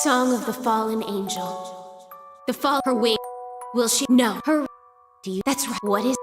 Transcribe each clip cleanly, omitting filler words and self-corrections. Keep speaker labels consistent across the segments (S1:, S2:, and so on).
S1: Song of the Fallen Angel. The fall her wing. Will she? No. Her. Do you? That's right. What is?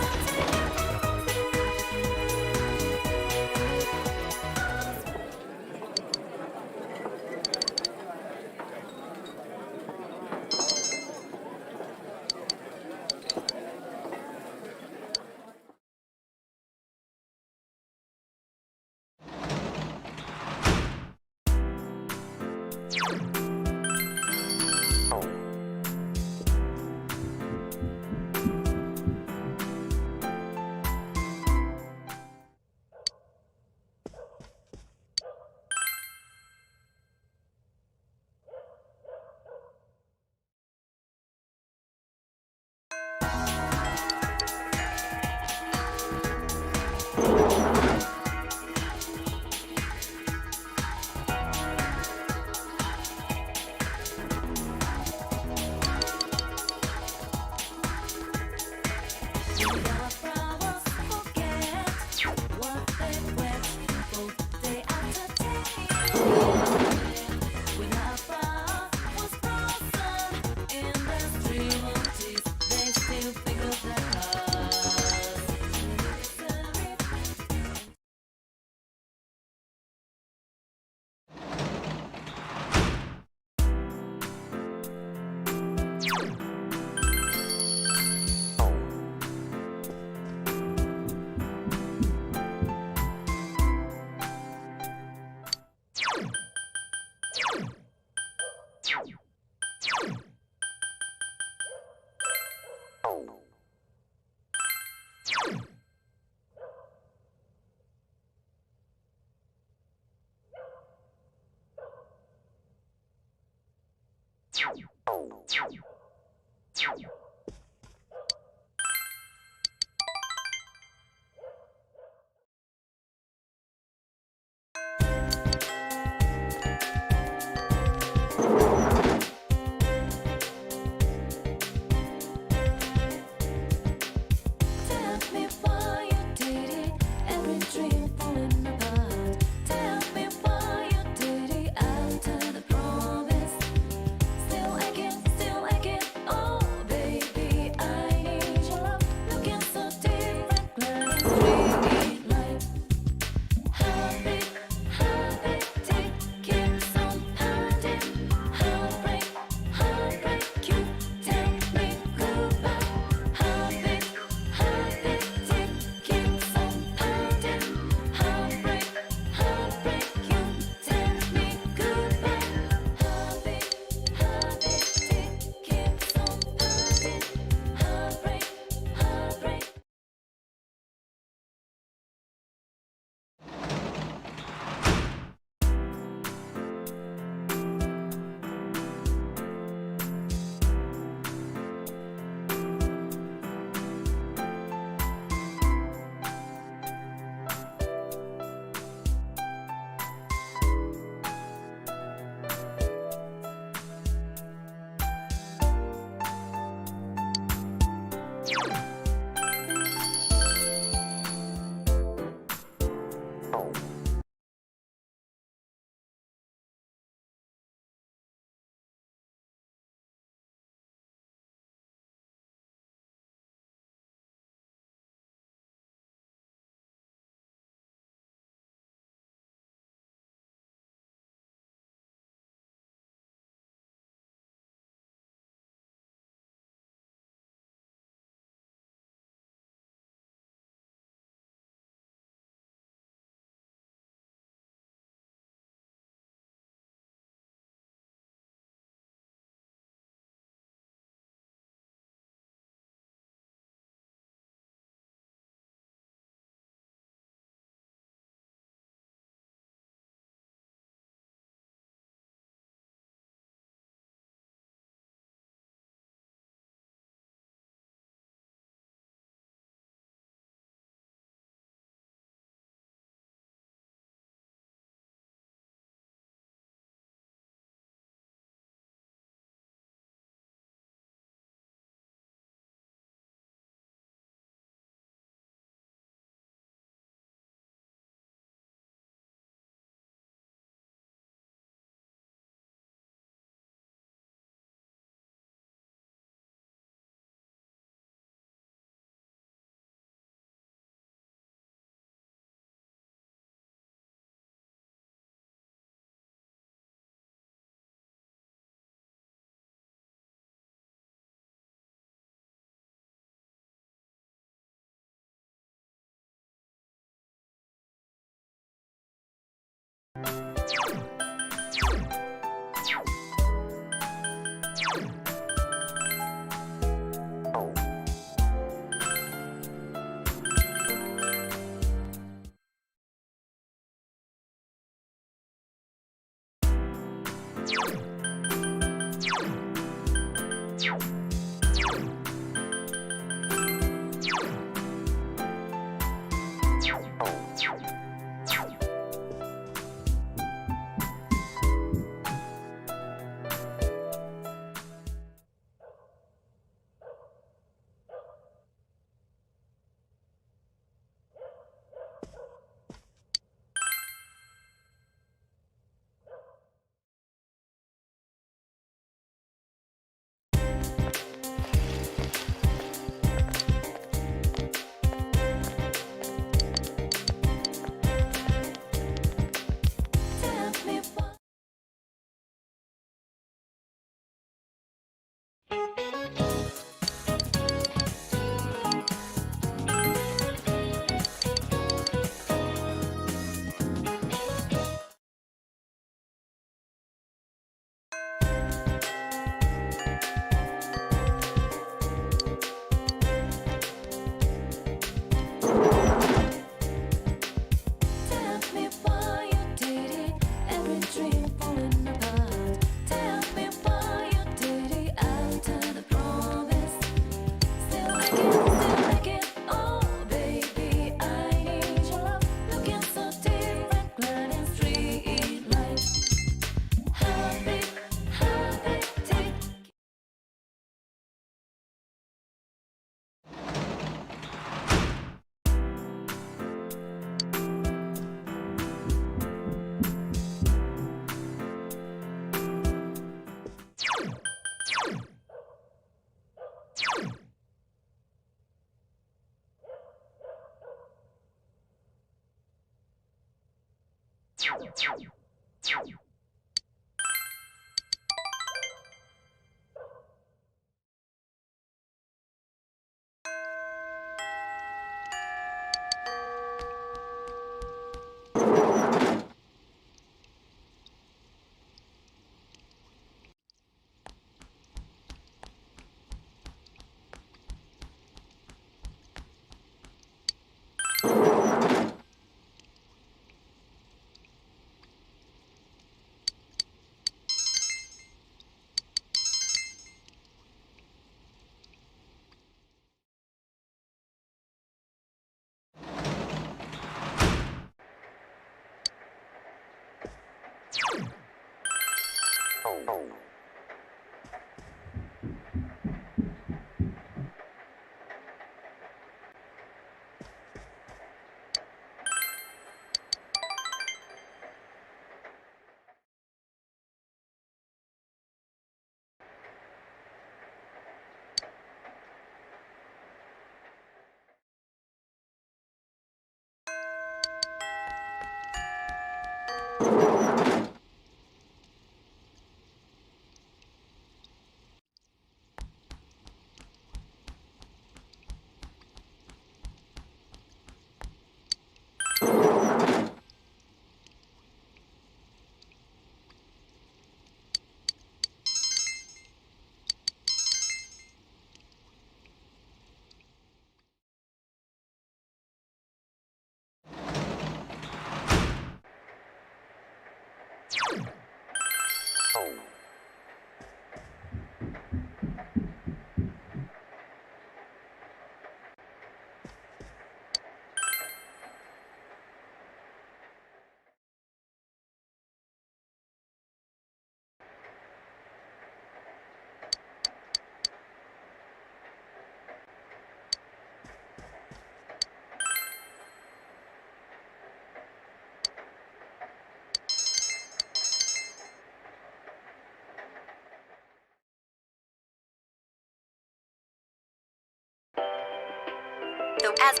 S1: So as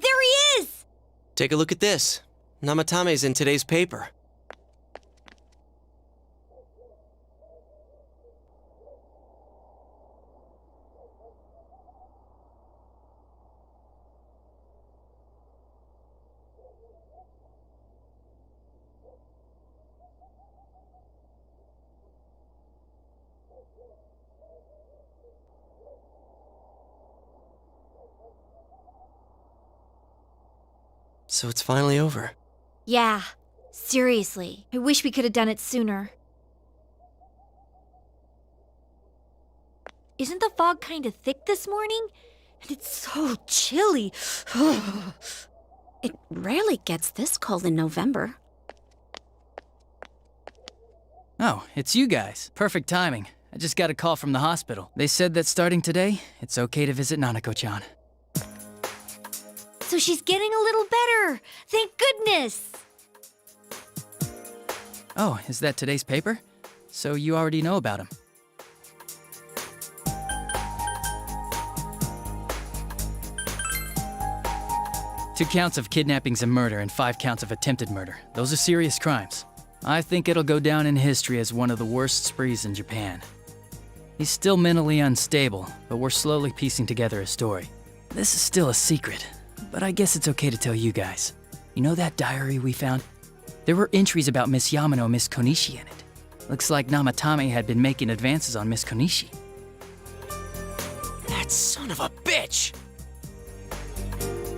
S1: there he is!
S2: Take a look at this. Namatame's in today's paper. So it's finally over.
S3: Yeah, seriously. I wish we could have done it sooner. Isn't the fog kind of thick this morning? And it's so chilly.
S1: It rarely gets this cold in November.
S4: Oh, it's you guys. Perfect timing. I just got a call from the hospital. They said that starting today, it's okay to visit Nanako-chan.
S3: So she's getting a little better. Thank goodness.
S4: Oh, is that today's paper? So you already know about him. Two counts of kidnappings and murder and 5 counts of attempted murder. Those are serious crimes. I think it'll go down in history as one of the worst sprees in Japan. He's still mentally unstable, but we're slowly piecing together a story. This is still a secret, but I guess it's okay to tell you guys. You know that diary we found? There were entries about Miss Yamano and Miss Konishi in it. Looks like Namatame had been making advances on Miss Konishi.
S2: That son of a bitch!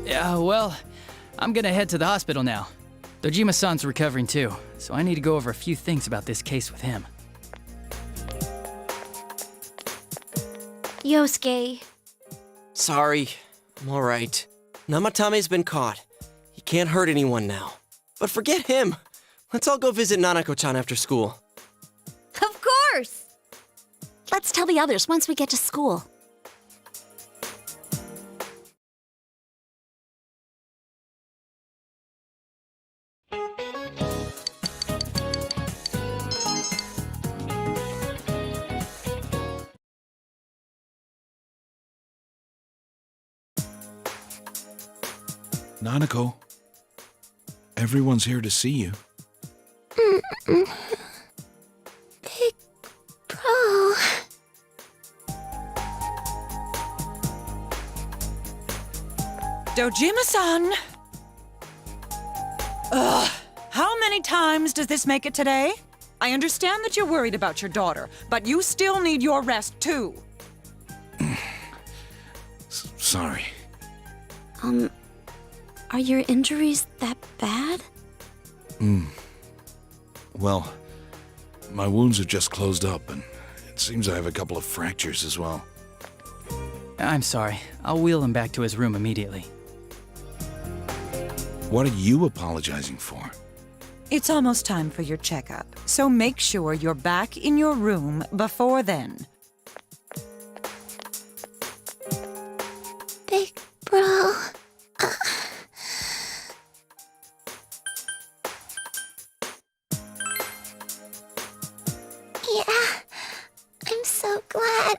S4: Yeah, well, I'm gonna head to the hospital now. Dojima-san's recovering too, so I need to go over a few things about this case with him.
S3: Yosuke.
S2: Sorry, I'm alright. Namatame's been caught. He can't hurt anyone now. But forget him. Let's all go visit Nanako-chan after school.
S3: Of course!
S1: Let's tell the others once we get to school.
S5: Nanako, everyone's here to see you.
S1: Big bro.
S6: Dojima-san! Ugh, how many times does this make it today? I understand that you're worried about your daughter, but you still need your rest too.
S5: Sorry.
S1: Are your injuries that bad?
S5: Well, my wounds have just closed up, and it seems I have a couple of fractures as well.
S4: I'm sorry. I'll wheel him back to his room immediately.
S5: What are you apologizing for?
S6: It's almost time for your checkup, so make sure you're back in your room before then.
S1: Big bro. Yeah, I'm so glad.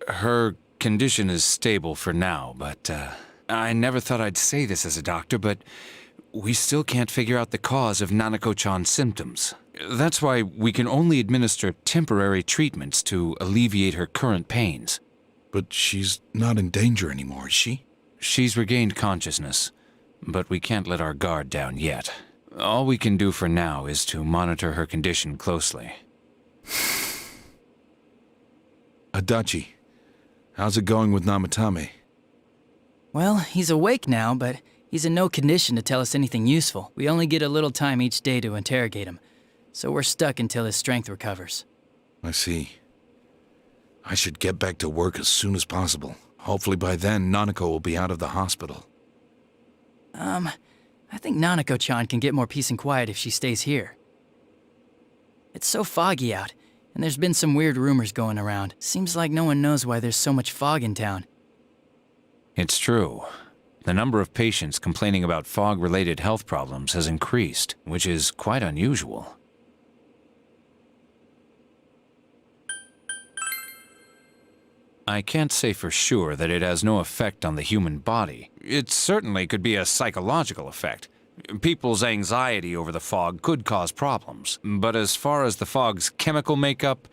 S7: Her condition is stable for now, but I never thought I'd say this as a doctor, but we still can't figure out the cause of Nanako-chan's symptoms. That's why we can only administer temporary treatments to alleviate her current pains.
S5: But she's not in danger anymore, is she?
S7: She's regained consciousness, but we can't let our guard down yet. All we can do for now is to monitor her condition closely.
S5: Adachi, how's it going with Namatame?
S4: Well, he's awake now, but he's in no condition to tell us anything useful. We only get a little time each day to interrogate him, so we're stuck until his strength recovers.
S5: I see. I should get back to work as soon as possible. Hopefully by then, Nanako will be out of the hospital.
S4: I think Nanako-chan can get more peace and quiet if she stays here. It's so foggy out. And there's been some weird rumors going around. Seems like no one knows why there's so much fog in town.
S7: It's true. The number of patients complaining about fog-related health problems has increased, which is quite unusual. I can't say for sure that it has no effect on the human body. It certainly could be a psychological effect. People's anxiety over the fog could cause problems. But as far as the fog's chemical makeup,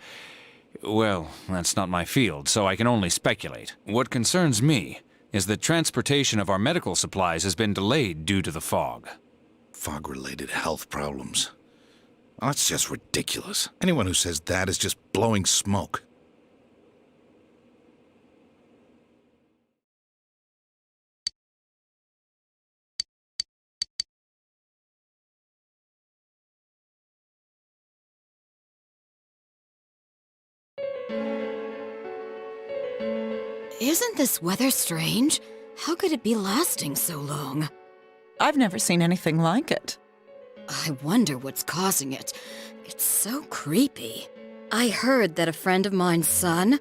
S7: well, that's not my field, so I can only speculate. What concerns me is that transportation of our medical supplies has been delayed due to the fog.
S5: Fog-related health problems. Well, that's just ridiculous. Anyone who says that is just blowing smoke.
S8: Isn't this weather strange? How could it be lasting so long?
S6: I've never seen anything like it.
S8: I wonder what's causing it. It's so creepy. I heard that a friend of mine's son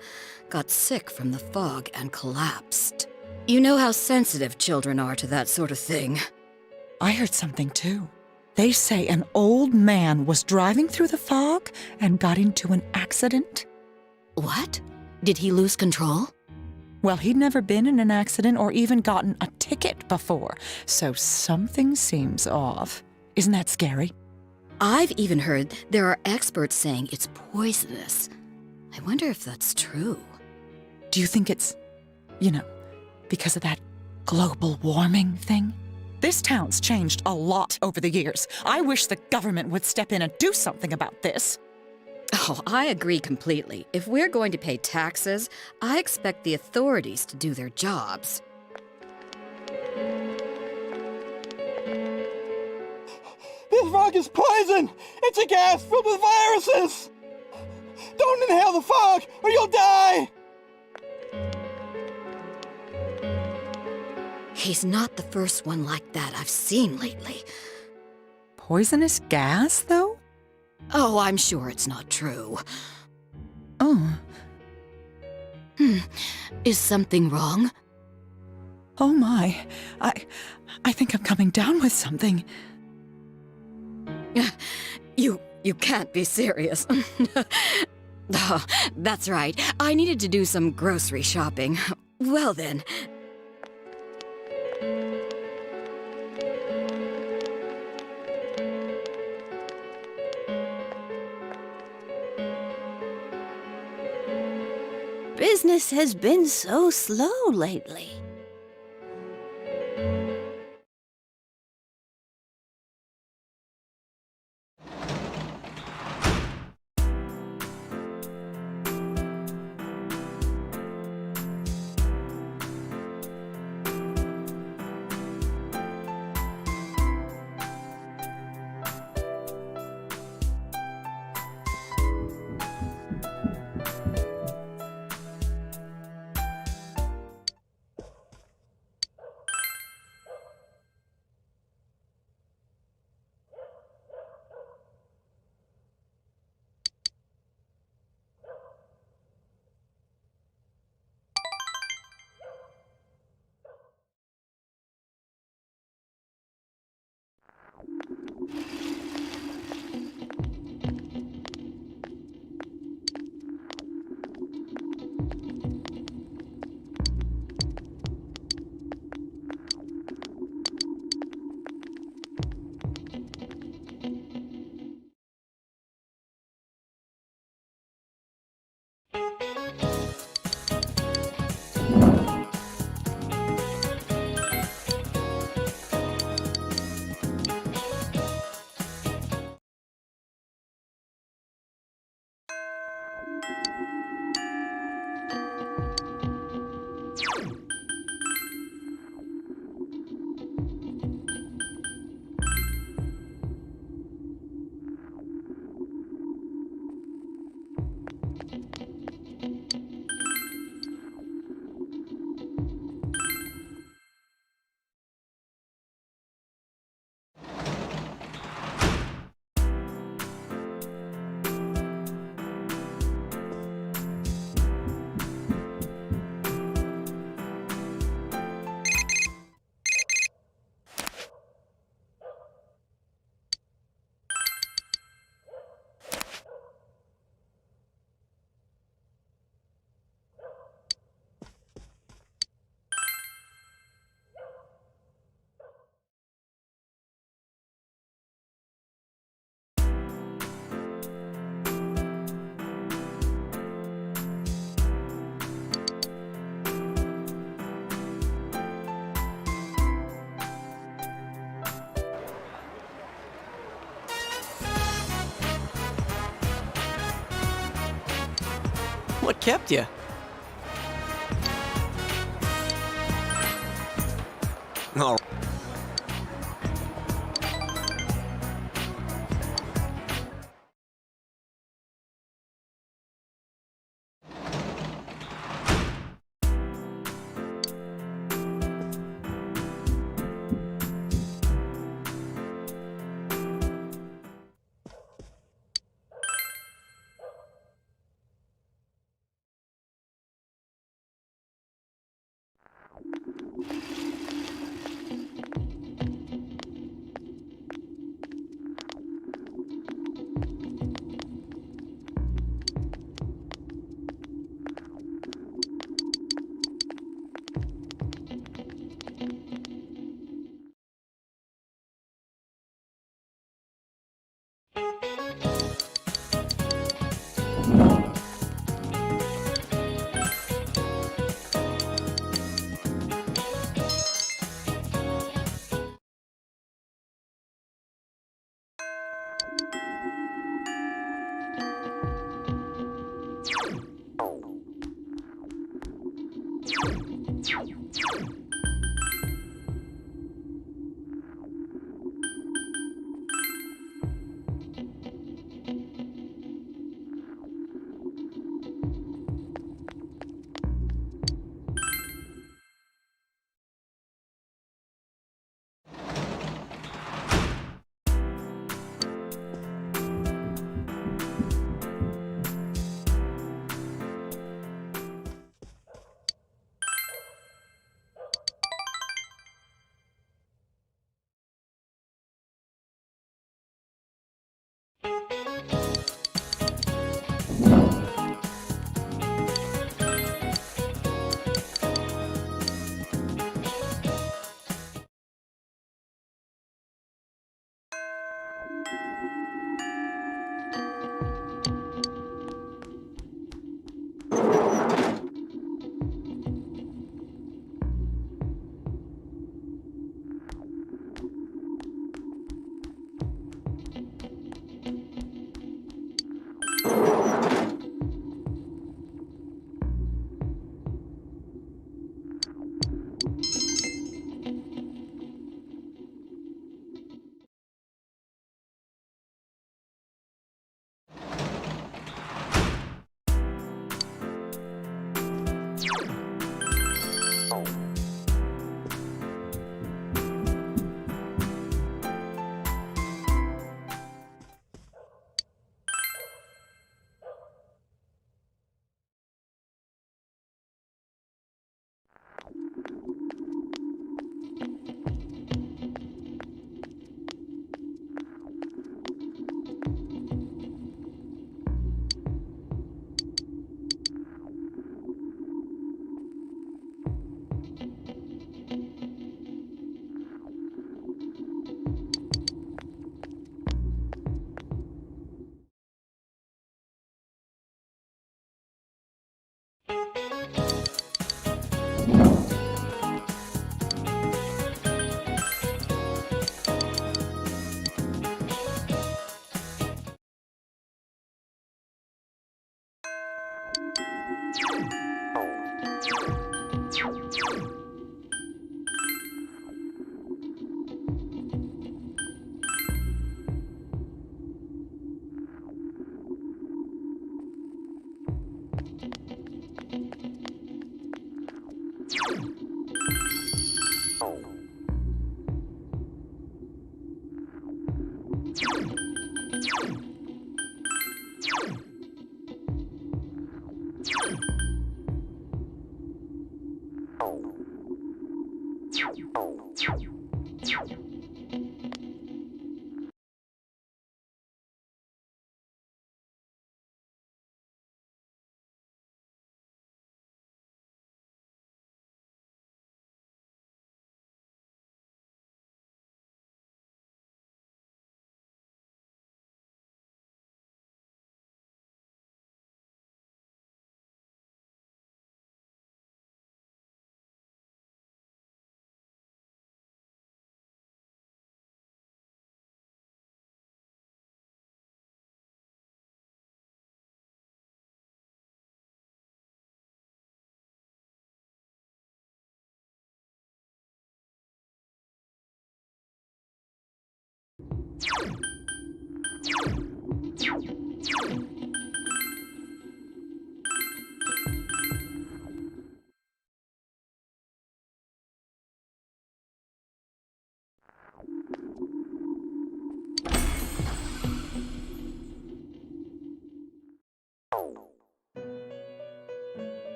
S8: got sick from the fog and collapsed. You know how sensitive children are to that sort of thing.
S6: I heard something too. They say an old man was driving through the fog and got into an accident.
S8: What? Did he lose control?
S6: Well, he'd never been in an accident or even gotten a ticket before, so something seems off. Isn't that scary?
S8: I've even heard there are experts saying it's poisonous. I wonder if that's true.
S6: Do you think it's, because of that global warming thing? This town's changed a lot over the years. I wish the government would step in and do something about this.
S8: Oh, I agree completely. If we're going to pay taxes, I expect the authorities to do their jobs.
S9: This fog is poison! It's a gas filled with viruses! Don't inhale the fog, or you'll die!
S8: He's not the first one like that I've seen lately.
S6: Poisonous gas, though?
S8: Oh, I'm sure it's not true.
S6: Oh.
S8: Is something wrong?
S6: Oh my. I think I'm coming down with something.
S8: You can't be serious. Oh, that's right. I needed to do some grocery shopping. Well then.
S1: Business has been so slow lately.
S2: What kept you? All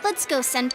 S1: Let's go, Sen.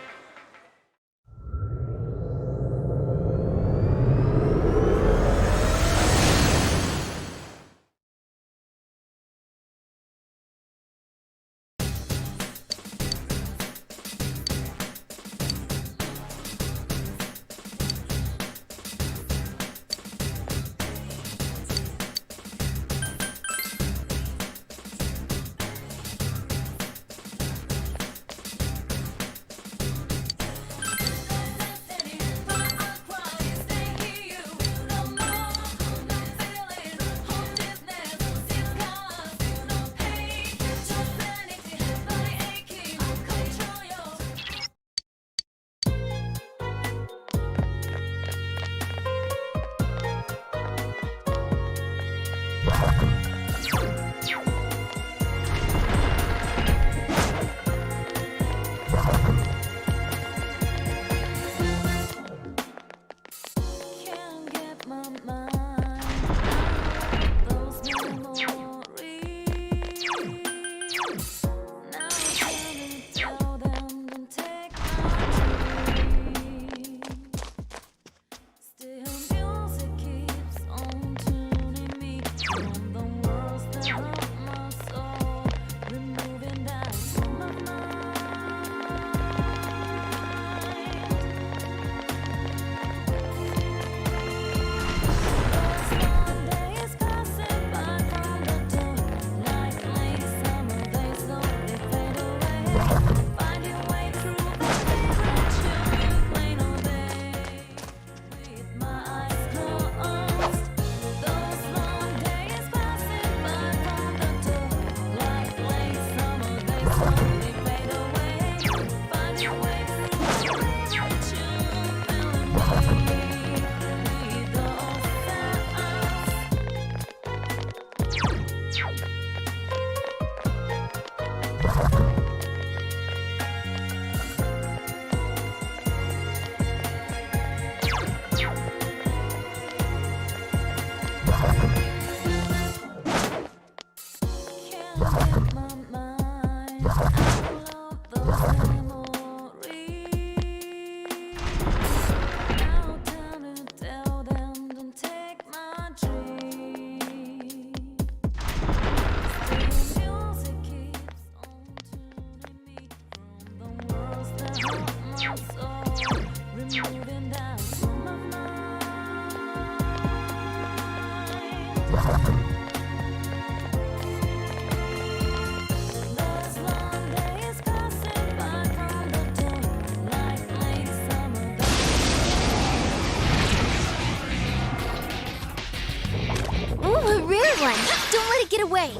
S10: Get away!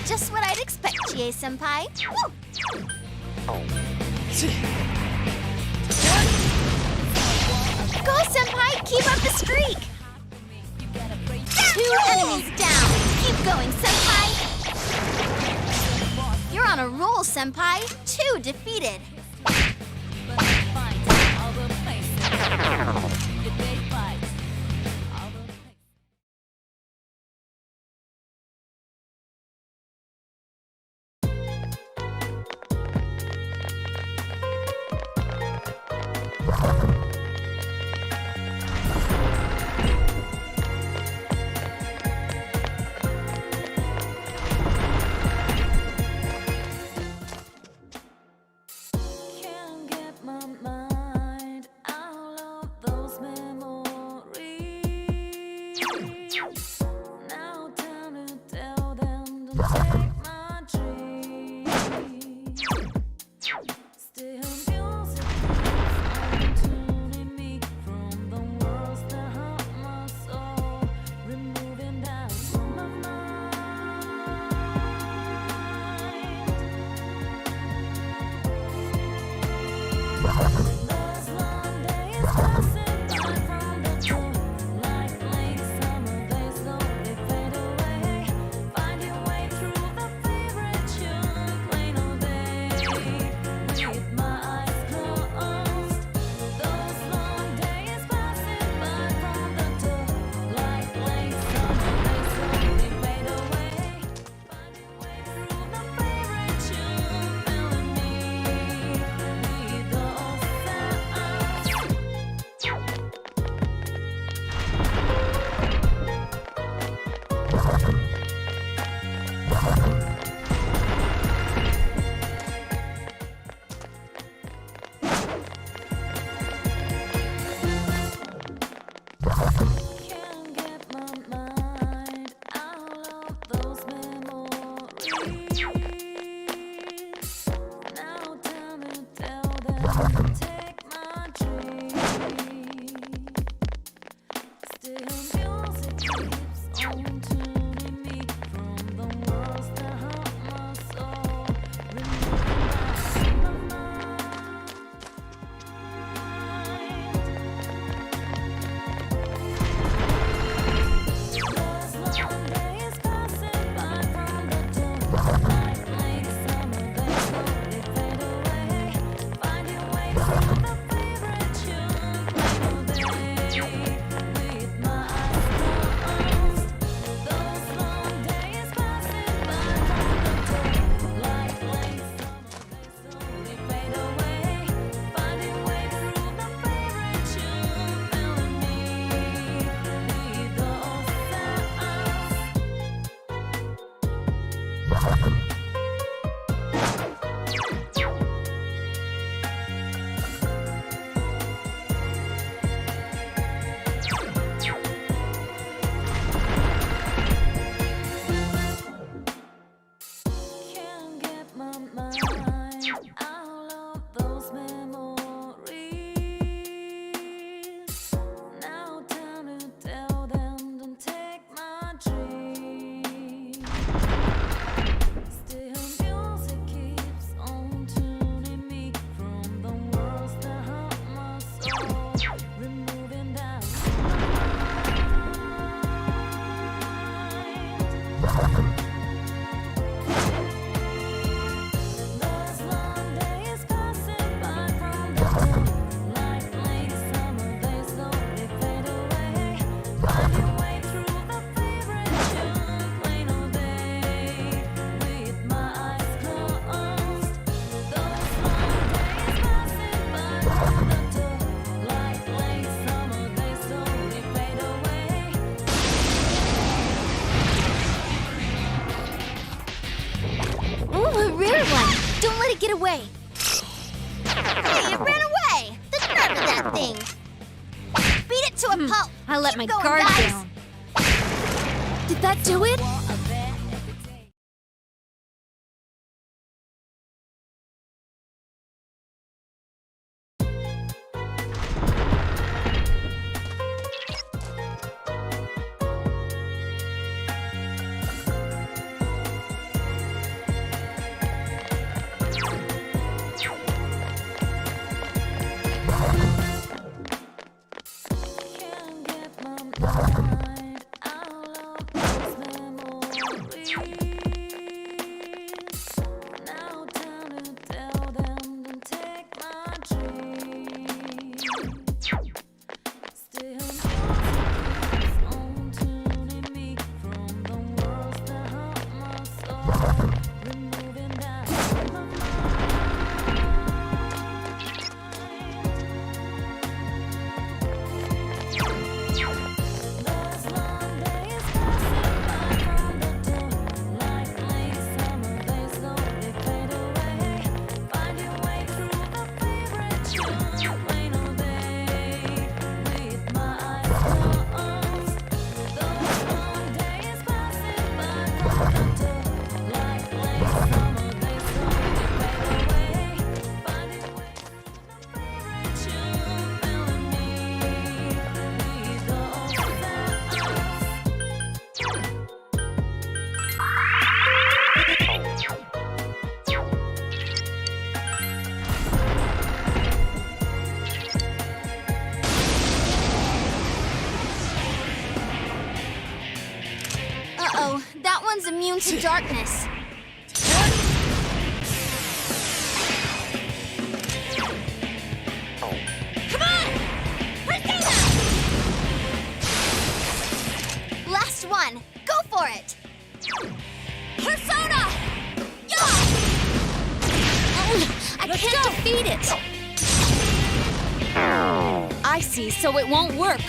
S10: Just what I'd expect, Chie-senpai. Go, Senpai! Keep up the streak! 2 enemies down! Keep going, Senpai! You're on a roll, Senpai! 2 defeated!
S11: Can't get my mind Now time to tell them to take my dream. Still music keeps on tuning me from the worlds that haunt my soul, removing doubt from my mind. Those long days passing by from the door, like late summer days slowly fade away. Find your way through the favorite tune, plain old day, with my eyes closed. Those long days passing by from the door, like late summer days slowly fade away. Find your way through the favorite tune, filling me with those sounds. Can't get my mind out of those memories. Now time to tell them to take my dream. Still music keeps on tuning me from the worlds that haunt my soul, removing doubt from my mind. Those long days passing by from the door, like late summer days slowly fade away. Find your way through the favorite tune, plain old day, with my eyes closed. Those long days passing by from the door, like late summer days slowly fade away. Find your way through the favorite tune, filling me with those sounds. Can't get my mind out of those memories. Now time to tell them to take my dream. Still music keeps on tuning me from the worlds that haunt my soul, removing doubt from my mind. Those long days passing by from the door, like late summer days slowly fade away. Find your way through the favorite tune, plain old day, with my eyes closed. Those long days passing by from the door, like late summer days slowly fade away.
S10: Ooh, a rare one. Don't let it get away. Hey, it ran away. The nerve of that thing. Beat it to a pulp.
S3: I let
S10: Keep
S3: my
S10: going,
S3: guard
S10: guys.
S3: down.
S1: Did that do it?
S11: Can't get my mind out of those memories. Now time to tell them to take my dream. Still music keeps on tuning me from the worlds that haunt my soul, removing doubt from my mind. Those long days passing by from the door, like late summer days slowly fade away. Find your way through the favorite tune, plain old day, with my eyes closed. Those
S10: That one's immune to darkness. Come on! Persona! Last one. Go for it. Persona! Yeah! I can't defeat it.
S3: I see, so it won't work.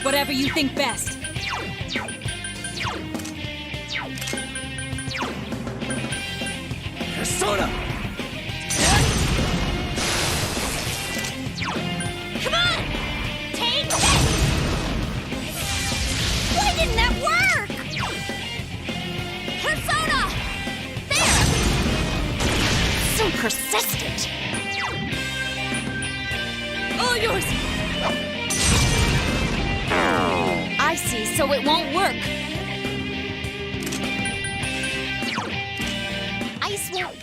S3: Whatever you think best.
S2: Persona!
S10: Come on! Take this! Why didn't that work? Persona! There!
S3: So persistent. All yours. I see, so it won't work.
S10: Ice won't.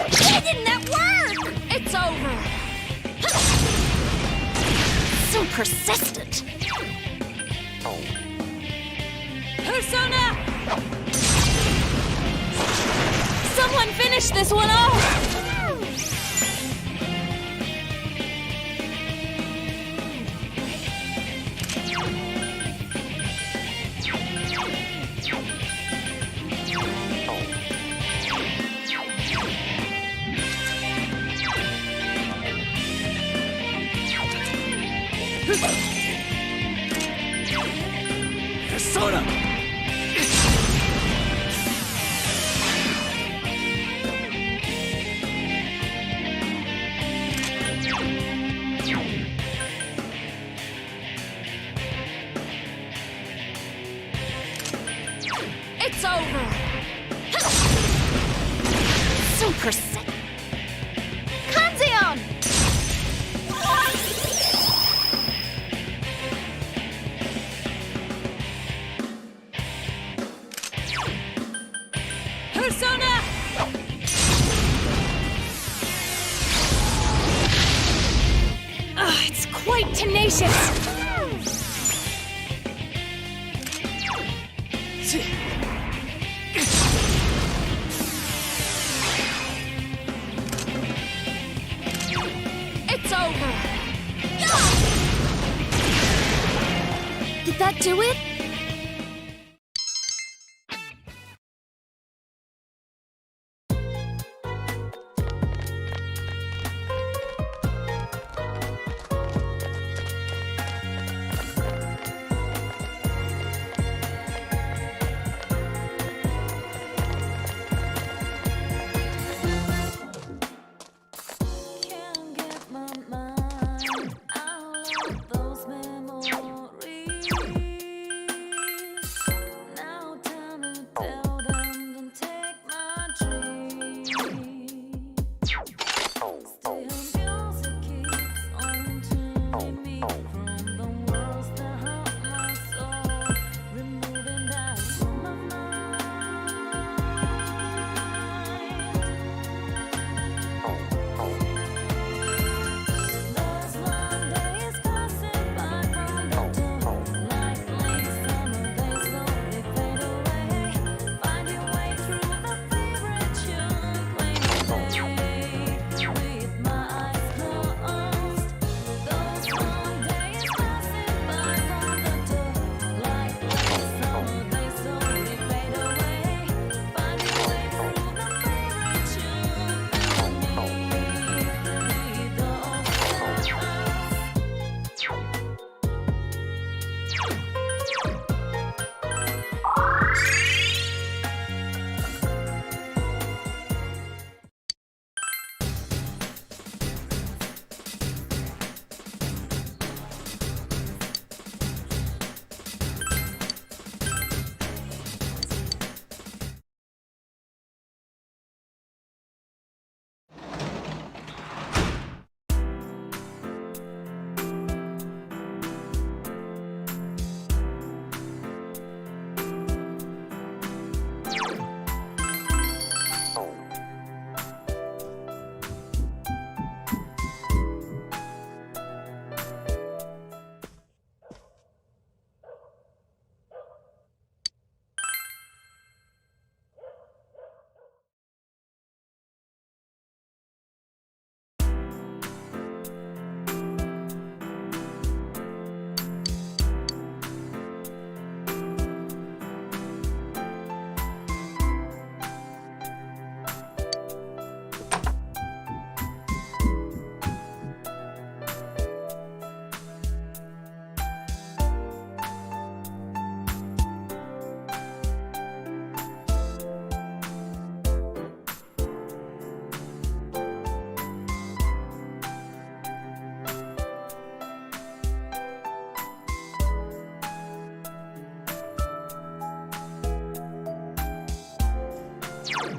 S3: Why didn't that work? It's over. So persistent. Persona! Someone finish this one off!
S2: Persona!
S3: It's over. So persistent.
S10: Kanzeon!
S3: Persona! It's quite tenacious. It's over.
S10: Did that do it?
S11: Can't get my mind out of those memories.
S2: Yo!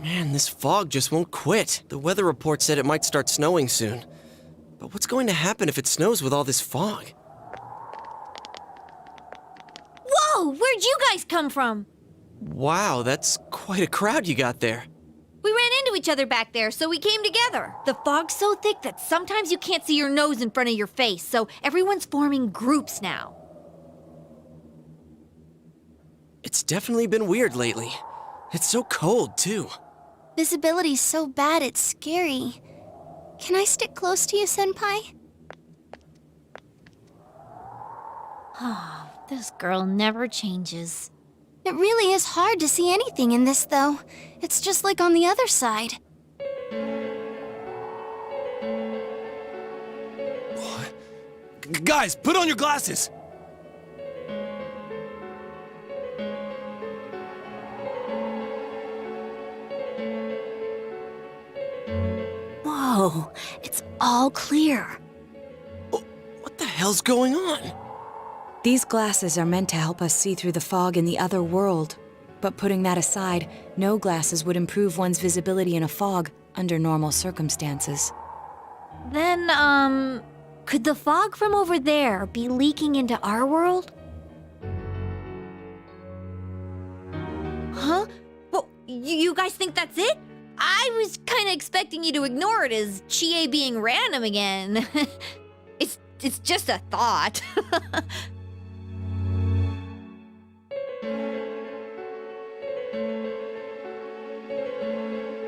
S2: Man, this fog just won't quit. The weather report said it might start snowing soon. But what's going to happen if it snows with all this fog?
S3: Whoa! Where'd you guys come from?
S2: Wow, that's quite a crowd you got there.
S3: We ran into each other back there, so we came together. The fog's so thick that sometimes you can't see your nose in front of your face, so everyone's forming groups now.
S2: It's definitely been weird lately. It's so cold, too.
S10: Visibility's so bad it's scary. Can I stick close to you, Senpai?
S3: Oh, this girl never changes.
S10: It really is hard to see anything in this, though. It's just like on the other side.
S9: Guys, put on your glasses!
S1: Whoa, it's all clear.
S2: What the hell's going on?
S12: These glasses are meant to help us see through the fog in the other world. But putting that aside, no glasses would improve one's visibility in a fog under normal circumstances.
S3: Then, could the fog from over there be leaking into our world? Huh? Well, you guys think that's it? I was kind of expecting you to ignore it as Chie being random again. It's just a thought.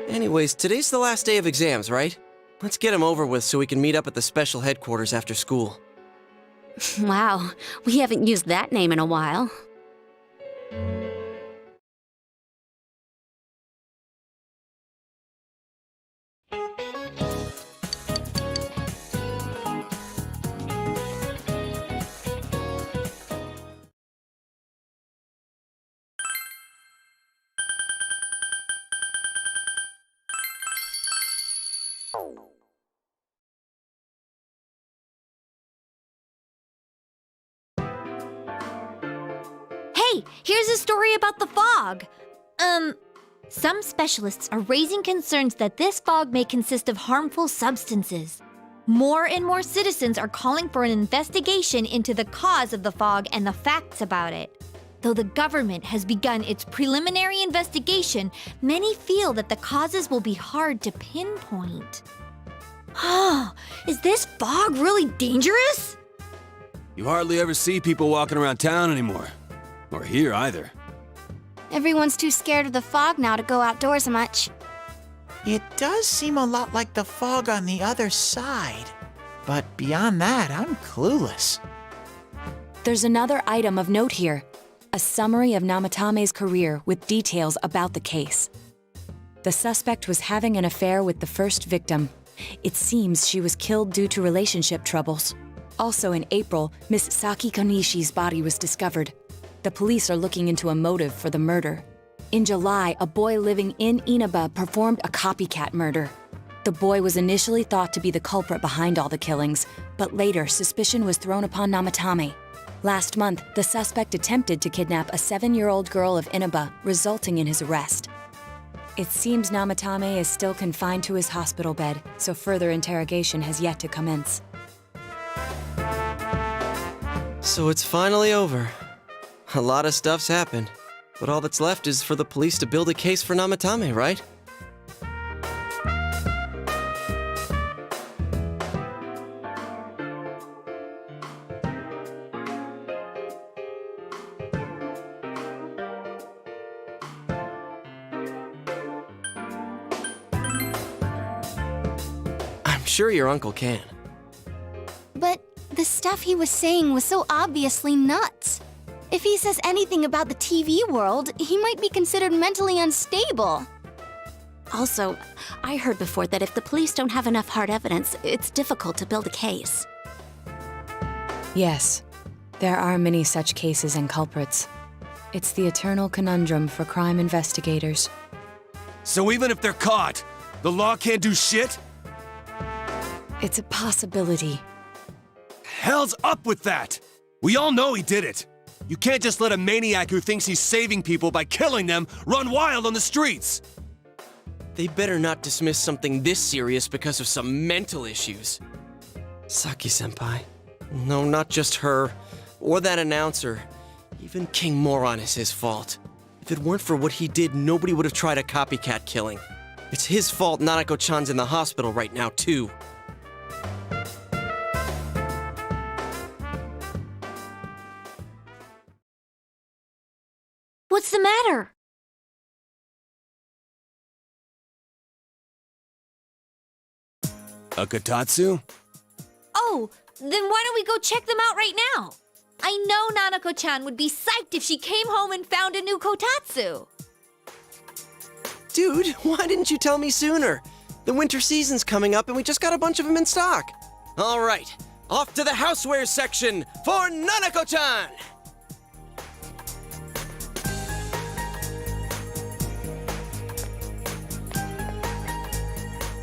S2: Anyways, today's the last day of exams, right? Let's get them over with so we can meet up at the special headquarters after school.
S1: Wow, we haven't used that name in a while.
S3: Hey, here's a story about the fog. Some specialists are raising concerns that this fog may consist of harmful substances. More and more citizens are calling for an investigation into the cause of the fog and the facts about it. Though the government has begun its preliminary investigation, many feel that the causes will be hard to pinpoint. Is this fog really dangerous?
S9: You hardly ever see people walking around town anymore. Or here either.
S10: Everyone's too scared of the fog now to go outdoors much.
S13: It does seem a lot like the fog on the other side. But beyond that, I'm clueless.
S12: There's another item of note here. A summary of Namatame's career with details about the case. The suspect was having an affair with the first victim. It seems she was killed due to relationship troubles. Also in April, Miss Saki Kanishi's body was discovered. The police are looking into a motive for the murder. In July, a boy living in Inaba performed a copycat murder. The boy was initially thought to be the culprit behind all the killings, but later suspicion was thrown upon Namatame. Last month, the suspect attempted to kidnap a 7-year-old girl of Inaba, resulting in his arrest. It seems Namatame is still confined to his hospital bed, so further interrogation has yet to commence.
S2: So it's finally over. A lot of stuff's happened, but all that's left is for the police to build a case for Namatame, right? I'm sure your uncle can.
S10: But the stuff he was saying was so obviously nuts. If he says anything about the TV world, he might be considered mentally unstable.
S1: Also, I heard before that if the police don't have enough hard evidence, it's difficult to build a case.
S12: Yes, there are many such cases and culprits. It's the eternal conundrum for crime investigators.
S9: So even if they're caught, the law can't do shit?
S12: It's a possibility.
S9: Hell's up with that! We all know he did it! You can't just let a maniac who thinks he's saving people by killing them run wild on the streets!
S2: They better not dismiss something this serious because of some mental issues. Saki-senpai. No, not just her. Or that announcer. Even King Moron is his fault. If it weren't for what he did, nobody would have tried a copycat killing. It's his fault Nanako-chan's in the hospital right now, too.
S3: What's the matter?
S14: A kotatsu?
S3: Oh, then why don't we go check them out right now? I know Nanako-chan would be psyched if she came home and found a new kotatsu.
S2: Dude, why didn't you tell me sooner? The winter season's coming up and we just got a bunch of them in stock. All right, off to the housewares section for Nanako-chan!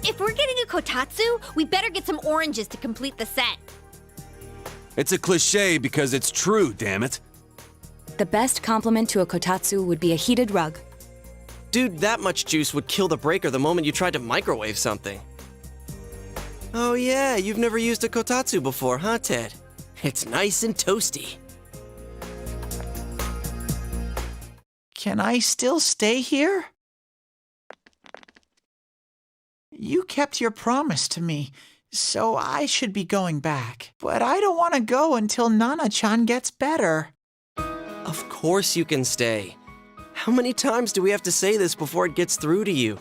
S3: If we're getting a kotatsu, we better get some oranges to complete the set.
S14: It's a cliche because it's true, damn it.
S12: The best compliment to a kotatsu would be a heated rug.
S2: Dude, that much juice would kill the breaker the moment you tried to microwave something. Oh yeah, you've never used a kotatsu before, huh, Ted? It's nice and toasty.
S13: Can I still stay here? You kept your promise to me, so I should be going back. But I don't want to go until Nana-chan gets better.
S2: Of course you can stay. How many times do we have to say this before it gets through to you?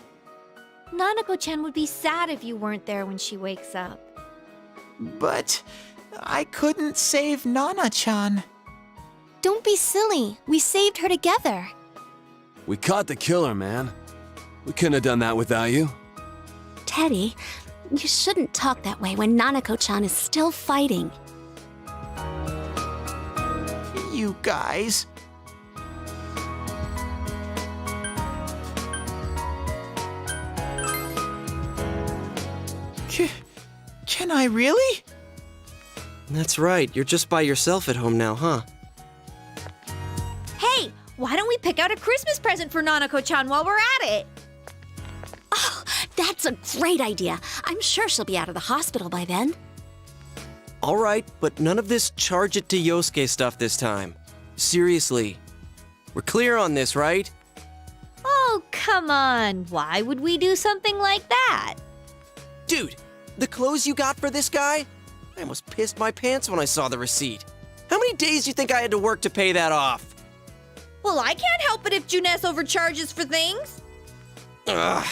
S3: Nanako-chan would be sad if you weren't there when she wakes up.
S13: But I couldn't save Nana-chan.
S1: Don't be silly. We saved her together.
S14: We caught the killer, man. We couldn't have done that without you.
S1: Teddy, you shouldn't talk that way when Nanako-chan is still fighting.
S13: You guys. Can I really?
S2: That's right, you're just by yourself at home now, huh?
S3: Hey, why don't we pick out a Christmas present for Nanako-chan while we're at it?
S1: Oh, that's a great idea. I'm sure she'll be out of the hospital by then.
S2: All right, but none of this charge it to Yosuke stuff this time. Seriously. We're clear on this, right?
S3: Oh, come on. Why would we do something like that?
S2: Dude, the clothes you got for this guy? I almost pissed my pants when I saw the receipt. How many days do you think I had to work to pay that off?
S3: Well, I can't help it if Juness overcharges for things.
S2: Ugh.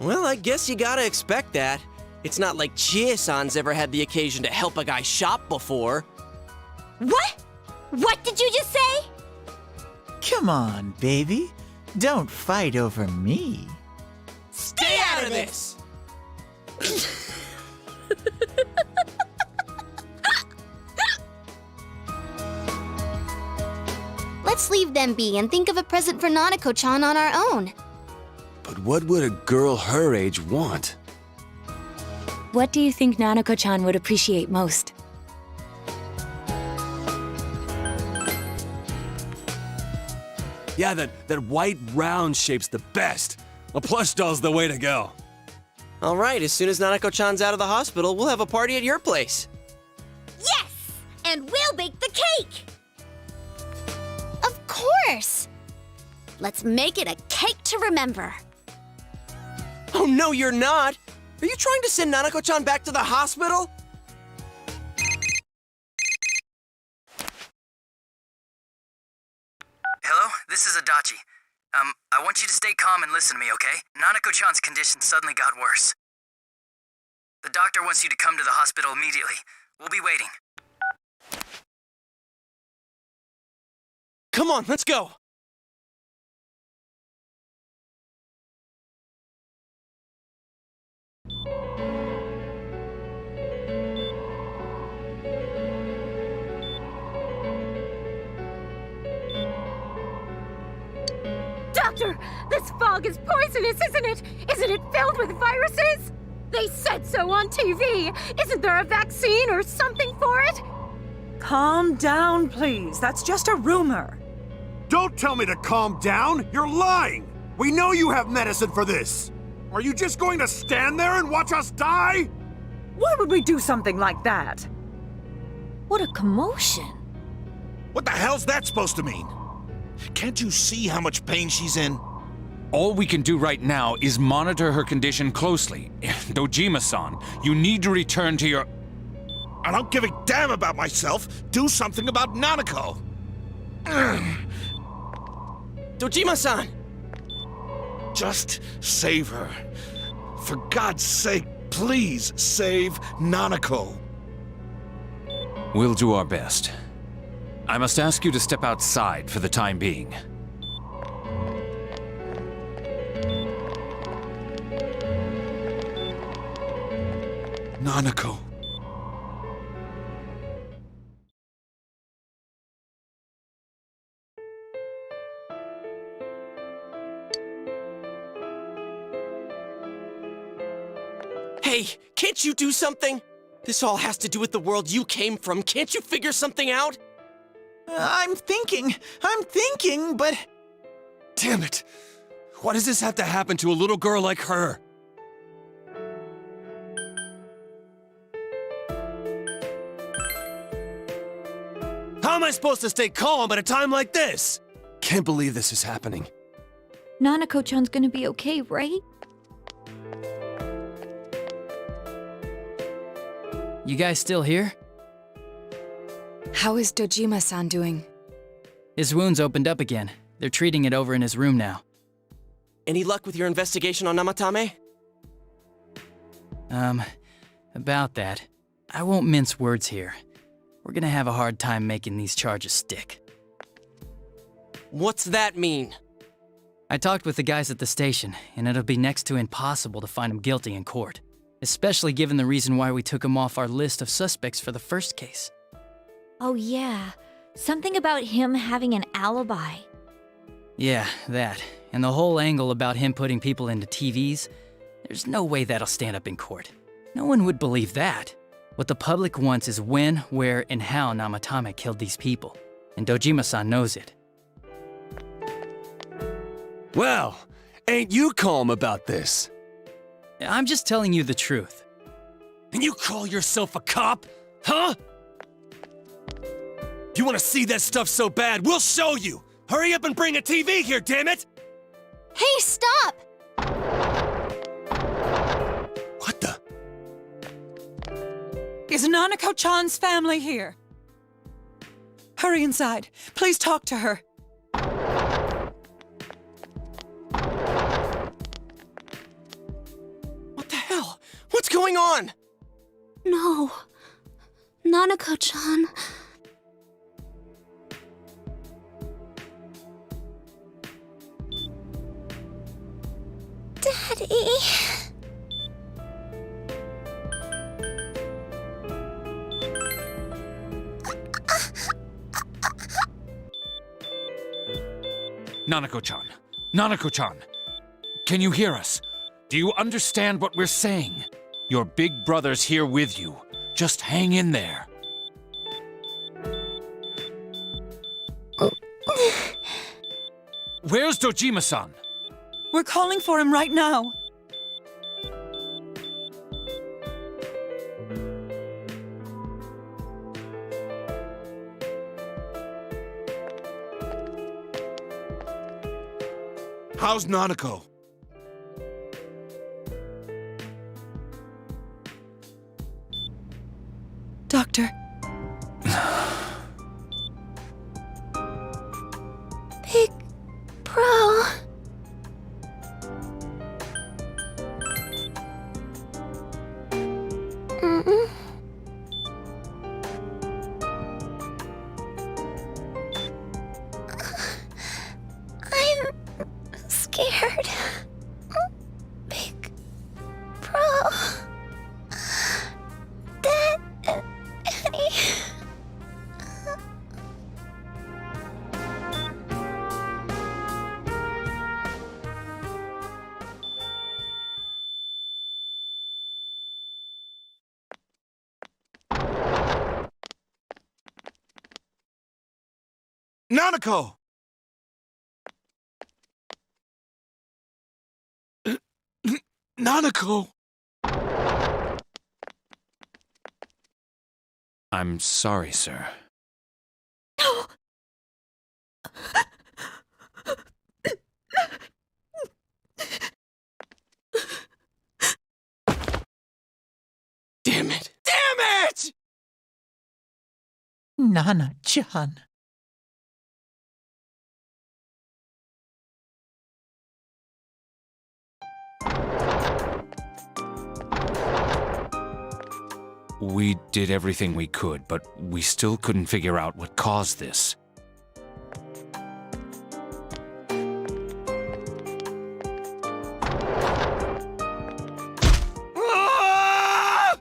S2: Well, I guess you gotta expect that. It's not like Chie-san's ever had the occasion to help a guy shop before.
S3: What? What did you just say?
S13: Come on, baby. Don't fight over me.
S2: Stay out of this!
S1: Let's leave them be and think of a present for Nanako-chan on our own.
S14: But what would a girl her age want?
S12: What do you think Nanako-chan would appreciate most?
S14: Yeah, that white round shape's the best. A plush doll's the way to go.
S2: All right, as soon as Nanako-chan's out of the hospital, we'll have a party at your place.
S3: Yes! And we'll bake the cake!
S1: Of course! Let's make it a cake to remember.
S2: Oh, no, you're not! Are you trying to send Nanako-chan back to the hospital?
S15: Hello, this is Adachi. I want you to stay calm and listen to me, okay? Nanako-chan's condition suddenly got worse. The doctor wants you to come to the hospital immediately. We'll be waiting.
S2: Come on, let's go!
S16: Doctor, this fog is poisonous, isn't it? Isn't it filled with viruses? They said so on TV. Isn't there a vaccine or something for it?
S6: Calm down, please. That's just a rumor.
S17: Don't tell me to calm down! You're lying! We know you have medicine for this! Are you just going to stand there and watch us die?
S6: Why would we do something like that?
S3: What a commotion.
S5: What the hell's that supposed to mean? Can't you see how much pain she's in?
S7: All we can do right now is monitor her condition closely. Dojima-san, you need to return to your...
S5: I don't give a damn about myself. Do something about Nanako.
S2: Dojima-san!
S5: Just save her. For God's sake, please save Nanako.
S7: We'll do our best. I must ask you to step outside for the time being.
S5: Nanako.
S2: Hey, can't you do something? This all has to do with the world you came from. Can't you figure something out?
S13: I'm thinking, but...
S14: Damn it! Why does this have to happen to a little girl like her? How am I supposed to stay calm at a time like this? Can't believe this is happening.
S3: Nanako-chan's gonna be okay, right?
S4: You guys still here?
S12: How is Dojima-san doing?
S4: His wound's opened up again. They're treating it over in his room now.
S2: Any luck with your investigation on Namatame?
S4: About that. I won't mince words here. We're gonna have a hard time making these charges stick.
S2: What's that mean?
S4: I talked with the guys at the station, and it'll be next to impossible to find him guilty in court. Especially given the reason why we took him off our list of suspects for the first case.
S3: Oh yeah, something about him having an alibi.
S4: Yeah, that. And the whole angle about him putting people into TVs, there's no way that'll stand up in court. No one would believe that. What the public wants is when, where, and how Namatame killed these people. And Dojima-san knows it.
S14: Well, ain't you calm about this?
S4: I'm just telling you the truth.
S14: And you call yourself a cop? Huh? You want to see that stuff so bad? We'll show you! Hurry up and bring a TV here, damn it!
S10: Hey, stop!
S14: What the?
S6: Is Nanako-chan's family here? Hurry inside. Please talk to her.
S2: What the hell? What's going on?
S1: No. Nanako-chan.
S10: Daddy.
S7: Nanako-chan! Nanako-chan! Can you hear us? Do you understand what we're saying? Your big brother's here with you. Just hang in there. Where's Dojima-san?
S6: We're calling for him right now.
S5: How's Nanako?
S6: Doctor.
S10: Big bro. I'm scared. Big bro. Dad and Annie.
S5: Nanako!
S14: Nanako!
S7: I'm sorry, sir.
S2: Damn it! Damn it!
S13: Nana-chan.
S7: We did everything we could, but we still couldn't figure out what caused this.
S2: Ah!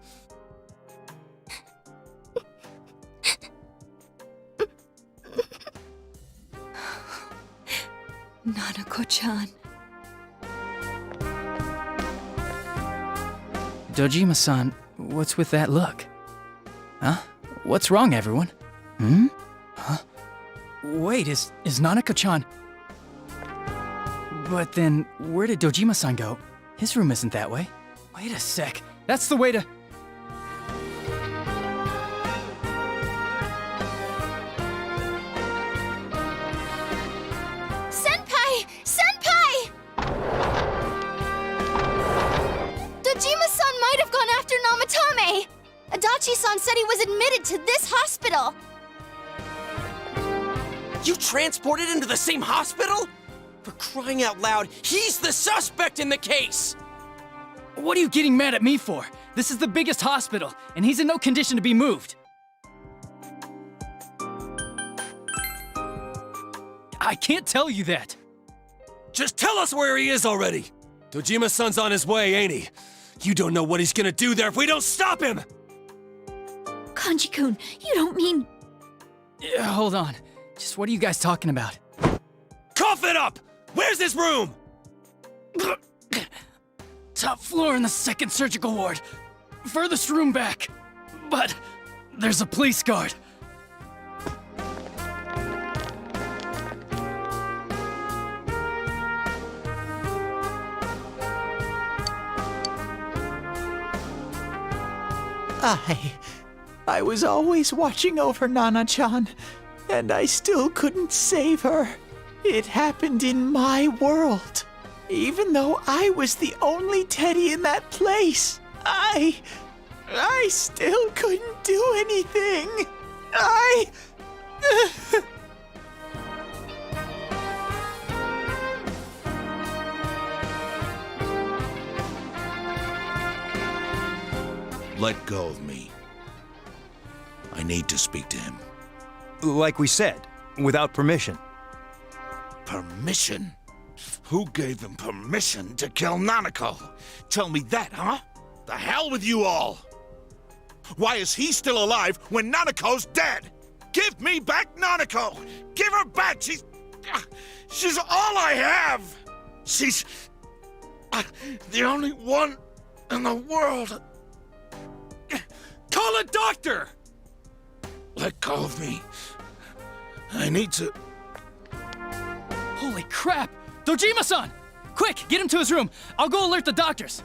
S12: Nanako-chan.
S4: Dojima-san, what's with that look? Huh? What's wrong, everyone? Hmm? Huh? Wait, is Nanako-chan... But then, where did Dojima-san go? His room isn't that way. Wait a sec. That's the way to...
S10: Senpai! Senpai! Dojima-san might have gone after Namatame! Adachi-san said he was admitted to this hospital!
S2: You transported him to the same hospital? For crying out loud, he's the suspect in the case!
S4: What are you getting mad at me for? This is the biggest hospital, and he's in no condition to be moved. I can't tell you that.
S14: Just tell us where he is already! Dojima-san's on his way, ain't he? You don't know what he's gonna do there if we don't stop him!
S3: Kanji-kun, you don't mean...
S4: Hold on. Just what are you guys talking about?
S14: Cough it up! Where's his room?
S4: Top floor in the second surgical ward. Furthest room back. But there's a police guard.
S13: I was always watching over Nana-chan, and I still couldn't save her. It happened in my world. Even though I was the only teddy in that place, I still couldn't do anything.
S5: Let go of me. I need to speak to him.
S18: Like we said, without permission.
S5: Permission? Who gave them permission to kill Nanako? Tell me that, huh? The hell with you all! Why is he still alive when Nanako's dead? Give me back Nanako! Give her back! She's all I have! She's the only one in the world.
S14: Call a doctor!
S5: Let go of me. I need to...
S4: Holy crap! Dojima-san! Quick, get him to his room. I'll go alert the doctors.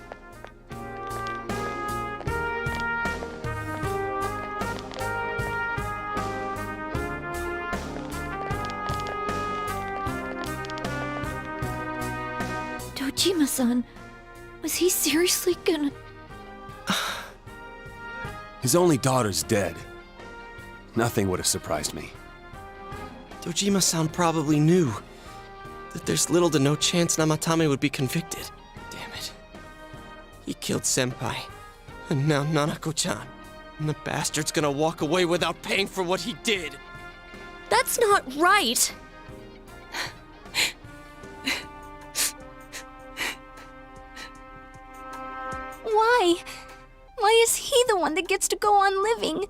S3: Dojima-san, was he seriously gonna...
S14: His only daughter's dead. Nothing would have surprised me.
S2: Dojima-san probably knew that there's little to no chance Namatame would be convicted. Damn it. He killed Senpai, and now Nanako-chan. And the bastard's gonna walk away without paying for what he did.
S1: That's not right! Why? Why is he the one that gets to go on living?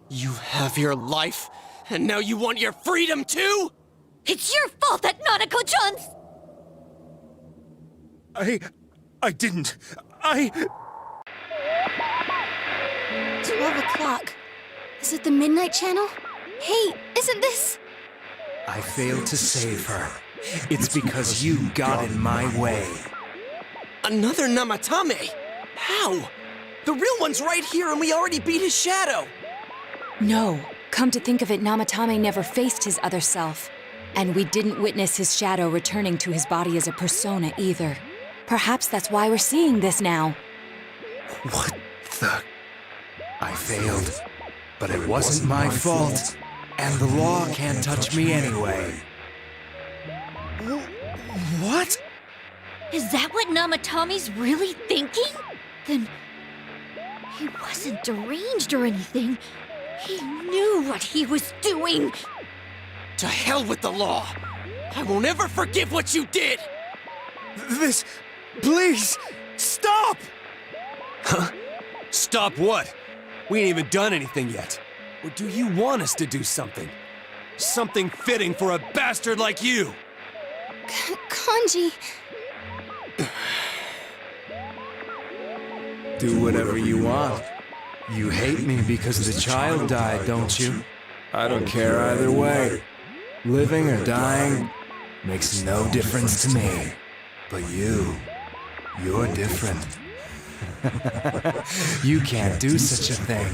S2: You have your life, and now you want your freedom too?
S3: It's your fault that Nanako-chan's...
S14: I didn't.
S1: 12 o'clock. Is it the Midnight Channel? Hey, isn't this...
S18: I failed to save her. It's because you got in my way.
S2: Another Namatame? How? The real one's right here and we already beat his shadow!
S12: No. Come to think of it, Namatame never faced his other self. And we didn't witness his shadow returning to his body as a persona either. Perhaps that's why we're seeing this now.
S18: What the... I failed. But it wasn't my fault. And the law can't touch me anyway.
S2: What?
S3: Is that what Namatame's really thinking? Then... he wasn't deranged or anything. He knew what he was doing.
S2: To hell with the law! I won't ever forgive what you did!
S14: This... Please! Stop! Huh? Stop what? We ain't even done anything yet. Or do you want us to do something? Something fitting for a bastard like you!
S1: Kanji...
S18: Do whatever you want. You hate me because the child died, don't you? I don't care either way. Living or dying makes no difference to me. But you're different. You can't do such a thing.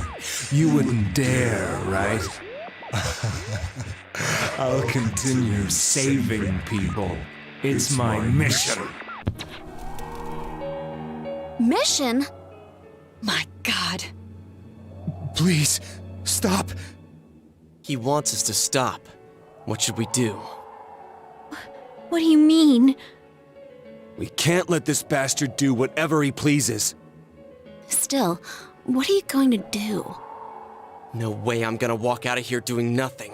S18: You wouldn't dare, right? I'll continue saving people. It's my mission.
S1: Mission?
S12: My God.
S14: Please, stop!
S2: He wants us to stop. What should we do?
S3: What do you mean?
S14: We can't let this bastard do whatever he pleases.
S1: Still, what are you going to do?
S2: No way I'm gonna walk out of here doing nothing.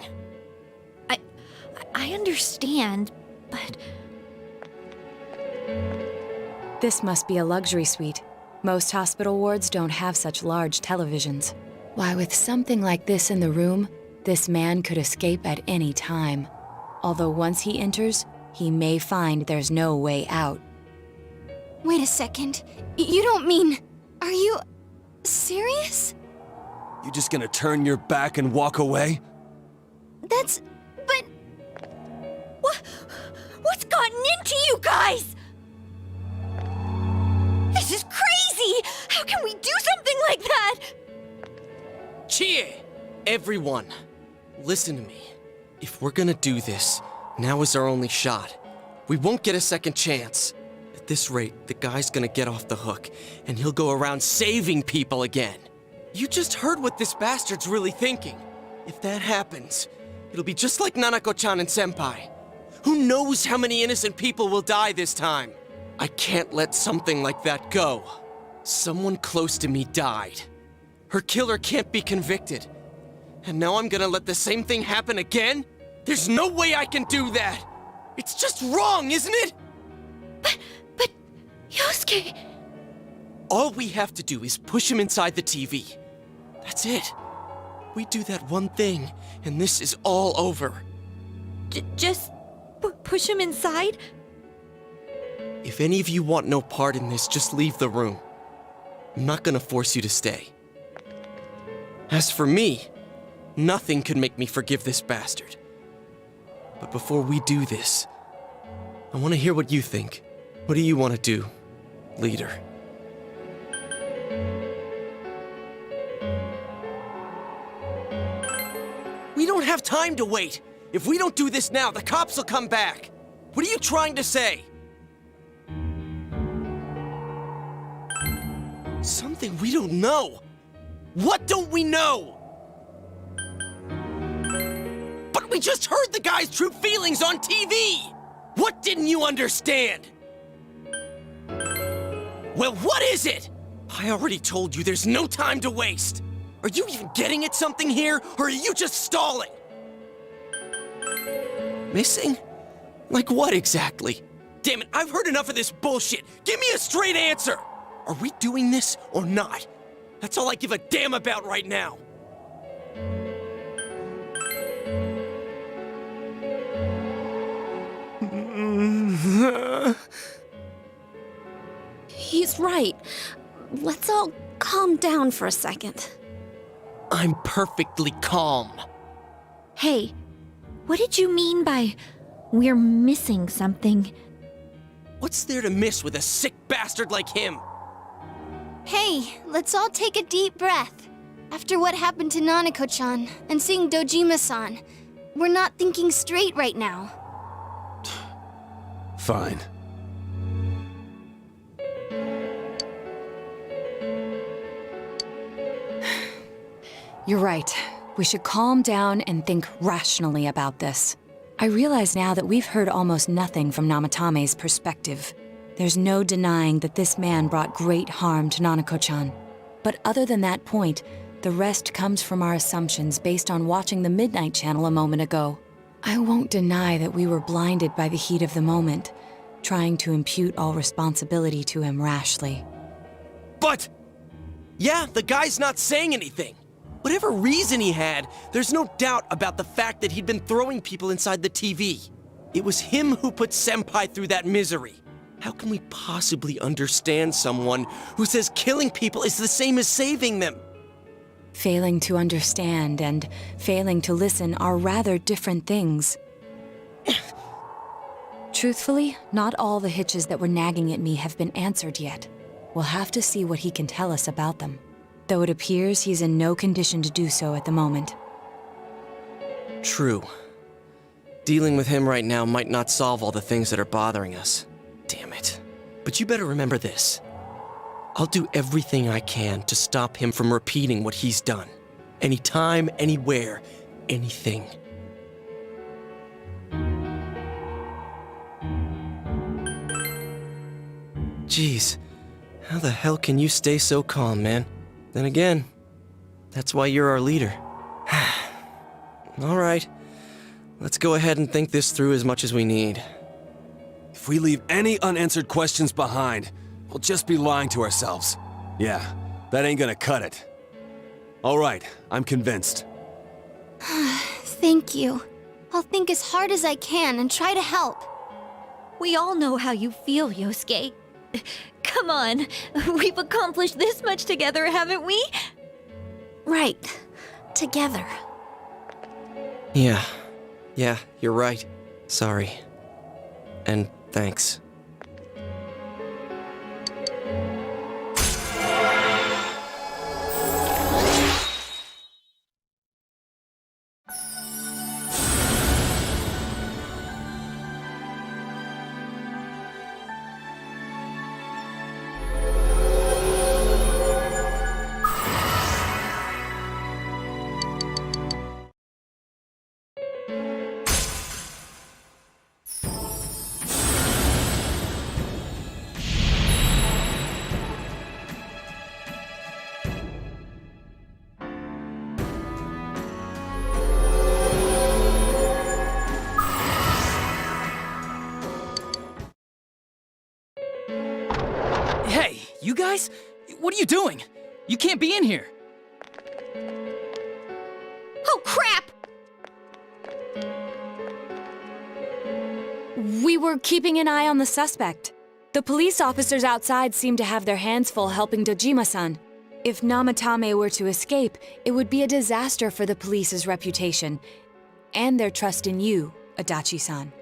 S3: I understand, but...
S12: This must be a luxury suite. Most hospital wards don't have such large televisions. Why, with something like this in the room, this man could escape at any time. Although once he enters, he may find there's no way out.
S1: Wait a second. You don't mean... Are you... serious?
S14: You just gonna turn your back and walk away?
S1: That's... but...
S3: What's gotten into you guys? This is crazy! How can we do something like that?
S2: Chie! Everyone, listen to me. If we're gonna do this, now is our only shot. We won't get a second chance. At this rate, the guy's gonna get off the hook, and he'll go around saving people again. You just heard what this bastard's really thinking. If that happens, it'll be just like Nanako-chan and Senpai. Who knows how many innocent people will die this time? I can't let something like that go. Someone close to me died. Her killer can't be convicted. And now I'm gonna let the same thing happen again? There's no way I can do that! It's just wrong, isn't it?
S3: But... Yosuke...
S2: All we have to do is push him inside the TV. That's it. We do that one thing, and this is all over.
S3: Just... push him inside?
S2: If any of you want no part in this, just leave the room. I'm not gonna force you to stay. As for me, nothing could make me forgive this bastard. But before we do this, I want to hear what you think. What do you want to do, leader? We don't have time to wait! If we don't do this now, the cops will come back! What are you trying to say? Something we don't know! What don't we know? But we just heard the guy's true feelings on TV! What didn't you understand? Well, what is it? I already told you there's no time to waste! Are you even getting at something here, or are you just stalling? Missing? Like what exactly? Damn it, I've heard enough of this bullshit! Give me a straight answer! Are we doing this or not? That's all I give a damn about right now!
S1: He's right. Let's all calm down for a second.
S2: I'm perfectly calm.
S3: Hey, what did you mean by we're missing something?
S2: What's there to miss with a sick bastard like him?
S10: Hey, let's all take a deep breath. After what happened to Nanako-chan and seeing Dojima-san, we're not thinking straight right now.
S14: Fine.
S12: You're right. We should calm down and think rationally about this. I realize now that we've heard almost nothing from Namatame's perspective. There's no denying that this man brought great harm to Nanako-chan. But other than that point, the rest comes from our assumptions based on watching the Midnight Channel a moment ago. I won't deny that we were blinded by the heat of the moment, trying to impute all responsibility to him rashly.
S2: But... yeah, the guy's not saying anything. Whatever reason he had, there's no doubt about the fact that he'd been throwing people inside the TV. It was him who put Senpai through that misery. How can we possibly understand someone who says killing people is the same as saving them?
S12: Failing to understand and failing to listen are rather different things. Truthfully, not all the hitches that were nagging at me have been answered yet. We'll have to see what he can tell us about them. Though it appears he's in no condition to do so at the moment.
S2: True. Dealing with him right now might not solve all the things that are bothering us. Damn it. But you better remember this. I'll do everything I can to stop him from repeating what he's done. Anytime, anywhere, anything. Jeez, how the hell can you stay so calm, man? Then again, that's why you're our leader. All right, let's go ahead and think this through as much as we need.
S14: If we leave any unanswered questions behind, we'll just be lying to ourselves. Yeah, that ain't gonna cut it. All right, I'm convinced.
S10: Thank you. I'll think as hard as I can and try to help.
S3: We all know how you feel, Yosuke. Come on, we've accomplished this much together, haven't we?
S1: Right. Together.
S2: Yeah, you're right. Sorry. And thanks.
S4: Hey, you guys? What are you doing? You can't be in here.
S3: Oh, crap!
S12: We were keeping an eye on the suspect. The police officers outside seem to have their hands full helping Dojima-san. If Namatame were to escape, it would be a disaster for the police's reputation and their trust in you, Adachi-san.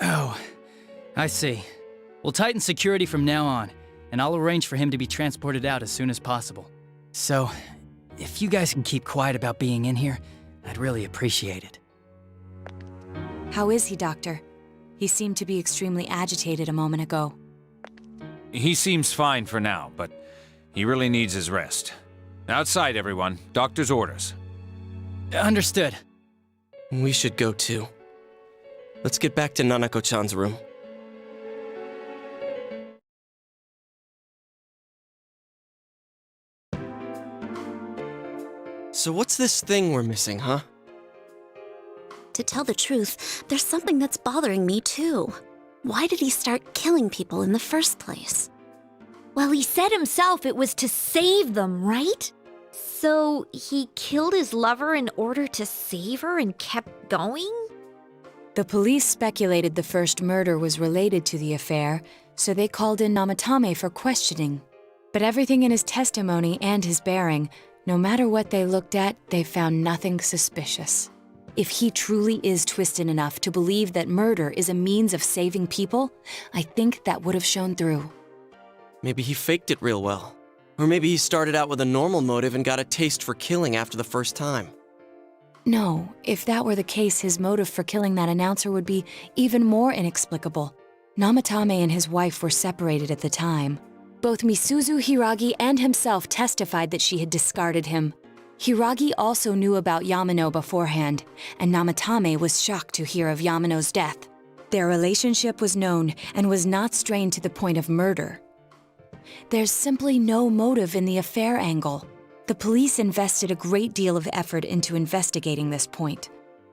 S4: Oh, I see. We'll tighten security from now on, and I'll arrange for him to be transported out as soon as possible. So, if you guys can keep quiet about being in here, I'd really appreciate it.
S12: How is he, Doctor? He seemed to be extremely agitated a moment ago.
S7: He seems fine for now, but he really needs his rest. Outside, everyone. Doctor's orders.
S4: Understood.
S2: We should go too. Let's get back to Nanako-chan's room. So what's this thing we're missing, huh?
S1: To tell the truth, there's something that's bothering me too. Why did he start killing people in the first place?
S3: Well, he said himself it was to save them, right? So he killed his lover in order to save her and kept going?
S12: The police speculated the first murder was related to the affair, so they called in Namatame for questioning. But everything in his testimony and his bearing, no matter what they looked at, they found nothing suspicious. If he truly is twisted enough to believe that murder is a means of saving people, I think that would have shown through.
S2: Maybe he faked it real well. Or maybe he started out with a normal motive and got a taste for killing after the first time.
S12: No, if that were the case, his motive for killing that announcer would be even more inexplicable. Namatame and his wife were separated at the time. Both Misuzu Hiragi and himself testified that she had discarded him. Hiragi also knew about Yamano beforehand, and Namatame was shocked to hear of Yamano's death. Their relationship was known and was not strained to the point of murder. There's simply no motive in the affair angle. The police invested a great deal of effort into investigating this point.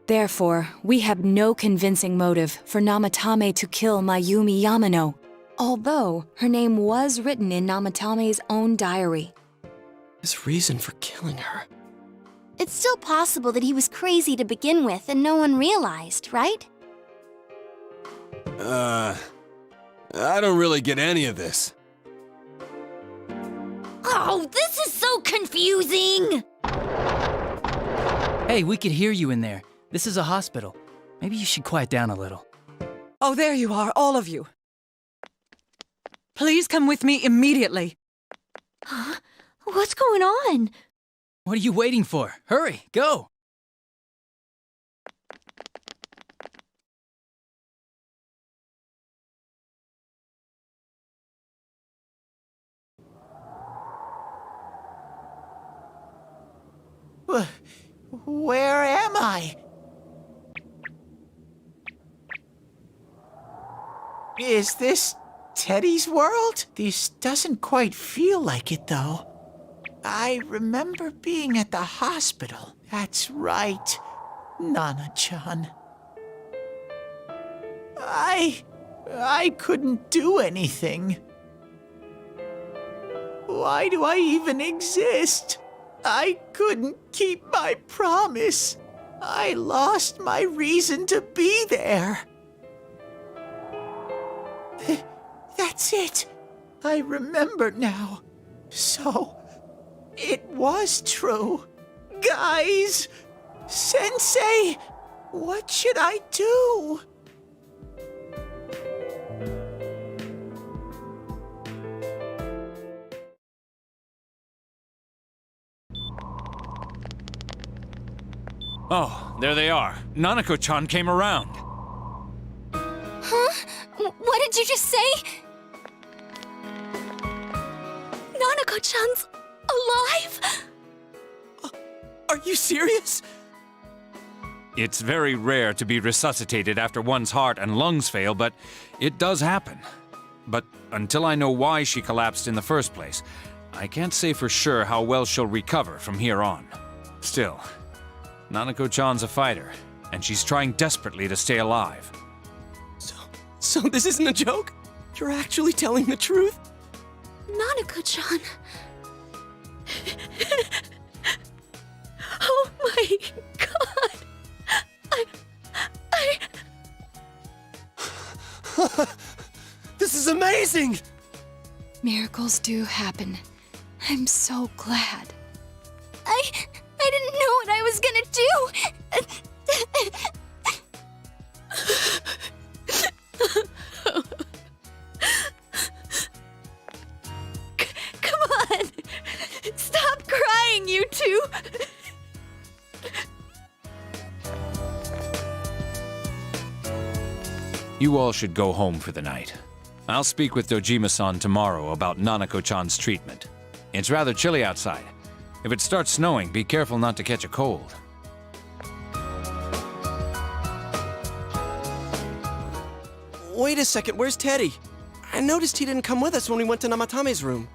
S12: Therefore, we have no convincing motive for Namatame to kill Mayumi Yamano, although her name was written in Namatame's own diary.
S2: His reason for killing her.
S10: It's still possible that he was crazy to begin with and no one realized, right?
S14: I don't really get any of this.
S3: Oh, this is so confusing!
S4: Hey, we could hear you in there. This is a hospital. Maybe you should quiet down a little.
S6: Oh, there you are, all of you. Please come with me immediately.
S3: Huh? What's going on?
S4: What are you waiting for? Hurry, go!
S13: Where am I? Is this Teddy's world? This doesn't quite feel like it, though. I remember being at the hospital. That's right, Nana-chan. I couldn't do anything. Why do I even exist? I couldn't keep my promise. I lost my reason to be there. That's it. I remember now. So, it was true. Guys! Sensei! What should I do?
S7: Oh, there they are. Nanako-chan came around.
S1: Huh? What did you just say? Nanako-chan's alive?
S2: Are you serious?
S7: It's very rare to be resuscitated after one's heart and lungs fail, but it does happen. But until I know why she collapsed in the first place, I can't say for sure how well she'll recover from here on. Still, Nanako-chan's a fighter, and she's trying desperately to stay alive.
S2: So this isn't a joke? You're actually telling the truth?
S1: Nanako-chan. Oh my god.
S14: This is amazing!
S12: Miracles do happen. I'm so glad.
S1: I didn't know what I was gonna do. Come on! Stop crying, you two!
S7: You all should go home for the night. I'll speak with Dojima-san tomorrow about Nanako-chan's treatment. It's rather chilly outside. If it starts snowing, be careful not to catch a cold.
S2: Wait a second, where's Teddy? I noticed he didn't come with us when we went to Namatame's room.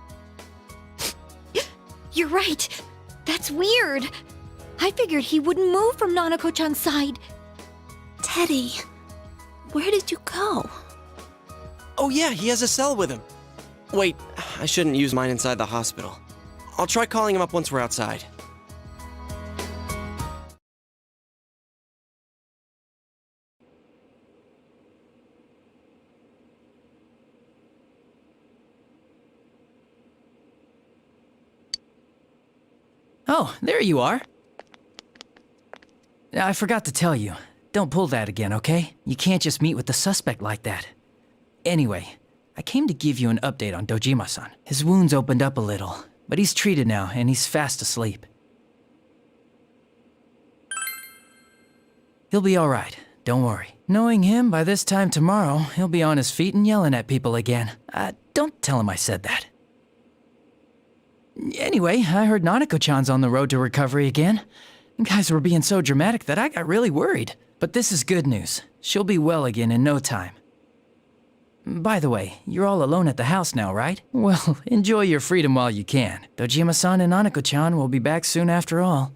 S3: You're right. That's weird. I figured he wouldn't move from Nanako-chan's side.
S1: Teddy, where did you go?
S2: Oh yeah, he has a cell with him. Wait, I shouldn't use mine inside the hospital. I'll try calling him up once we're outside.
S4: Oh, there you are. I forgot to tell you. Don't pull that again, okay? You can't just meet with the suspect like that. Anyway, I came to give you an update on Dojima-san. His wounds opened up a little, but he's treated now and he's fast asleep. He'll be alright, don't worry. Knowing him, by this time tomorrow, he'll be on his feet and yelling at people again. Don't tell him I said that. Anyway, I heard Nanako-chan's on the road to recovery again. You guys were being so dramatic that I got really worried. But this is good news. She'll be well again in no time. By the way, you're all alone at the house now, right? Well, enjoy your freedom while you can. Dojima-san and Nanako-chan will be back soon after all.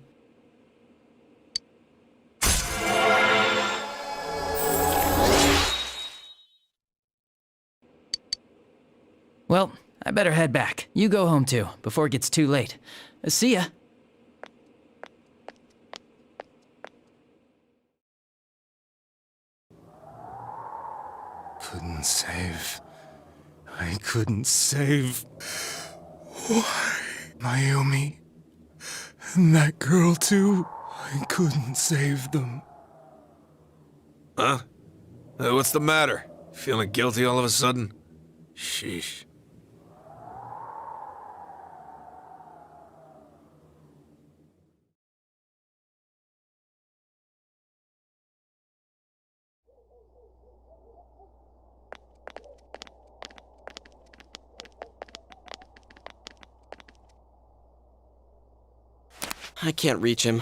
S4: Well, I better head back. You go home too, before it gets too late. See ya.
S18: Couldn't save. I couldn't save. Why? Mayumi. And that girl too. I couldn't save them.
S14: Huh? What's the matter? Feeling guilty all of a sudden? Sheesh.
S2: I can't reach him.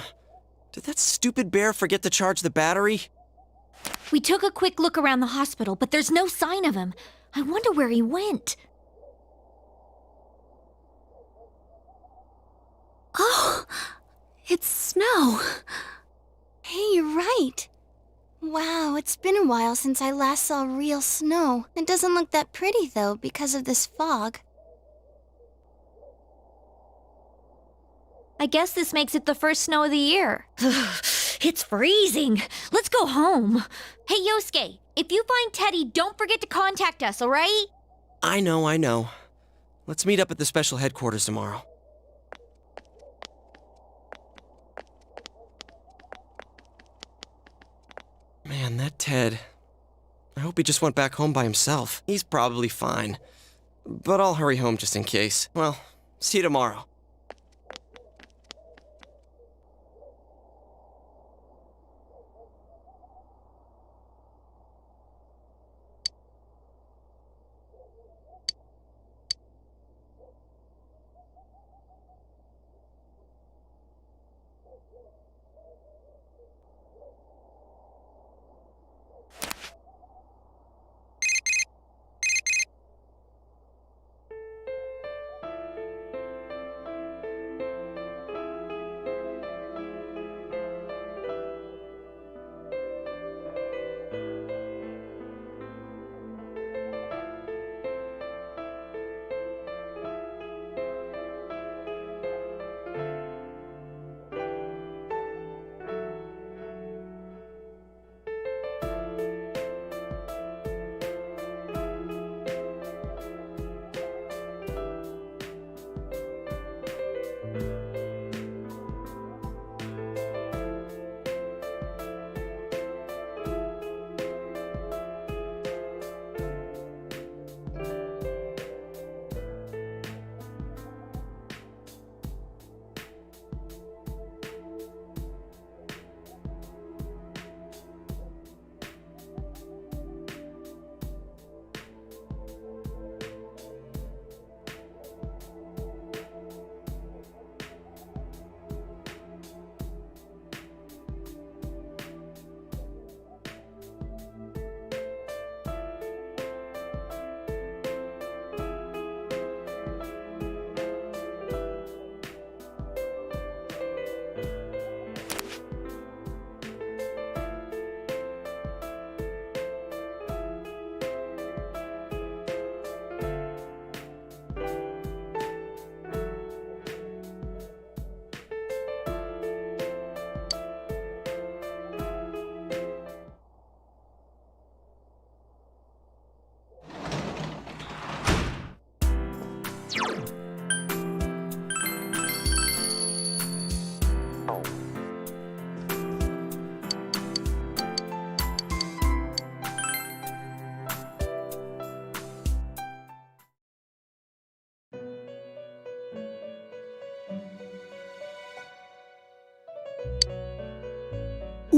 S2: Did that stupid bear forget to charge the battery?
S3: We took a quick look around the hospital, but there's no sign of him. I wonder where he went.
S1: Oh, it's snow. Hey, you're right. Wow, it's been a while since I last saw real snow. It doesn't look that pretty, though, because of this fog.
S3: I guess this makes it the first snow of the year. It's freezing. Let's go home. Hey, Yosuke, if you find Teddy, don't forget to contact us, all right?
S2: I know. Let's meet up at the special headquarters tomorrow. Man, that Ted. I hope he just went back home by himself. He's probably fine. But I'll hurry home just in case. Well, see you tomorrow.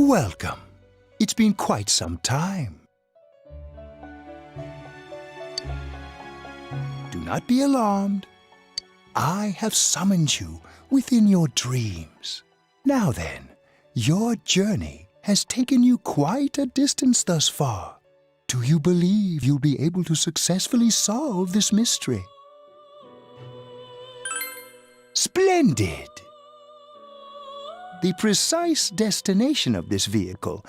S19: Welcome. It's been quite some time. Do not be alarmed. I have summoned you within your dreams. Now then, your journey has taken you quite a distance thus far. Do you believe you'll be able to successfully solve this mystery? Splendid! The precise destination of this vehicle,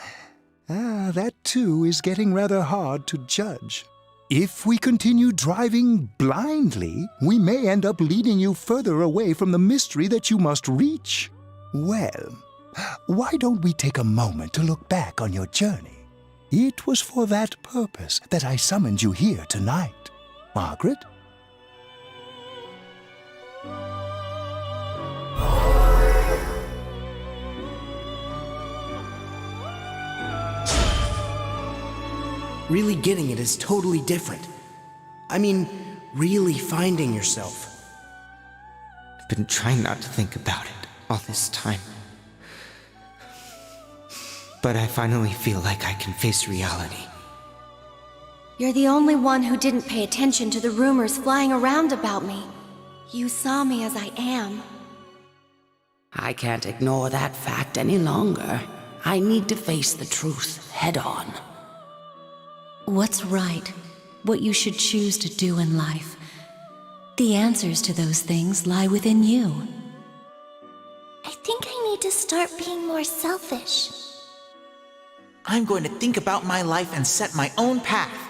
S19: that too is getting rather hard to judge. If we continue driving blindly, we may end up leading you further away from the mystery that you must reach. Well, why don't we take a moment to look back on your journey? It was for that purpose that I summoned you here tonight. Margaret?
S20: Really getting it is totally different. I mean, really finding yourself.
S21: I've been trying not to think about it all this time. But I finally feel like I can face reality.
S10: You're the only one who didn't pay attention to the rumors flying around about me. You saw me as I am.
S20: I can't ignore that fact any longer. I need to face the truth head on.
S22: What's right? What you should choose to do in life? The answers to those things lie within you.
S10: I think I need to start being more selfish.
S13: I'm going to think about my life and set my own path.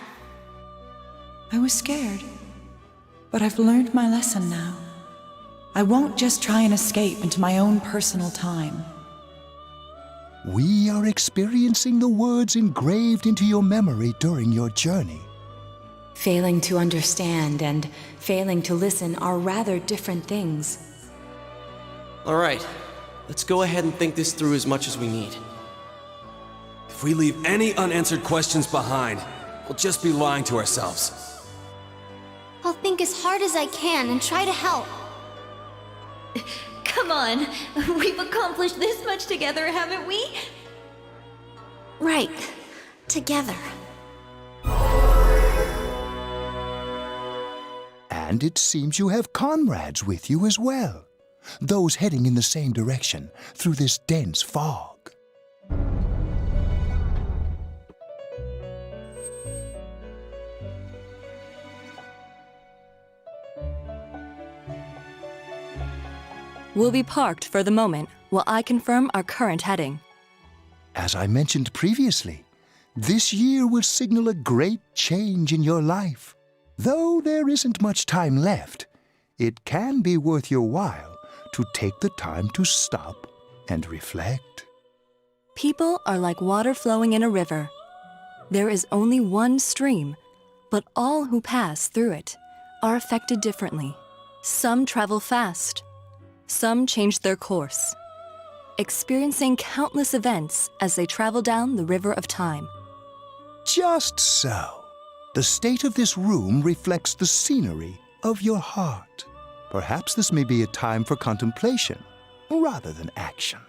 S6: I was scared, but I've learned my lesson now. I won't just try and escape into my own personal time.
S19: We are experiencing the words engraved into your memory during your journey.
S12: Failing to understand and failing to listen are rather different things.
S2: All right, let's go ahead and think this through as much as we need.
S14: If we leave any unanswered questions behind, we'll just be lying to ourselves.
S1: I'll think as hard as I can and try to help.
S3: Come on, we've accomplished this much together, haven't we?
S1: Right. Together.
S19: And it seems you have comrades with you as well. Those heading in the same direction through this dense fog.
S23: We'll be parked for the moment while I confirm our current heading.
S19: As I mentioned previously, this year will signal a great change in your life. Though there isn't much time left, it can be worth your while to take the time to stop and reflect.
S23: People are like water flowing in a river. There is only one stream, but all who pass through it are affected differently. Some travel fast. Some change their course, experiencing countless events as they travel down the river of time.
S19: Just so. The state of this room reflects the scenery of your heart. Perhaps this may be a time for contemplation rather than action.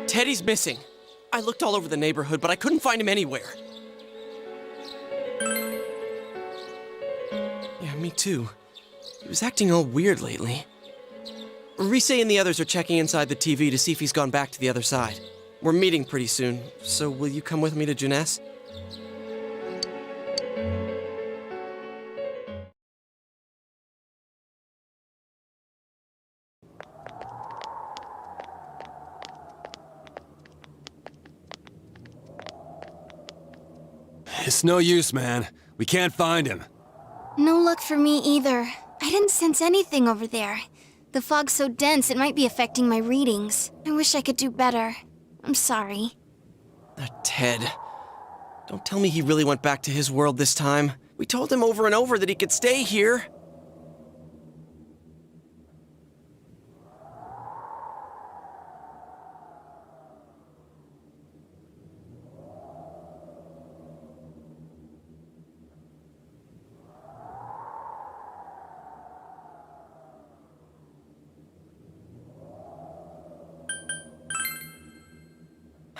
S2: Teddy's missing. I looked all over the neighborhood, but I couldn't find him anywhere. Yeah, me too. He was acting all weird lately. Rise and the others are checking inside the TV to see if he's gone back to the other side. We're meeting pretty soon, so will you come with me to Jeunesse?
S14: It's no use, man. We can't find him.
S1: No luck for me either. I didn't sense anything over there. The fog's so dense it might be affecting my readings. I wish I could do better. I'm sorry.
S2: Ted. Don't tell me he really went back to his world this time. We told him over and over that he could stay here.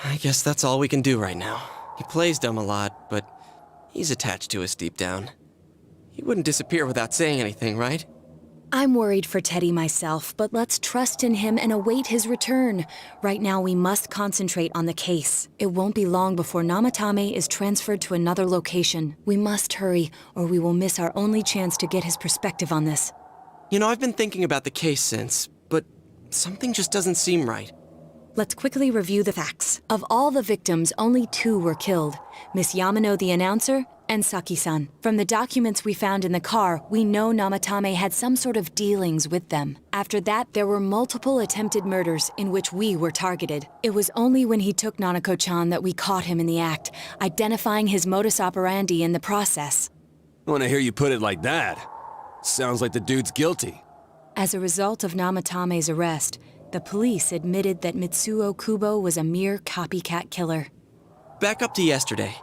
S2: I guess that's all we can do right now. He plays dumb a lot, but he's attached to us deep down. He wouldn't disappear without saying anything, right?
S12: I'm worried for Teddy myself, but let's trust in him and await his return. Right now, we must concentrate on the case. It won't be long before Namatame is transferred to another location. We must hurry, or we will miss our only chance to get his perspective on this.
S2: You know, I've been thinking about the case since, but something just doesn't seem right.
S12: Let's quickly review the facts. Of all the victims, only 2 were killed. Miss Yamano, the announcer, and Saki-san. From the documents we found in the car, we know Namatame had some sort of dealings with them. After that, there were multiple attempted murders in which we were targeted. It was only when he took Nanako-chan that we caught him in the act, identifying his modus operandi in the process.
S14: When I hear you put it like that, sounds like the dude's guilty.
S12: As a result of Namatame's arrest, the police admitted that Mitsuo Kubo was a mere copycat killer.
S2: Back up to yesterday.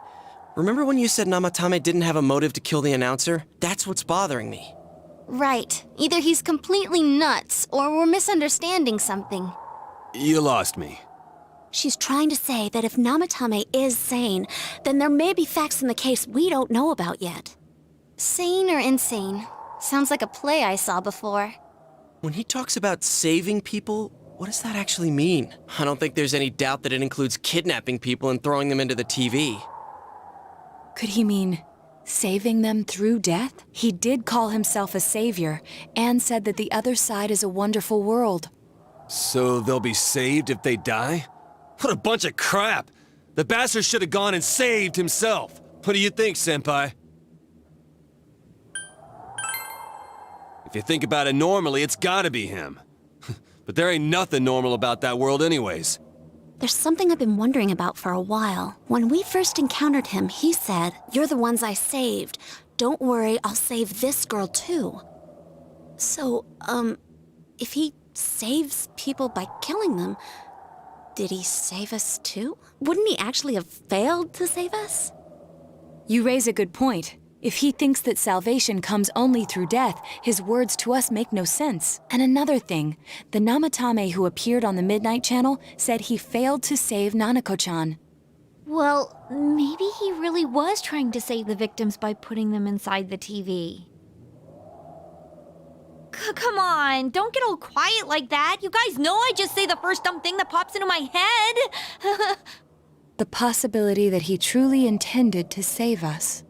S2: Remember when you said Namatame didn't have a motive to kill the announcer? That's what's bothering me.
S1: Right. Either he's completely nuts, or we're misunderstanding something.
S14: You lost me.
S10: She's trying to say that if Namatame is sane, then there may be facts in the case we don't know about yet.
S1: Sane or insane? Sounds like a play I saw before.
S2: When he talks about saving people, what does that actually mean? I don't think there's any doubt that it includes kidnapping people and throwing them into the TV.
S12: Could he mean saving them through death? He did call himself a savior and said that the other side is a wonderful world.
S14: So they'll be saved if they die? What a bunch of crap! The bastard should have gone and saved himself. What do you think, Senpai? If you think about it normally, it's gotta be him. But there ain't nothing normal about that world anyways.
S10: There's something I've been wondering about for a while. When we first encountered him, he said, "You're the ones I saved. Don't worry, I'll save this girl too." So, if he saves people by killing them, did he save us too? Wouldn't he actually have failed to save us?
S12: You raise a good point. If he thinks that salvation comes only through death, his words to us make no sense. And another thing, the Namatame who appeared on the Midnight Channel said he failed to save Nanako-chan.
S3: Well, maybe he really was trying to save the victims by putting them inside the TV. Come on, don't get all quiet like that. You guys know I just say the first dumb thing that pops into my head.
S12: The possibility that he truly intended to save us.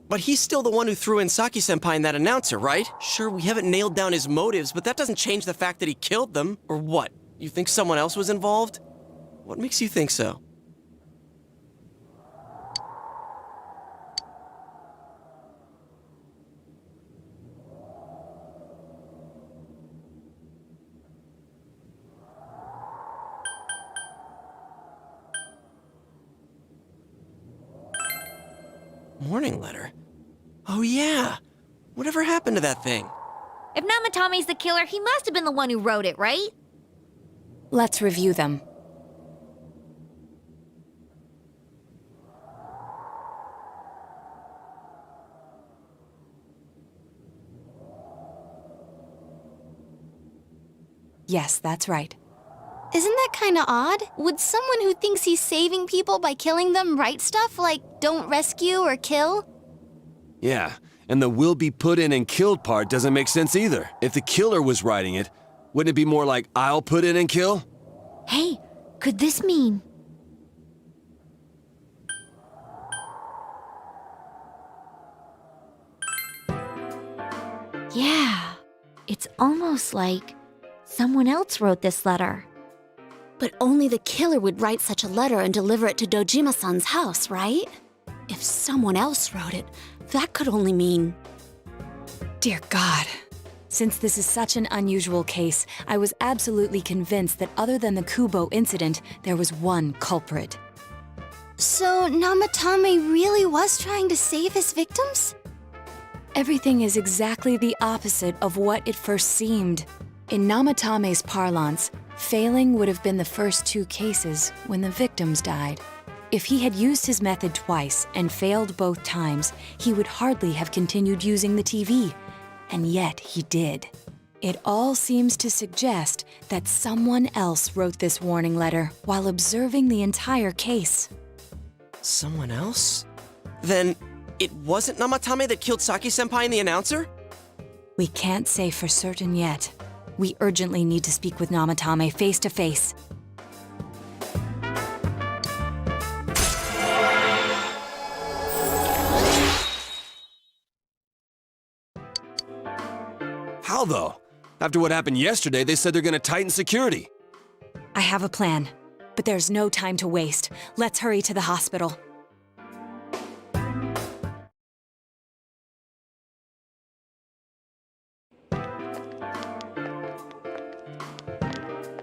S2: But he's still the one who threw in Saki-senpai and that announcer, right? Sure, we haven't nailed down his motives, but that doesn't change the fact that he killed them. Or what? You think someone else was involved? What makes you think so? Morning letter? Oh yeah! Whatever happened to that thing?
S3: If Namatame's the killer, he must have been the one who wrote it, right?
S12: Let's review them. Yes, that's right.
S1: Isn't that kinda odd? Would someone who thinks he's saving people by killing them write stuff like, "Don't rescue or kill"?
S14: Yeah, and the "will be put in and killed" part doesn't make sense either. If the killer was writing it, wouldn't it be more like "I'll put in and kill"?
S3: Hey, could this mean... Yeah, it's almost like someone else wrote this letter.
S10: But only the killer would write such a letter and deliver it to Dojima-san's house, right? If someone else wrote it, that could only mean...
S12: Dear God. Since this is such an unusual case, I was absolutely convinced that other than the Kubo incident, there was one culprit.
S1: So Namatame really was trying to save his victims?
S12: Everything is exactly the opposite of what it first seemed. In Namatame's parlance, failing would have been the first 2 cases when the victims died. If he had used his method twice and failed both times, he would hardly have continued using the TV. And yet he did. It all seems to suggest that someone else wrote this warning letter while observing the entire case.
S2: Someone else? Then it wasn't Namatame that killed Saki-senpai and the announcer?
S12: We can't say for certain yet. We urgently need to speak with Namatame face to face.
S14: How though? After what happened yesterday, they said they're gonna tighten security.
S12: I have a plan, but there's no time to waste. Let's hurry to the hospital.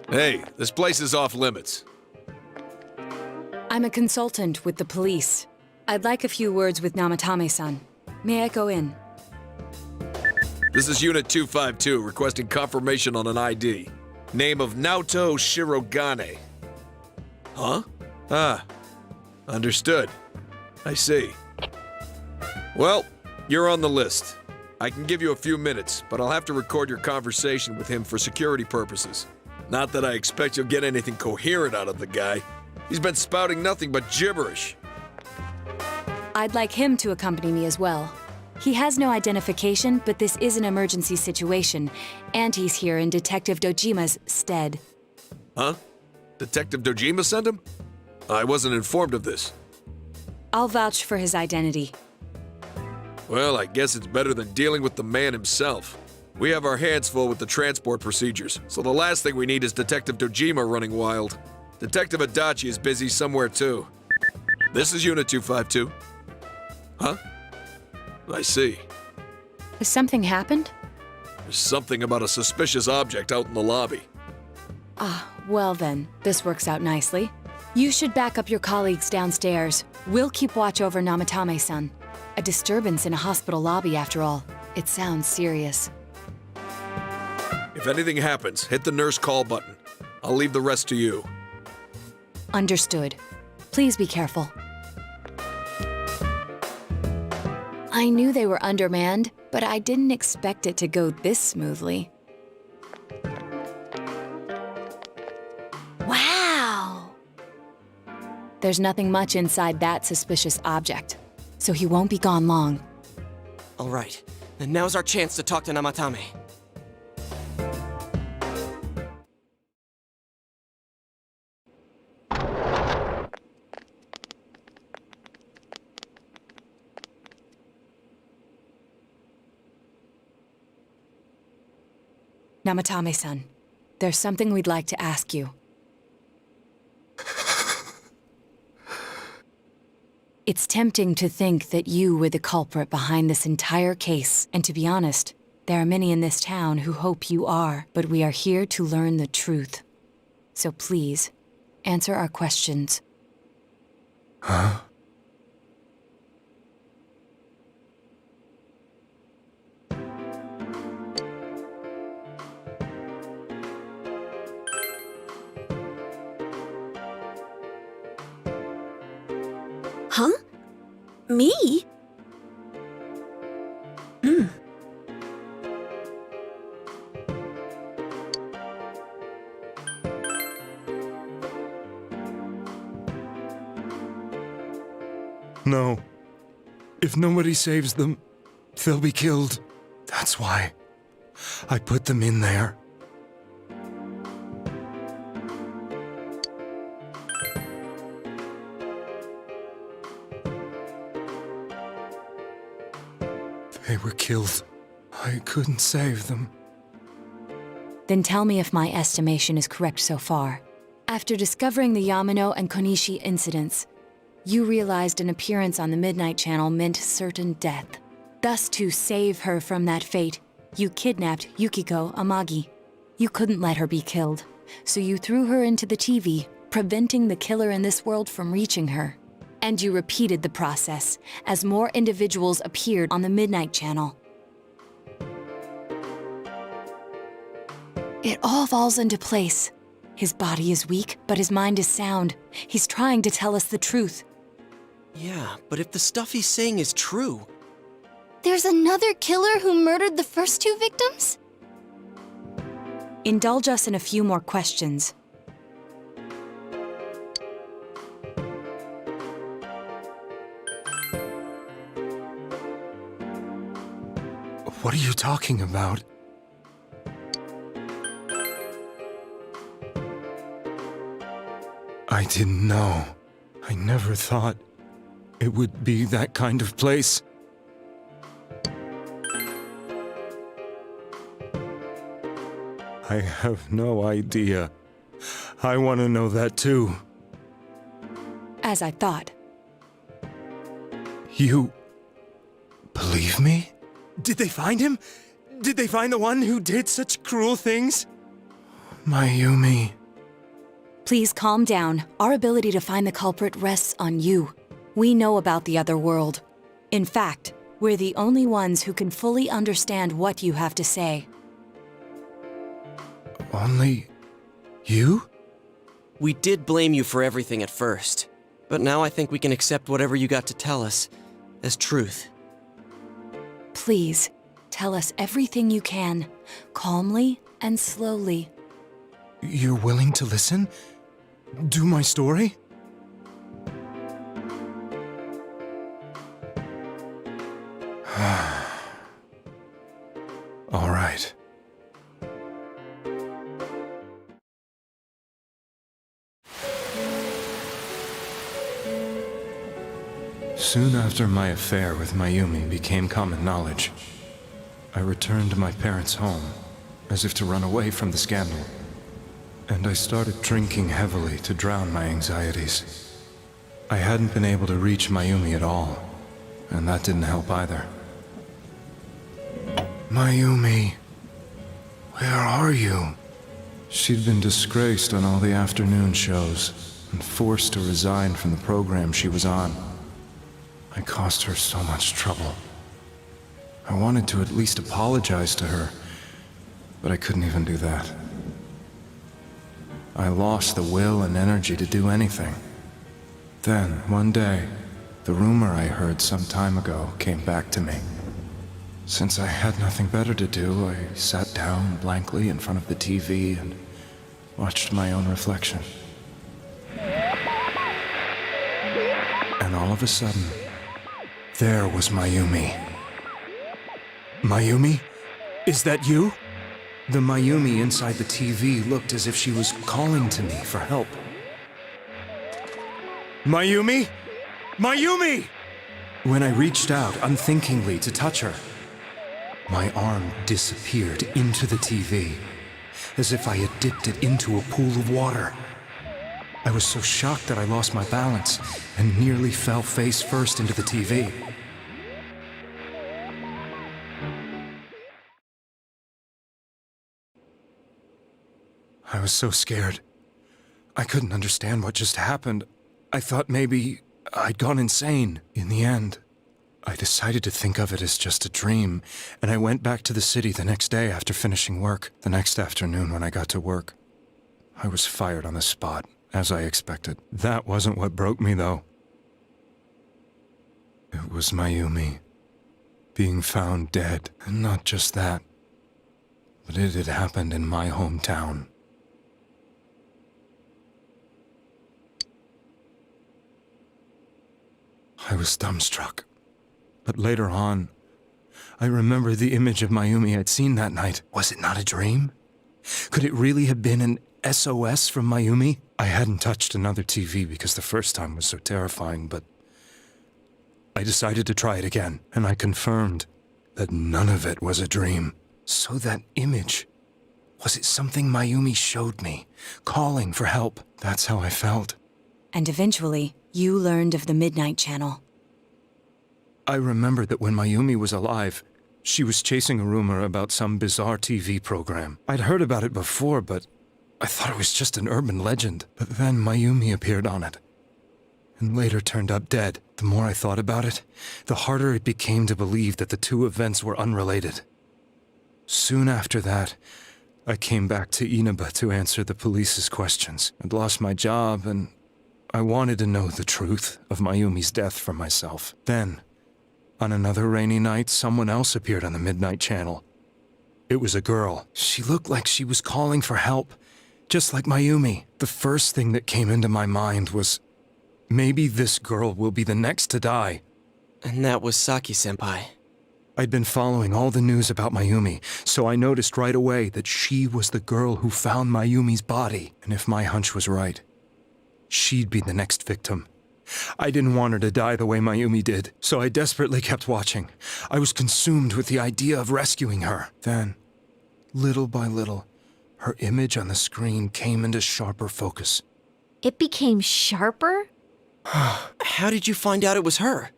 S8: Hey, this place is off limits.
S12: I'm a consultant with the police. I'd like a few words with Namatame-san. May I go in?
S8: This is Unit 252, requesting confirmation on an ID. Name of Naoto Shirogane. Huh? Ah. Understood. I see. Well, you're on the list. I can give you a few minutes, but I'll have to record your conversation with him for security purposes. Not that I expect you'll get anything coherent out of the guy. He's been spouting nothing but gibberish.
S12: I'd like him to accompany me as well. He has no identification, but this is an emergency situation, and he's here in Detective Dojima's stead.
S8: Huh? Detective Dojima sent him? I wasn't informed of this.
S12: I'll vouch for his identity.
S8: Well, I guess it's better than dealing with the man himself. We have our hands full with the transport procedures, so the last thing we need is Detective Dojima running wild. Detective Adachi is busy somewhere too. This is Unit 252. Huh? I see.
S12: Has something happened?
S8: There's something about a suspicious object out in the lobby.
S12: Ah, well then, this works out nicely. You should back up your colleagues downstairs. We'll keep watch over Namatame-san. A disturbance in a hospital lobby, after all. It sounds serious.
S8: If anything happens, hit the nurse call button. I'll leave the rest to you.
S12: Understood. Please be careful. I knew they were undermanned, but I didn't expect it to go this smoothly.
S1: Wow!
S12: There's nothing much inside that suspicious object, so he won't be gone long.
S2: All right, then now's our chance to talk to Namatame.
S12: Namatame-san, there's something we'd like to ask you. It's tempting to think that you were the culprit behind this entire case, and to be honest, there are many in this town who hope you are, but we are here to learn the truth. So please, answer our questions.
S18: Huh?
S10: Huh? Me?
S18: No. If nobody saves them, they'll be killed. That's why I put them in there. They were killed. I couldn't save them.
S12: Then tell me if my estimation is correct so far. After discovering the Yamano and Konishi incidents, you realized an appearance on the Midnight Channel meant certain death. Thus, to save her from that fate, you kidnapped Yukiko Amagi. You couldn't let her be killed, so you threw her into the TV, preventing the killer in this world from reaching her. And you repeated the process as more individuals appeared on the Midnight Channel. It all falls into place. His body is weak, but his mind is sound. He's trying to tell us the truth.
S2: Yeah, but if the stuff he's saying is true...
S1: There's another killer who murdered the first 2 victims?
S12: Indulge us in a few more questions.
S18: What are you talking about? I didn't know. I never thought it would be that kind of place. I have no idea. I want to know that too.
S12: As I thought.
S18: You believe me? Did they find him? Did they find the one who did such cruel things? Mayumi.
S12: Please calm down. Our ability to find the culprit rests on you. We know about the other world. In fact, we're the only ones who can fully understand what you have to say.
S18: Only you?
S2: We did blame you for everything at first, but now I think we can accept whatever you got to tell us as truth.
S12: Please, tell us everything you can, calmly and slowly.
S18: You're willing to listen? Do my story? All right. Soon after my affair with Mayumi became common knowledge, I returned to my parents' home, as if to run away from the scandal. And I started drinking heavily to drown my anxieties. I hadn't been able to reach Mayumi at all, and that didn't help either. Mayumi, where are you? She'd been disgraced on all the afternoon shows, and forced to resign from the program she was on. I caused her so much trouble. I wanted to at least apologize to her, but I couldn't even do that. I lost the will and energy to do anything. Then, one day, the rumor I heard some time ago came back to me. Since I had nothing better to do, I sat down blankly in front of the TV and watched my own reflection. And all of a sudden, there was Mayumi. Mayumi? Is that you? The Mayumi inside the TV looked as if she was calling to me for help. Mayumi? Mayumi! When I reached out unthinkingly to touch her, my arm disappeared into the TV, as if I had dipped it into a pool of water. I was so shocked that I lost my balance and nearly fell face first into the TV. I was so scared. I couldn't understand what just happened. I thought maybe I'd gone insane. In the end, I decided to think of it as just a dream, and I went back to the city the next day after finishing work. The next afternoon when I got to work, I was fired on the spot, as I expected. That wasn't what broke me, though. It was Mayumi being found dead, and not just that, but it had happened in my hometown. I was dumbstruck. But later on, I remember the image of Mayumi I'd seen that night. Was it not a dream? Could it really have been an SOS from Mayumi? I hadn't touched another TV because the first time was so terrifying, but I decided to try it again, and I confirmed that none of it was a dream. So that image, was it something Mayumi showed me, calling for help? That's how I felt.
S12: And eventually, you learned of the Midnight Channel.
S18: I remembered that when Mayumi was alive, she was chasing a rumor about some bizarre TV program. I'd heard about it before, but I thought it was just an urban legend. But then Mayumi appeared on it. and later turned up dead. The more I thought about it, the harder it became to believe that the two events were unrelated. Soon after that, I came back to Inaba to answer the police's questions. I'd lost my job, and I wanted to know the truth of Mayumi's death for myself. Then, on another rainy night, someone else appeared on the Midnight Channel. It was a girl. She looked like she was calling for help, just like Mayumi. The first thing that came into my mind was, maybe this girl will be the next to die.
S2: And that was Saki-senpai.
S18: I'd been following all the news about Mayumi, so I noticed right away that she was the girl who found Mayumi's body. And if my hunch was right, she'd be the next victim. I didn't want her to die the way Mayumi did, so I desperately kept watching. I was consumed with the idea of rescuing her. Then, little by little, her image on the screen came into sharper focus.
S3: It became sharper?
S2: How did you find out it was her?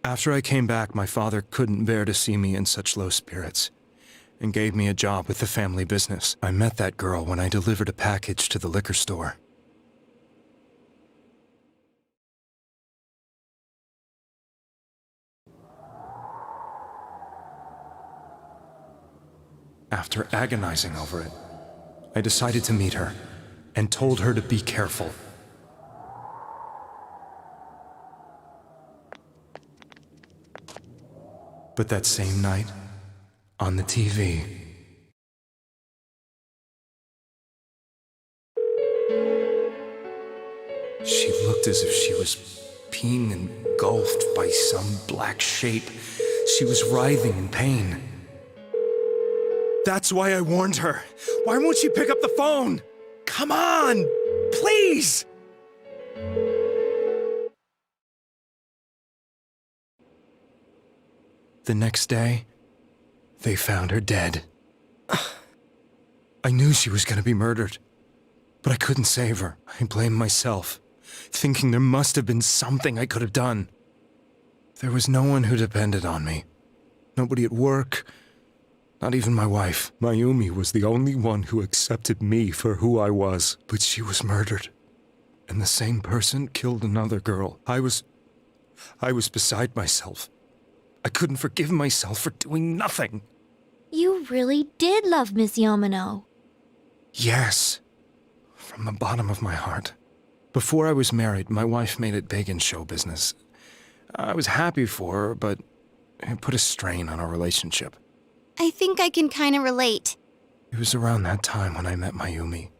S18: After I came back, my father couldn't bear to see me in such low spirits, and gave me a job with the family business. I met that girl when I delivered a package to the liquor store. After agonizing over it, I decided to meet her, and told her to be careful. But that same night, on the TV, she looked as if she was being engulfed by some black shape. She was writhing in pain. That's why I warned her. Why won't she pick up the phone? Come on, please! The next day, they found her dead. I knew she was going to be murdered, but I couldn't save her. I blamed myself, thinking there must have been something I could have done. There was no one who depended on me. Nobody at work, not even my wife. Mayumi was the only one who accepted me for who I was, but she was murdered. And the same person killed another girl. I was beside myself. I couldn't forgive myself for doing nothing.
S3: You really did love Miss Yamano.
S18: Yes, from the bottom of my heart. Before I was married, my wife made it big in show business. I was happy for her, but it put a strain on our relationship.
S1: I think I can kind of relate.
S18: It was around that time when I met Mayumi.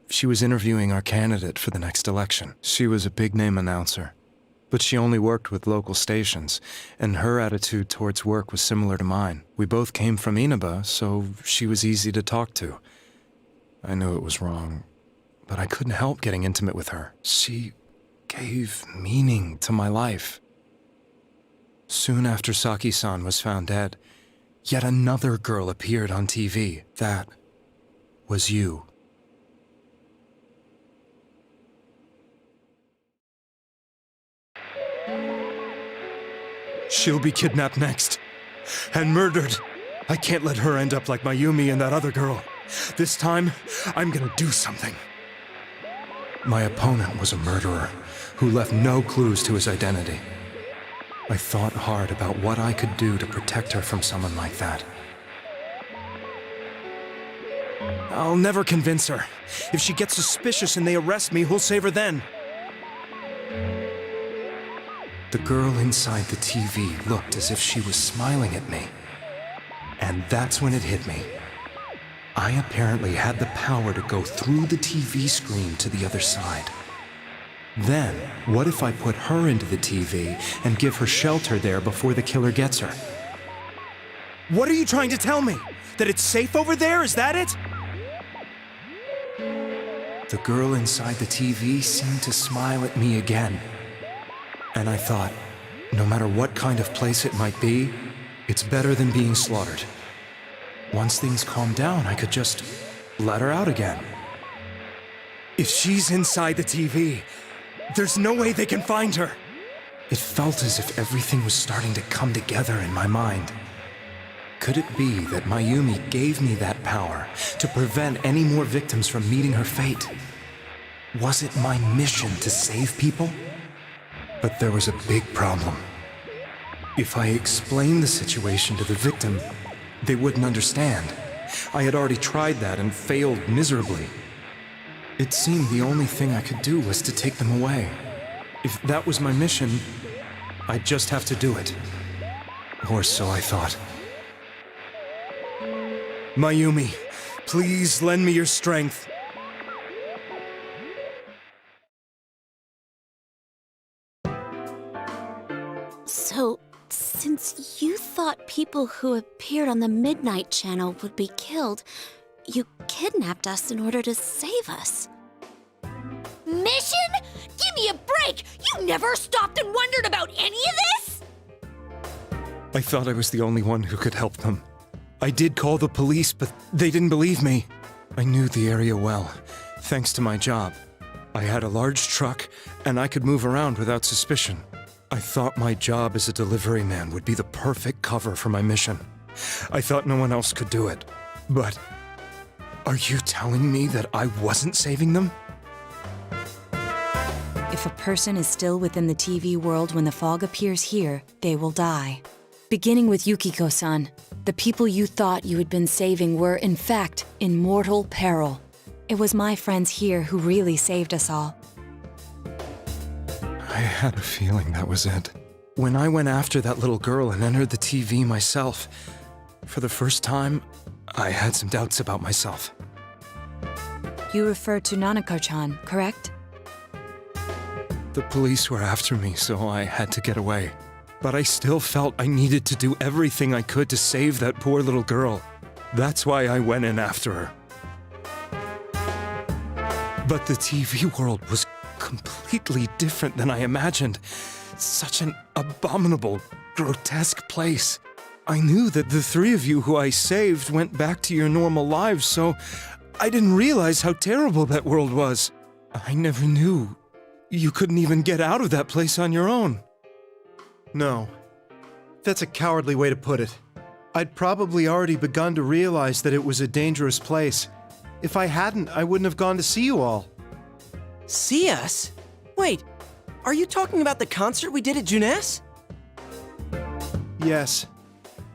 S18: She was interviewing our candidate for the next election. She was a big-name announcer, but she only worked with local stations, and her attitude towards work was similar to mine. We both came from Inaba, so she was easy to talk to. I knew it was wrong, but I couldn't help getting intimate with her. She gave meaning to my life. Soon after Saki-san was found dead, yet another girl appeared on TV. That was you. She'll be kidnapped next. And murdered. I can't let her end up like Mayumi and that other girl. This time, I'm gonna do something. My opponent was a murderer who left no clues to his identity. I thought hard about what I could do to protect her from someone like that. I'll never convince her. If she gets suspicious and they arrest me, who'll save her then? The girl inside the TV looked as if she was smiling at me. And that's when it hit me. I apparently had the power to go through the TV screen to the other side. Then, what if I put her into the TV and give her shelter there before the killer gets her? What are you trying to tell me? That it's safe over there? Is that it? The girl inside the TV seemed to smile at me again. And I thought, no matter what kind of place it might be, it's better than being slaughtered. Once things calmed down, I could just let her out again. If she's inside the TV, there's no way they can find her. It felt as if everything was starting to come together in my mind. Could it be that Mayumi gave me that power to prevent any more victims from meeting her fate? Was it my mission to save people? But there was a big problem. If I explained the situation to the victim, they wouldn't understand. I had already tried that and failed miserably. It seemed the only thing I could do was to take them away. If that was my mission, I'd just have to do it. Or so I thought. Mayumi, please lend me your strength.
S10: So, since you thought people who appeared on the Midnight Channel would be killed, you kidnapped us in order to save us.
S3: Mission? Give me a break! You never stopped and wondered about any of this?
S18: I thought I was the only one who could help them. I did call the police, but they didn't believe me. I knew the area well, thanks to my job. I had a large truck, and I could move around without suspicion. I thought my job as a delivery man would be the perfect cover for my mission. I thought no one else could do it. But are you telling me that I wasn't saving them?
S12: If a person is still within the TV world when the fog appears here, they will die. Beginning with Yukiko-san, the people you thought you had been saving were, in fact, in mortal peril. It was my friends here who really saved us all.
S18: I had a feeling that was it. When I went after that little girl and entered the TV myself, for the first time, I had some doubts about myself.
S12: You refer to Nanako-chan, correct?
S18: The police were after me, so I had to get away. But I still felt I needed to do everything I could to save that poor little girl. That's why I went in after her. But the TV world was completely different than I imagined. Such an abominable, grotesque place. I knew that the three of you who I saved went back to your normal lives, so I didn't realize how terrible that world was. I never knew you couldn't even get out of that place on your own.
S9: No. That's a cowardly way to put it. I'd probably already begun to realize that it was a dangerous place. If I hadn't, I wouldn't have gone to see you all.
S2: See us? Wait, are you talking about the concert we did at Juness?
S9: Yes.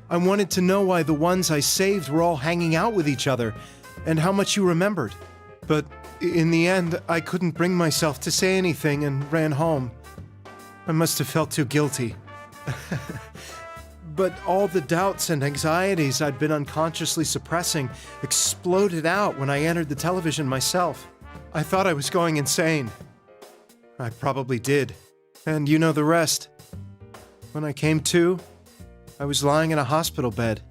S9: I wanted to know why the ones I saved were all hanging out with each other, and how much you remembered. But in the end, I couldn't bring myself to say anything and ran home. I must have felt too guilty. But all the doubts and anxieties I'd been unconsciously suppressing exploded out when I entered the television myself. I thought I was going insane. I probably did. And you know the rest. When I came to, I was lying in a hospital bed.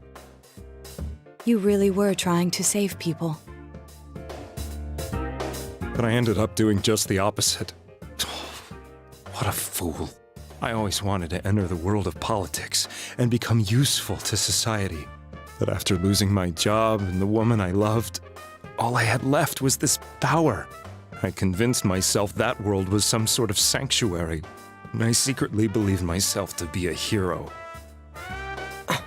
S12: You really were trying to save people.
S18: But I ended up doing just the opposite. What a fool. I always wanted to enter the world of politics and become useful to society. But after losing my job and the woman I loved, all I had left was this power. I convinced myself that world was some sort of sanctuary, and I secretly believed myself to be a hero. I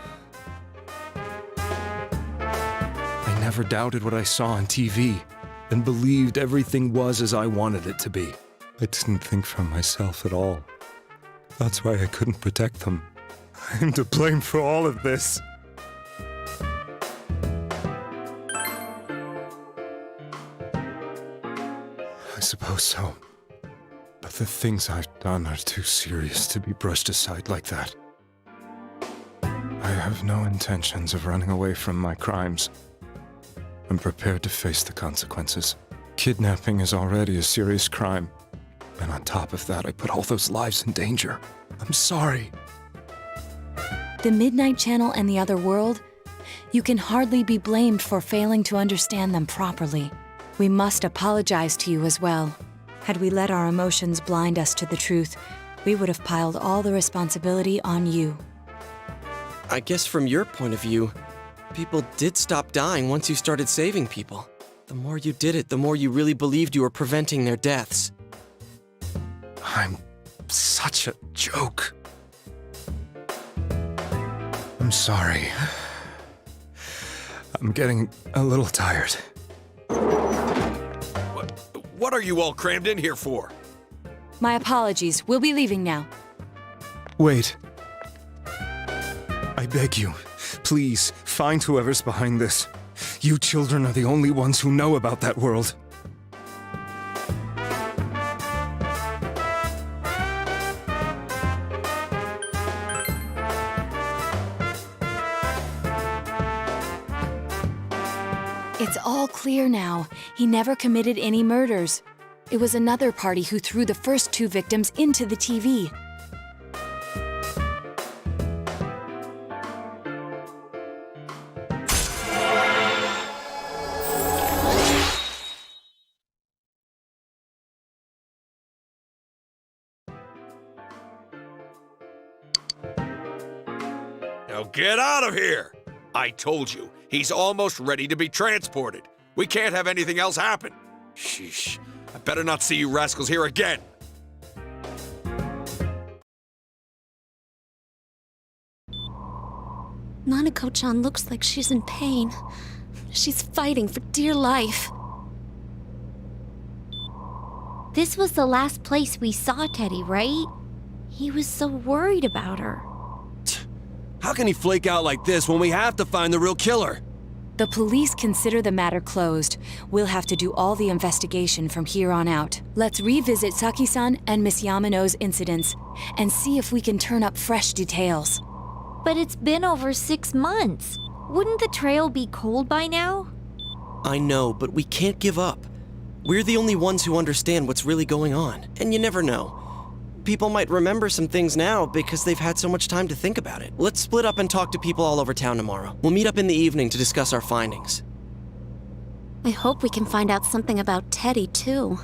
S18: never doubted what I saw on TV, and believed everything was as I wanted it to be. I didn't think for myself at all. That's why I couldn't protect them. I'm to blame for all of this. I suppose so. But the things I've done are too serious to be brushed aside like that. I have no intentions of running away from my crimes. I'm prepared to face the consequences. Kidnapping is already a serious crime. And on top of that, I put all those lives in danger. I'm sorry.
S12: The Midnight Channel and the other world? You can hardly be blamed for failing to understand them properly. We must apologize to you as well. Had we let our emotions blind us to the truth, we would have piled all the responsibility on you.
S2: I guess from your point of view, people did stop dying once you started saving people. The more you did it, the more you really believed you were preventing their deaths.
S18: I'm such a joke. I'm sorry. I'm getting a little tired.
S8: What are you all crammed in here for?
S12: My apologies. We'll be leaving now.
S18: Wait. I beg you, please, find whoever's behind this. You children are the only ones who know about that world.
S12: It's all clear now. He never committed any murders. It was another party who threw the first 2 victims into the TV.
S8: Now get out of here! I told you, he's almost ready to be transported. We can't have anything else happen. Sheesh. I better not see you rascals here again.
S10: Nanako-chan looks like she's in pain. She's fighting for dear life.
S3: This was the last place we saw Teddy, right? He was so worried about her.
S14: How can he flake out like this when we have to find the real killer?
S12: The police consider the matter closed. We'll have to do all the investigation from here on out. Let's revisit Saki-san and Miss Yamano's incidents and see if we can turn up fresh details.
S3: But it's been over 6 months. Wouldn't the trail be cold by now?
S2: I know, but we can't give up. We're the only ones who understand what's really going on, and you never know. People might remember some things now because they've had so much time to think about it. Let's split up and talk to people all over town tomorrow. We'll meet up in the evening to discuss our findings.
S10: I hope we can find out something about Teddy, too.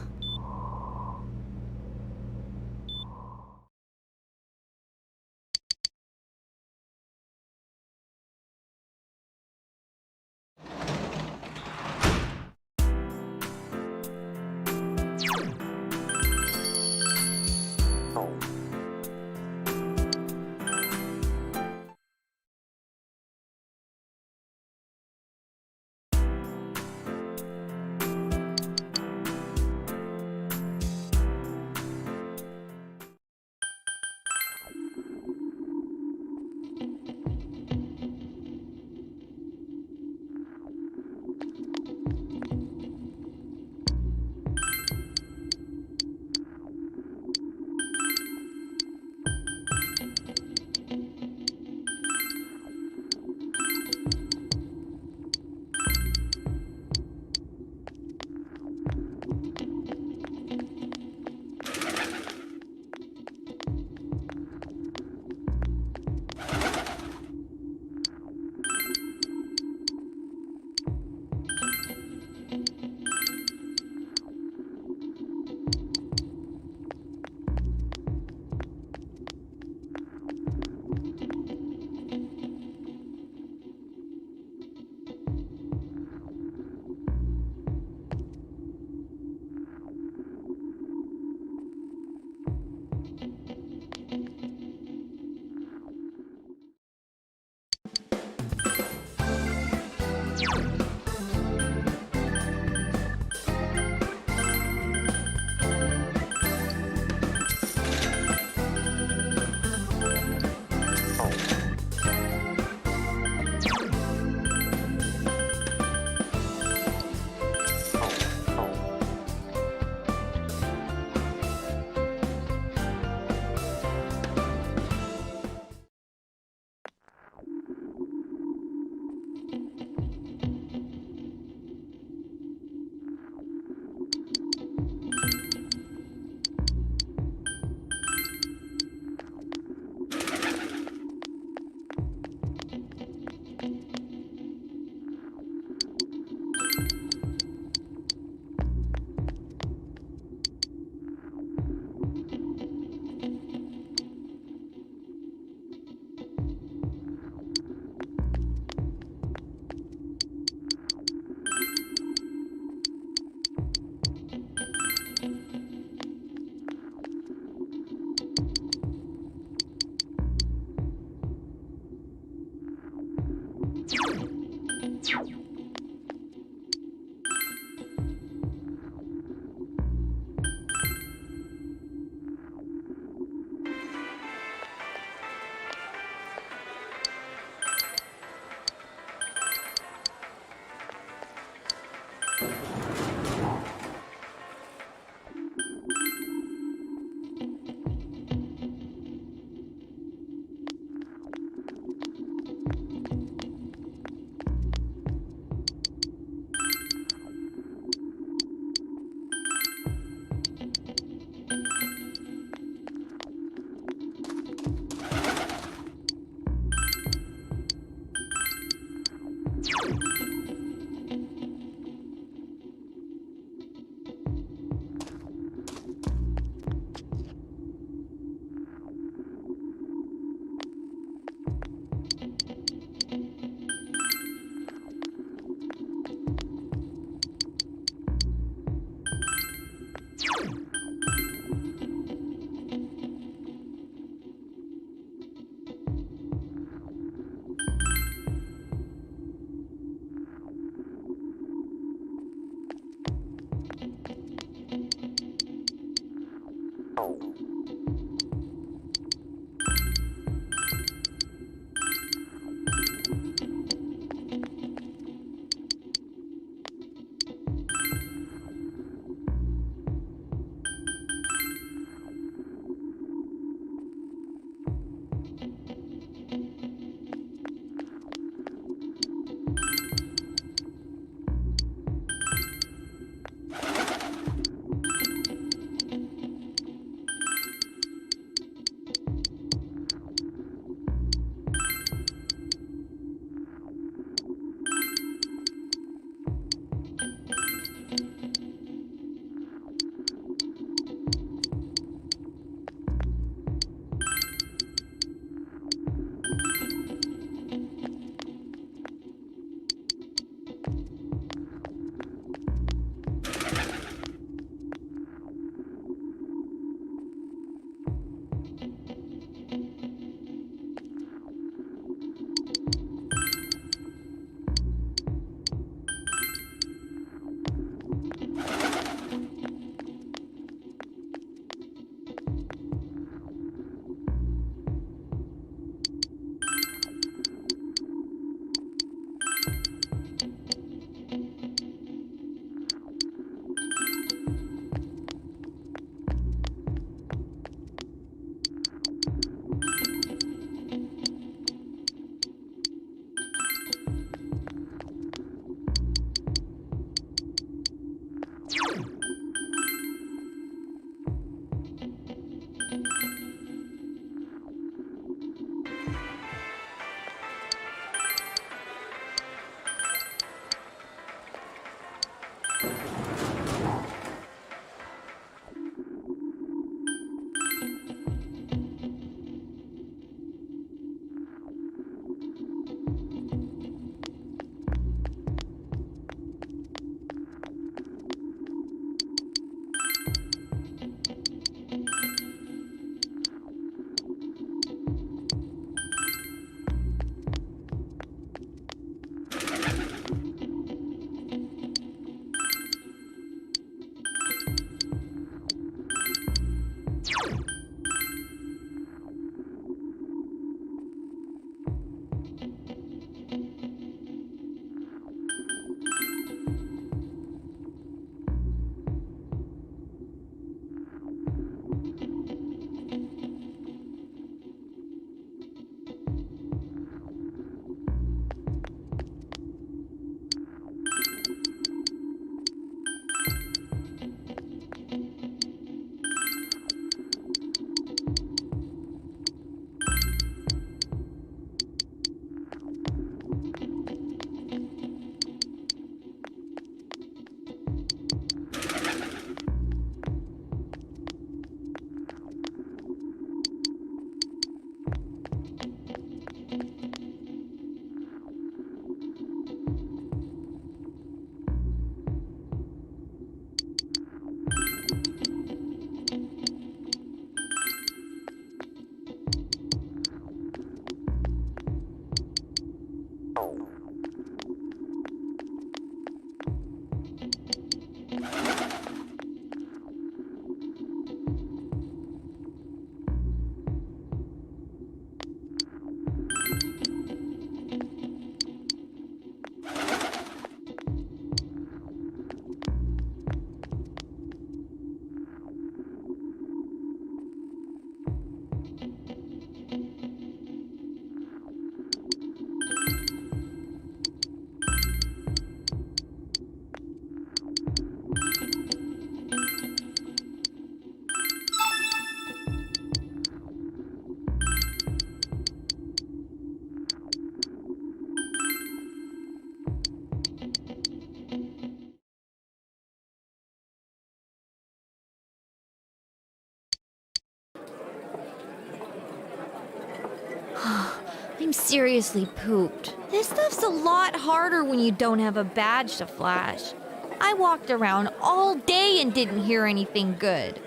S3: I'm seriously pooped. This stuff's a lot harder when you don't have a badge to flash. I walked around all day and didn't hear anything good.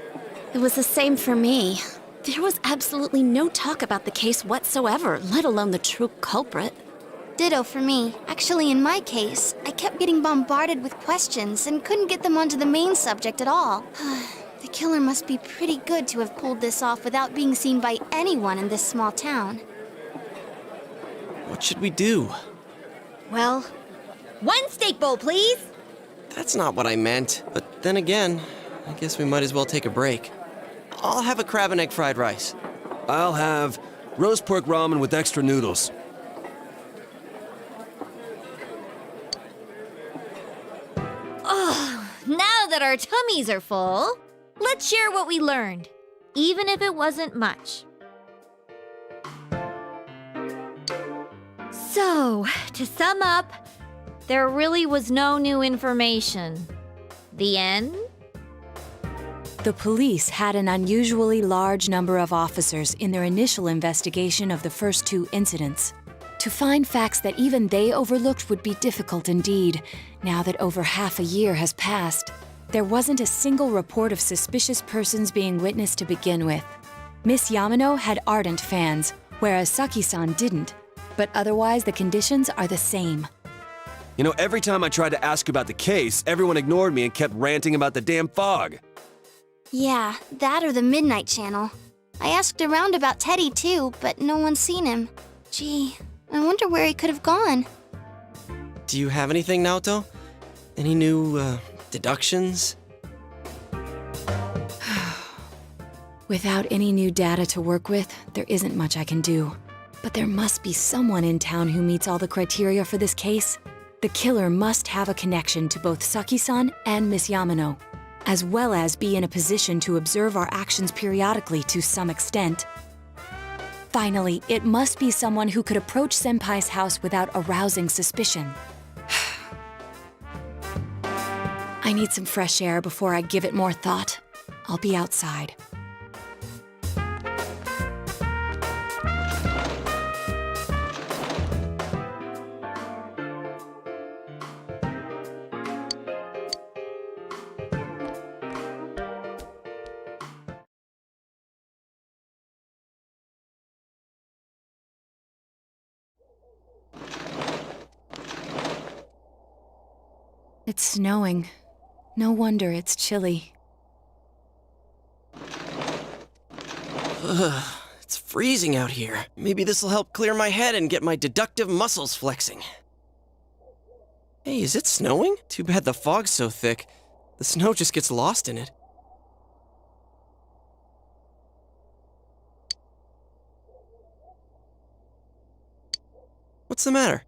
S10: It was the same for me. There was absolutely no talk about the case whatsoever, let alone the true culprit.
S1: Ditto for me. Actually, in my case, I kept getting bombarded with questions and couldn't get them onto the main subject at all. The killer must be pretty good to have pulled this off without being seen by anyone in this small town.
S2: What should we do?
S3: Well, one steak bowl, please.
S2: That's not what I meant. But then again, I guess we might as well take a break. I'll have a crab and egg fried rice.
S14: I'll have roast pork ramen with extra noodles.
S3: Oh, now that our tummies are full, let's share what we learned, even if it wasn't much. So, to sum up, there really was no new information. The end?
S12: The police had an unusually large number of officers in their initial investigation of the first two incidents. To find facts that even they overlooked would be difficult indeed, now that over half a year has passed. There wasn't a single report of suspicious persons being witnessed to begin with. Miss Yamano had ardent fans, whereas Saki-san didn't. But otherwise, the conditions are the same.
S14: You know, every time I tried to ask about the case, everyone ignored me and kept ranting about the damn fog.
S1: Yeah, that or the Midnight Channel. I asked around about Teddy too, but no one's seen him. Gee, I wonder where he could have gone.
S2: Do you have anything, Naoto? Any new, deductions?
S12: Without any new data to work with, there isn't much I can do. But there must be someone in town who meets all the criteria for this case. The killer must have a connection to both Saki-san and Miss Yamano, as well as be in a position to observe our actions periodically to some extent. Finally, it must be someone who could approach Senpai's house without arousing suspicion. I need some fresh air before I give it more thought. I'll be outside. It's snowing. No wonder it's chilly.
S2: Ugh, it's freezing out here. Maybe this'll help clear my head and get my deductive muscles flexing. Hey, is it snowing? Too bad the fog's so thick. The snow just gets lost in it. What's the matter?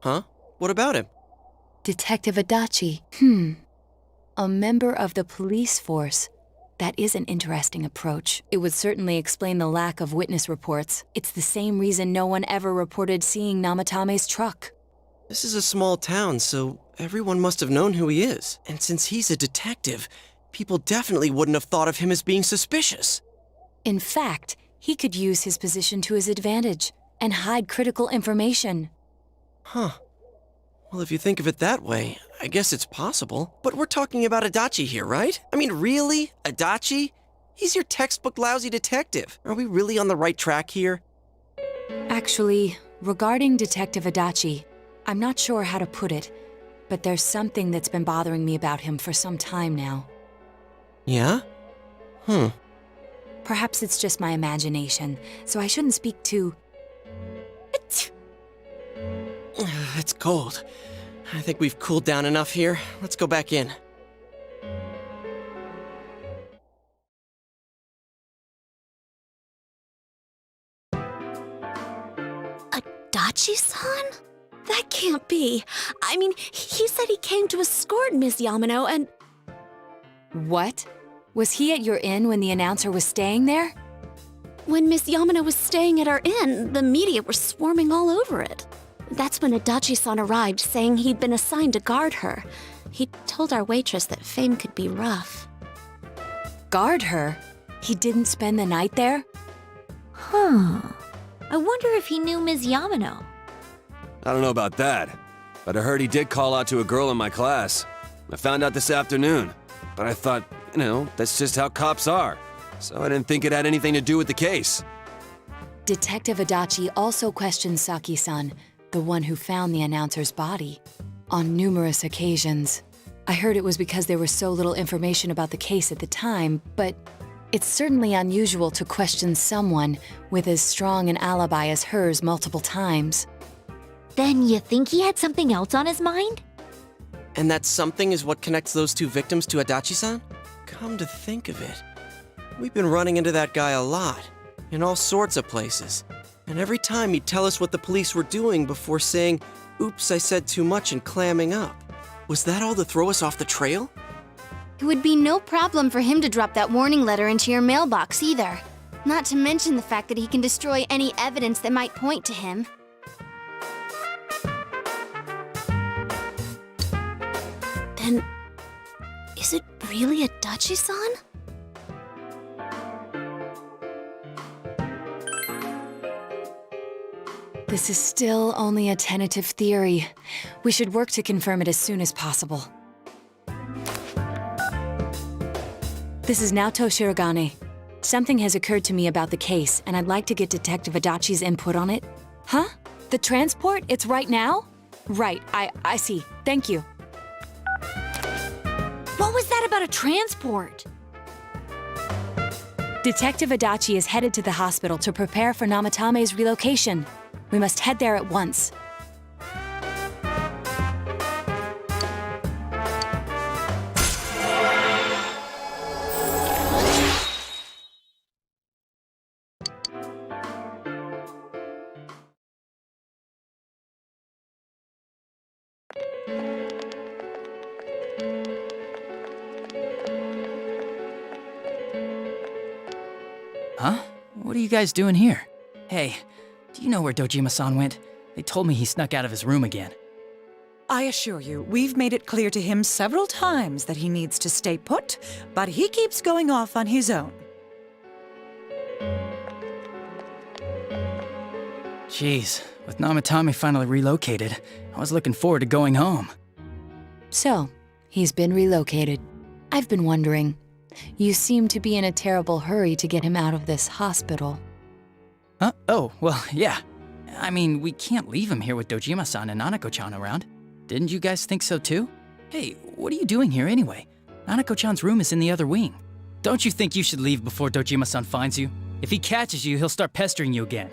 S2: Huh? What about him?
S12: Detective Adachi. A member of the police force. That is an interesting approach. It would certainly explain the lack of witness reports. It's the same reason no one ever reported seeing Namatame's truck.
S2: This is a small town, so everyone must have known who he is. And since he's a detective, people definitely wouldn't have thought of him as being suspicious.
S12: In fact, he could use his position to his advantage and hide critical information.
S2: Huh. Well, if you think of it that way, I guess it's possible. But we're talking about Adachi here, right? I mean, really? Adachi? He's your textbook lousy detective. Are we really on the right track here?
S12: Actually, regarding Detective Adachi, I'm not sure how to put it, but there's something that's been bothering me about him for some time now.
S2: Yeah?
S12: Perhaps it's just my imagination, so I shouldn't speak too...
S2: It's cold. I think we've cooled down enough here. Let's go back in.
S10: Adachi-san? That can't be. I mean, he said he came to escort Miss Yamano and...
S12: What? Was he at your inn when the announcer was staying there?
S10: When Miss Yamano was staying at our inn, the media were swarming all over it. That's when Adachi-san arrived, saying he'd been assigned to guard her. He told our waitress that fame could be rough.
S12: Guard her? He didn't spend the night there?
S3: Huh. I wonder if he knew Ms. Yamano.
S14: I don't know about that, but I heard he did call out to a girl in my class. I found out this afternoon, but I thought, that's just how cops are. So I didn't think it had anything to do with the case.
S12: Detective Adachi also questioned Saki-san, the one who found the announcer's body, on numerous occasions. I heard it was because there was so little information about the case at the time, but it's certainly unusual to question someone with as strong an alibi as hers multiple times.
S3: Then you think he had something else on his mind?
S2: And that something is what connects those two victims to Adachi-san? Come to think of it, we've been running into that guy a lot, in all sorts of places. And every time he'd tell us what the police were doing before saying, "Oops, I said too much," and clamming up. Was that all to throw us off the trail?
S1: It would be no problem for him to drop that warning letter into your mailbox either. Not to mention the fact that he can destroy any evidence that might point to him.
S10: Then, is it really Adachi-san?
S12: This is still only a tentative theory. We should work to confirm it as soon as possible. This is Naoto Shirogane. Something has occurred to me about the case, and I'd like to get Detective Adachi's input on it. Huh? The transport? It's right now? Right, I see. Thank you.
S3: What was that about a transport?
S12: Detective Adachi is headed to the hospital to prepare for Namatame's relocation. We must head there at once.
S4: Huh? What are you guys doing here? Hey, do you know where Dojima-san went? They told me he snuck out of his room again.
S6: I assure you, we've made it clear to him several times that he needs to stay put, but he keeps going off on his own.
S4: Jeez, with Namatame finally relocated, I was looking forward to going home.
S12: So, he's been relocated. I've been wondering. You seem to be in a terrible hurry to get him out of this hospital.
S4: Huh? Oh, well, yeah. I mean, we can't leave him here with Dojima-san and Nanako-chan around. Didn't you guys think so too? Hey, what are you doing here anyway? Nanako-chan's room is in the other wing. Don't you think you should leave before Dojima-san finds you? If he catches you, he'll start pestering you again.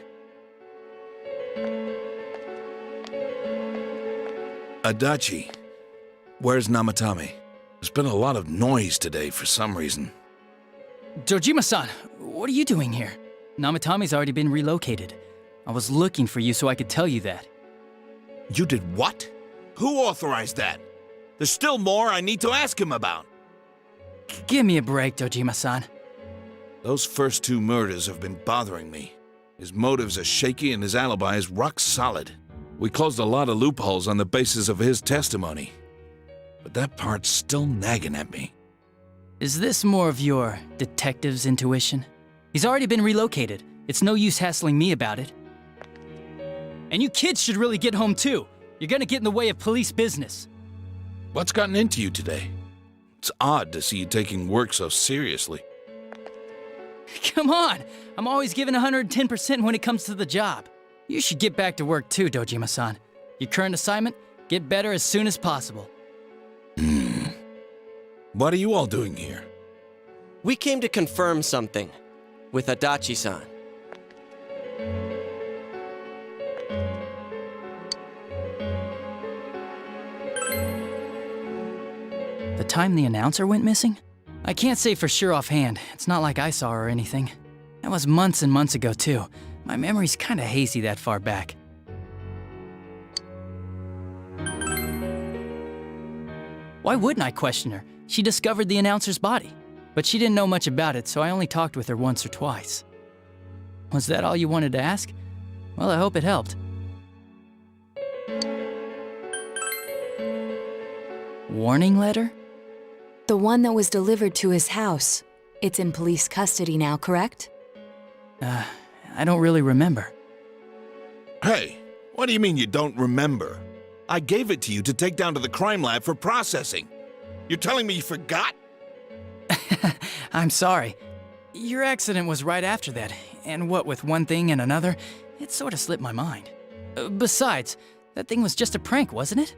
S5: Adachi, where's Namatame? There's been a lot of noise today for some reason.
S4: Dojima-san, what are you doing here? Namatame's already been relocated. I was looking for you so I could tell you that.
S5: You did what? Who authorized that? There's still more I need to ask him about.
S4: Give me a break, Dojima-san.
S5: Those first 2 murders have been bothering me. His motives are shaky and his alibi is rock solid. We closed a lot of loopholes on the basis of his testimony. But that part's still nagging at me.
S4: Is this more of your detective's intuition? He's already been relocated. It's no use hassling me about it. And you kids should really get home too. You're gonna get in the way of police business.
S5: What's gotten into you today? It's odd to see you taking work so seriously.
S4: Come on! I'm always giving 110% when it comes to the job. You should get back to work too, Dojima-san. Your current assignment, get better as soon as possible.
S5: What are you all doing here?
S2: We came to confirm something with Adachi-san.
S4: The time the announcer went missing? I can't say for sure offhand. It's not like I saw her or anything. That was months and months ago too. My memory's kinda hazy that far back. Why wouldn't I question her? She discovered the announcer's body. But she didn't know much about it, so I only talked with her once or twice. Was that all you wanted to ask? Well, I hope it helped. Warning letter?
S12: The one that was delivered to his house. It's in police custody now, correct?
S4: I don't really remember.
S5: Hey, what do you mean you don't remember? I gave it to you to take down to the crime lab for processing. You're telling me you forgot?
S4: I'm sorry. Your accident was right after that, and what with one thing and another, it sort of slipped my mind. Besides, that thing was just a prank, wasn't it?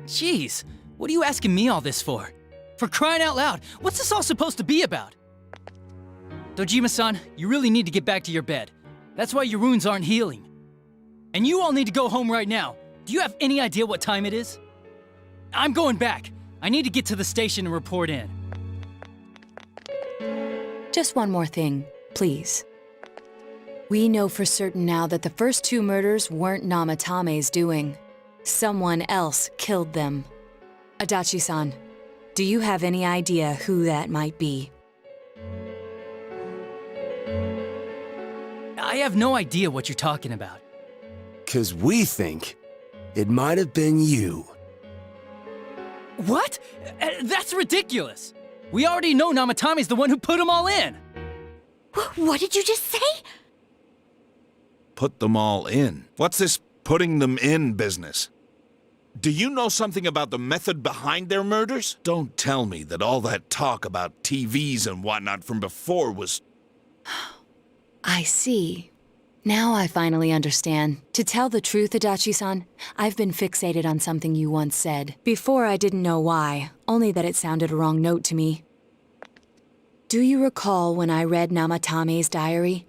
S4: Jeez, what are you asking me all this for? For crying out loud, what's this all supposed to be about? Dojima-san, you really need to get back to your bed. That's why your wounds aren't healing. And you all need to go home right now. Do you have any idea what time it is? I'm going back. I need to get to the station and report in.
S12: Just one more thing, please. We know for certain now that the first 2 murders weren't Namatame's doing. Someone else killed them. Adachi-san, do you have any idea who that might be?
S4: I have no idea what you're talking about.
S14: 'Cause we think it might have been you.
S4: What? That's ridiculous! We already know Namatame's the one who put them all in!
S1: What did you just say?
S5: Put them all in? What's this putting them in business? Do you know something about the method behind their murders? Don't tell me that all that talk about TVs and whatnot from before was...
S12: I see. Now I finally understand. To tell the truth, Adachi-san, I've been fixated on something you once said. Before I didn't know why, only that it sounded a wrong note to me. Do you recall when I read Namatame's diary?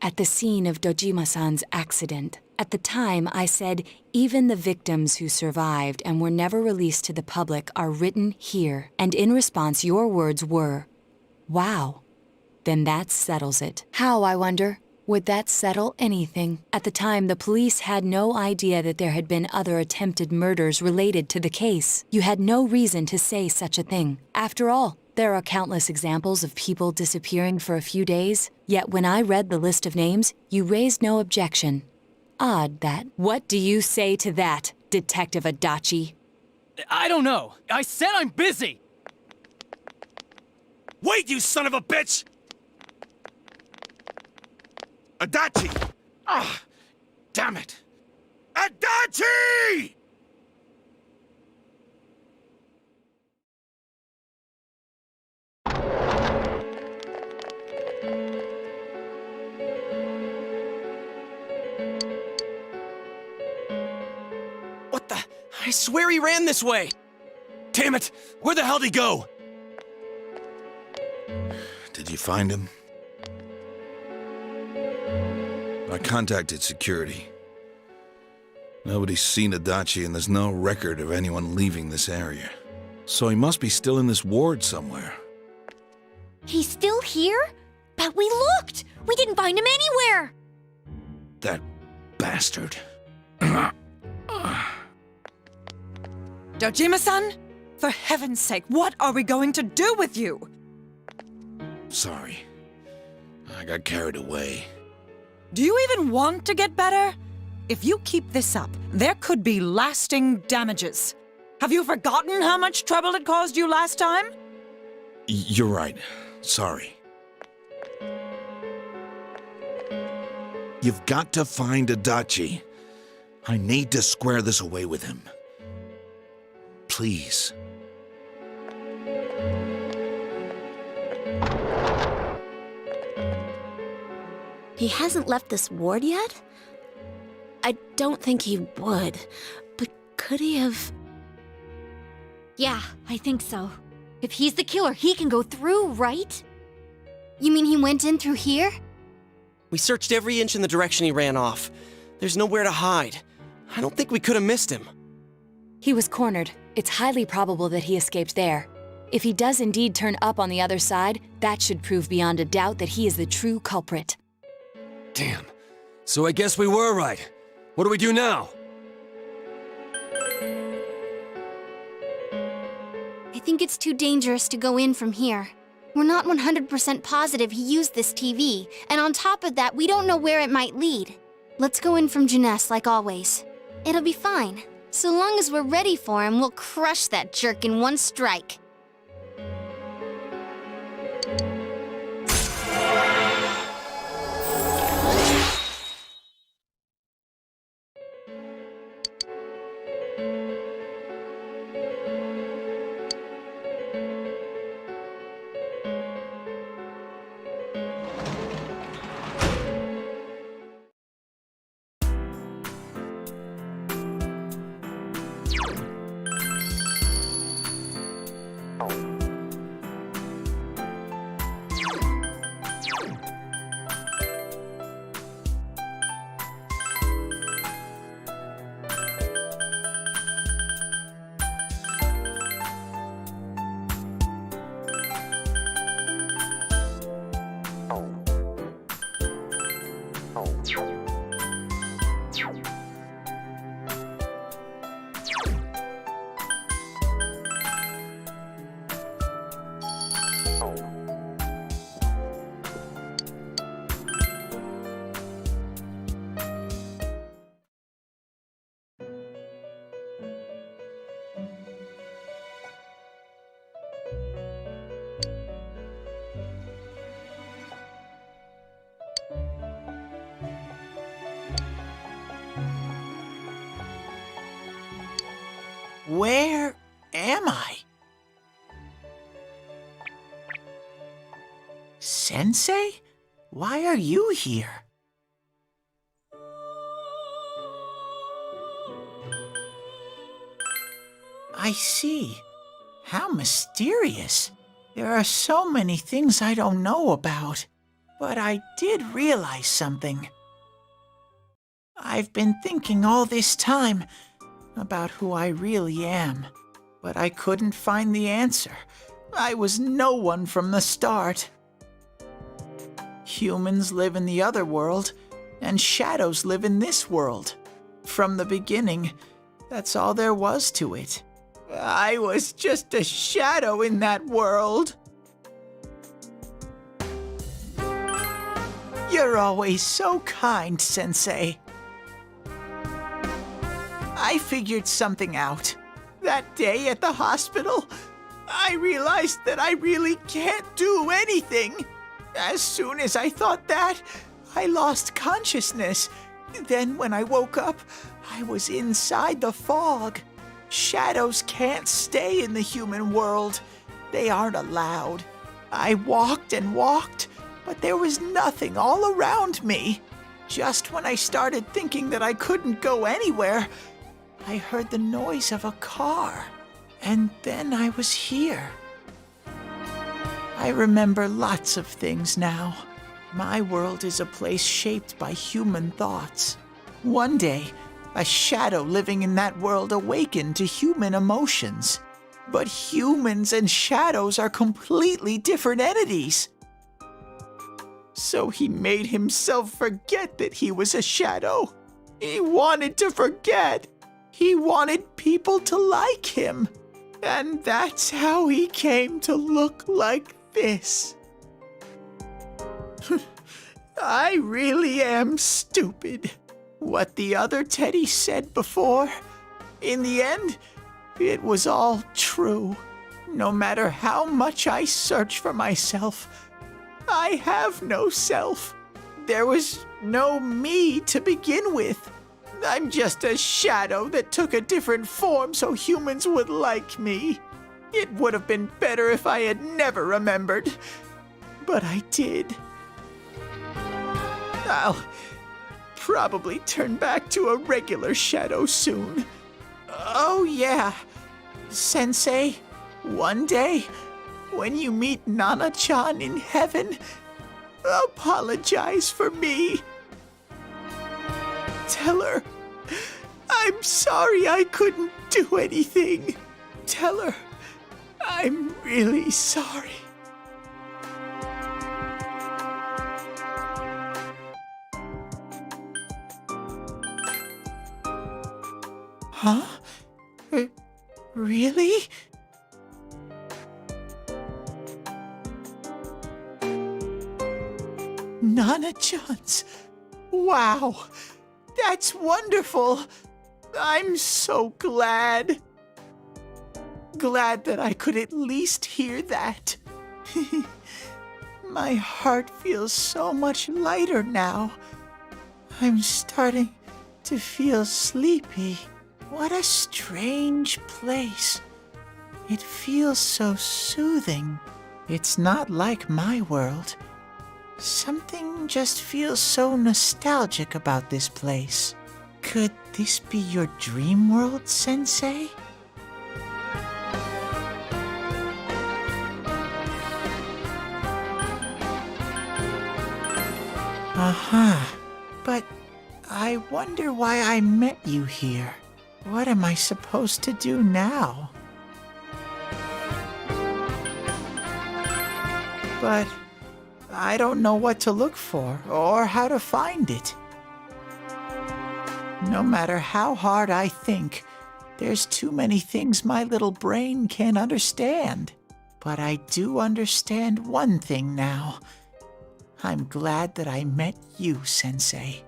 S12: At the scene of Dojima-san's accident. At the time, I said, even the victims who survived and were never released to the public are written here. And in response, your words were, wow. Then that settles it. How, I wonder? Would that settle anything? At the time, the police had no idea that there had been other attempted murders related to the case. You had no reason to say such a thing. After all, there are countless examples of people disappearing for a few days. Yet when I read the list of names, you raised no objection. Odd that. What do you say to that, Detective Adachi?
S4: I don't know. I said I'm busy!
S5: Wait, you son of a bitch! Adachi! Ah, damn it! Adachi!
S2: What the? I swear he ran this way!
S14: Damn it! Where the hell'd he go?
S5: Did you find him? I contacted security. Nobody's seen Adachi and there's no record of anyone leaving this area. So he must be still in this ward somewhere.
S3: He's still here? But we looked! We didn't find him anywhere!
S5: That bastard.
S6: Dojima-san, for heaven's sake, what are we going to do with you?
S5: Sorry. I got carried away.
S6: Do you even want to get better? If you keep this up, there could be lasting damages. Have you forgotten how much trouble it caused you last time?
S5: You're right. Sorry. You've got to find Adachi. I need to square this away with him. Please.
S10: He hasn't left this ward yet? I don't think he would, but could he have...
S3: Yeah, I think so. If he's the killer, he can go through, right?
S1: You mean he went in through here?
S2: We searched every inch in the direction he ran off. There's nowhere to hide. I don't think we could have missed him.
S12: He was cornered. It's highly probable that he escaped there. If he does indeed turn up on the other side, that should prove beyond a doubt that he is the true culprit.
S14: Damn. So I guess we were right. What do we do now?
S1: I think it's too dangerous to go in from here. We're not 100% positive he used this TV, and on top of that, we don't know where it might lead. Let's go in from Jeunesse like always. It'll be fine. So long as we're ready for him, we'll crush that jerk in one strike.
S13: Where am I? Sensei? Why are you here? I see. How mysterious. There are so many things I don't know about. But I did realize something. I've been thinking all this time about who I really am, but I couldn't find the answer. I was no one from the start. Humans live in the other world, and shadows live in this world. From the beginning, that's all there was to it. I was just a shadow in that world. You're always so kind, Sensei. I figured something out. That day at the hospital, I realized that I really can't do anything. As soon as I thought that, I lost consciousness. Then when I woke up, I was inside the fog. Shadows can't stay in the human world. They aren't allowed. I walked and walked, but there was nothing all around me. Just when I started thinking that I couldn't go anywhere, I heard the noise of a car, and then I was here. I remember lots of things now. My world is a place shaped by human thoughts. One day, a shadow living in that world awakened to human emotions. But humans and shadows are completely different entities. So he made himself forget that he was a shadow. He wanted to forget. He wanted people to like him. And that's how he came to look like this. I really am stupid. What the other Teddy said before, in the end, it was all true. No matter how much I search for myself, I have no self. There was no me to begin with. I'm just a shadow that took a different form so humans would like me. It would have been better if I had never remembered, but I did. I'll probably turn back to a regular shadow soon. Oh yeah, Sensei, one day, when you meet Nana-chan in heaven, apologize for me. Tell her, I'm sorry I couldn't do anything. Tell her, I'm really sorry. Huh? Really? Nana-chan's. Wow, that's wonderful. I'm so glad. Glad that I could at least hear that. My heart feels so much lighter now. I'm starting to feel sleepy. What a strange place. It feels so soothing. It's not like my world. Something just feels so nostalgic about this place. Could this be your dream world, Sensei? But I wonder why I met you here. What am I supposed to do now? But I don't know what to look for or how to find it. No matter how hard I think, there's too many things my little brain can't understand. But I do understand one thing now. I'm glad that I met you, Sensei.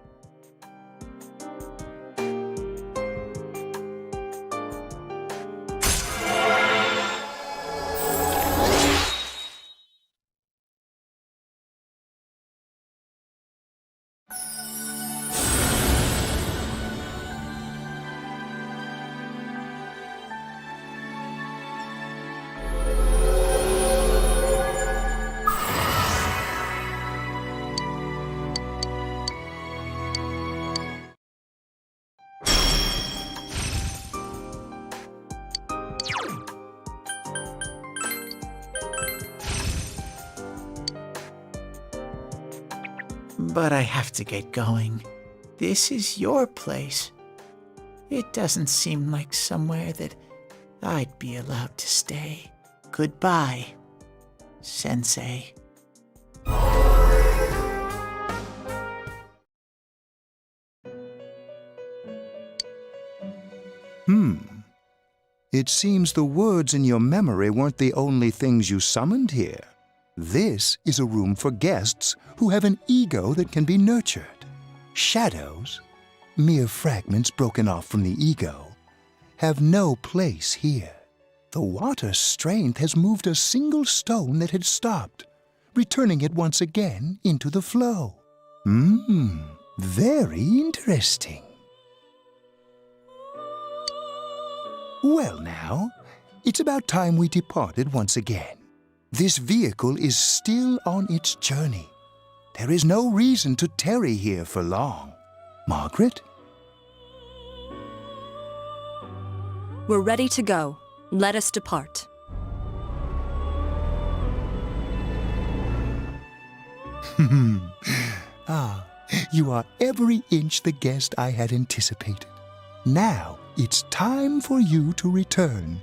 S13: But I have to get going. This is your place. It doesn't seem like somewhere that I'd be allowed to stay. Goodbye, Sensei.
S19: It seems the words in your memory weren't the only things you summoned here. This is a room for guests who have an ego that can be nurtured. Shadows, mere fragments broken off from the ego, have no place here. The water's strength has moved a single stone that had stopped, returning it once again into the flow. Very interesting. Well now, it's about time we departed once again. This vehicle is still on its journey. There is no reason to tarry here for long. Margaret?
S23: We're ready to go. Let us depart.
S19: You are every inch the guest I had anticipated. Now it's time for you to return.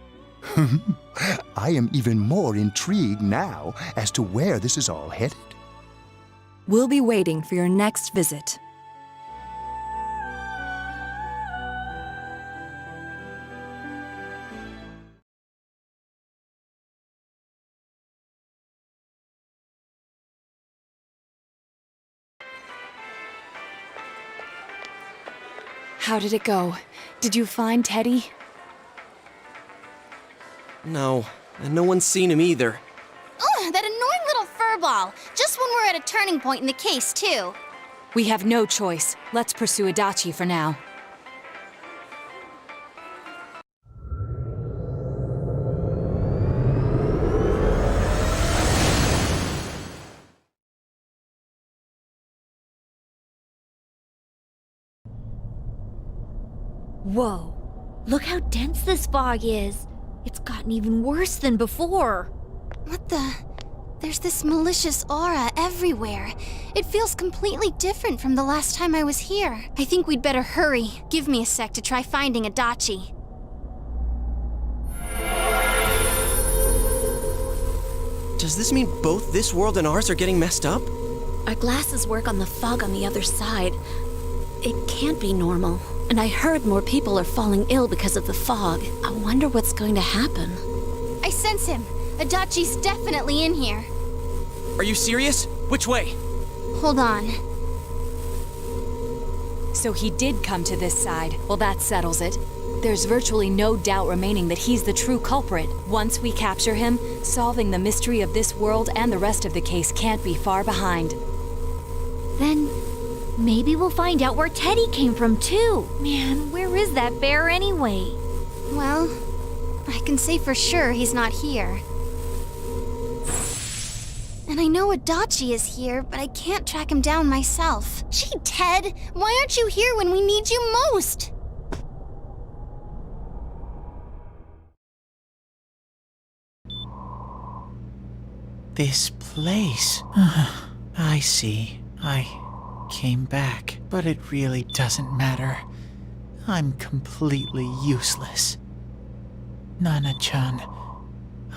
S19: I am even more intrigued now as to where this is all headed.
S23: We'll be waiting for your next visit.
S12: How did it go? Did you find Teddy?
S2: No, and no one's seen him either.
S1: Ugh, that annoying little furball. Just when we're at a turning point in the case, too.
S12: We have no choice. Let's pursue Adachi for now.
S3: Whoa. Look how dense this fog is. It's gotten even worse than before.
S1: What the? There's this malicious aura everywhere. It feels completely different from the last time I was here. I think we'd better hurry. Give me a sec to try finding Adachi.
S2: Does this mean both this world and ours are getting messed up?
S10: Our glasses work on the fog on the other side. It can't be normal. And I heard more people are falling ill because of the fog. I wonder what's going to happen.
S1: I sense him. Adachi's definitely in here.
S2: Are you serious? Which way?
S1: Hold on.
S12: So he did come to this side. Well, that settles it. There's virtually no doubt remaining that he's the true culprit. Once we capture him, solving the mystery of this world and the rest of the case can't be far behind.
S3: Then maybe we'll find out where Teddy came from, too. Man, where is that bear anyway?
S1: Well, I can say for sure he's not here. And I know Adachi is here, but I can't track him down myself. Gee, Ted, why aren't you here when we need you most?
S13: This place. I see. I came back, but it really doesn't matter. I'm completely useless. Nana-chan,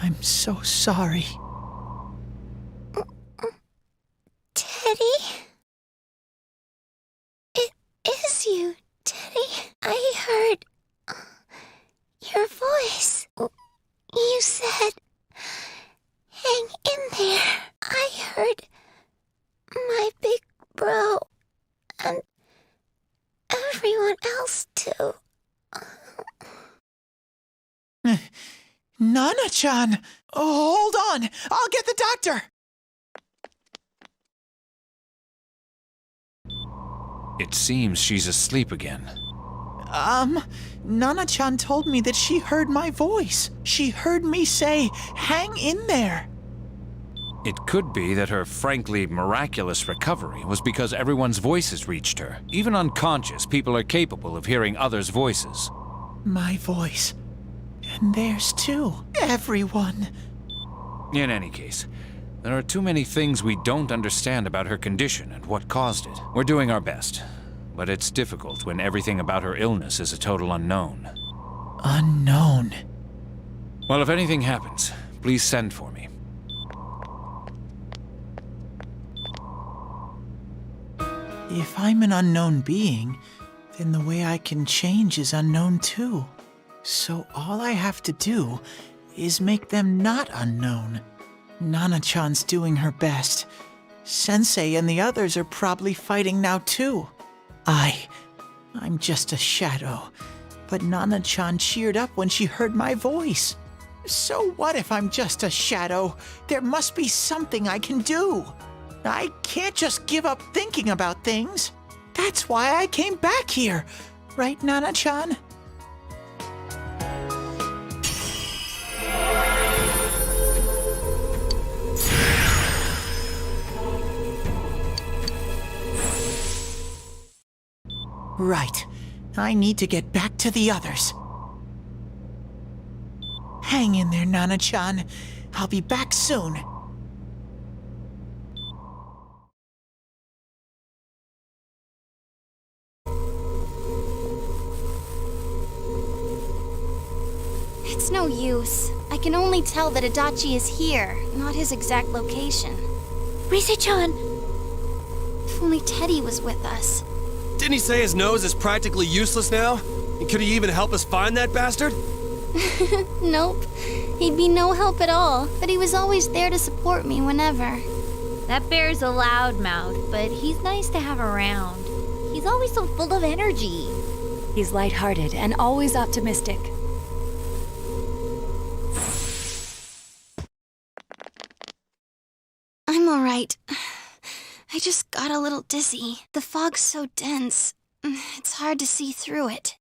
S13: I'm so sorry.
S1: Teddy? It is you, Teddy. I heard your voice. You said, hang in there. I heard my big bro and everyone else too.
S13: Nana-chan! Hold on! I'll get the doctor!
S7: It seems she's asleep again.
S13: Nana-chan told me that she heard my voice. She heard me say, hang in there.
S7: It could be that her frankly miraculous recovery was because everyone's voices reached her. Even unconscious, people are capable of hearing others' voices.
S13: My voice. And theirs too. Everyone.
S7: In any case, there are too many things we don't understand about her condition and what caused it. We're doing our best, but it's difficult when everything about her illness is a total unknown.
S13: Unknown?
S7: Well, if anything happens, please send for me.
S13: If I'm an unknown being, then the way I can change is unknown too. So all I have to do is make them not unknown. Nana-chan's doing her best. Sensei and the others are probably fighting now too. I'm just a shadow. But Nana-chan cheered up when she heard my voice. So what if I'm just a shadow? There must be something I can do. I can't just give up thinking about things. That's why I came back here. Right, Nana-chan? Right. I need to get back to the others. Hang in there, Nana-chan. I'll be back soon.
S1: It's no use. I can only tell that Adachi is here, not his exact location.
S3: Rise-chan!
S1: If only Teddy was with us.
S14: Didn't he say his nose is practically useless now? And could he even help us find that bastard?
S1: Nope. He'd be no help at all, but he was always there to support me whenever.
S3: That bear's a loudmouth, but he's nice to have around. He's always so full of energy.
S12: He's lighthearted and always optimistic.
S1: I'm alright. I just got a little dizzy. The fog's so dense. It's hard to see through it.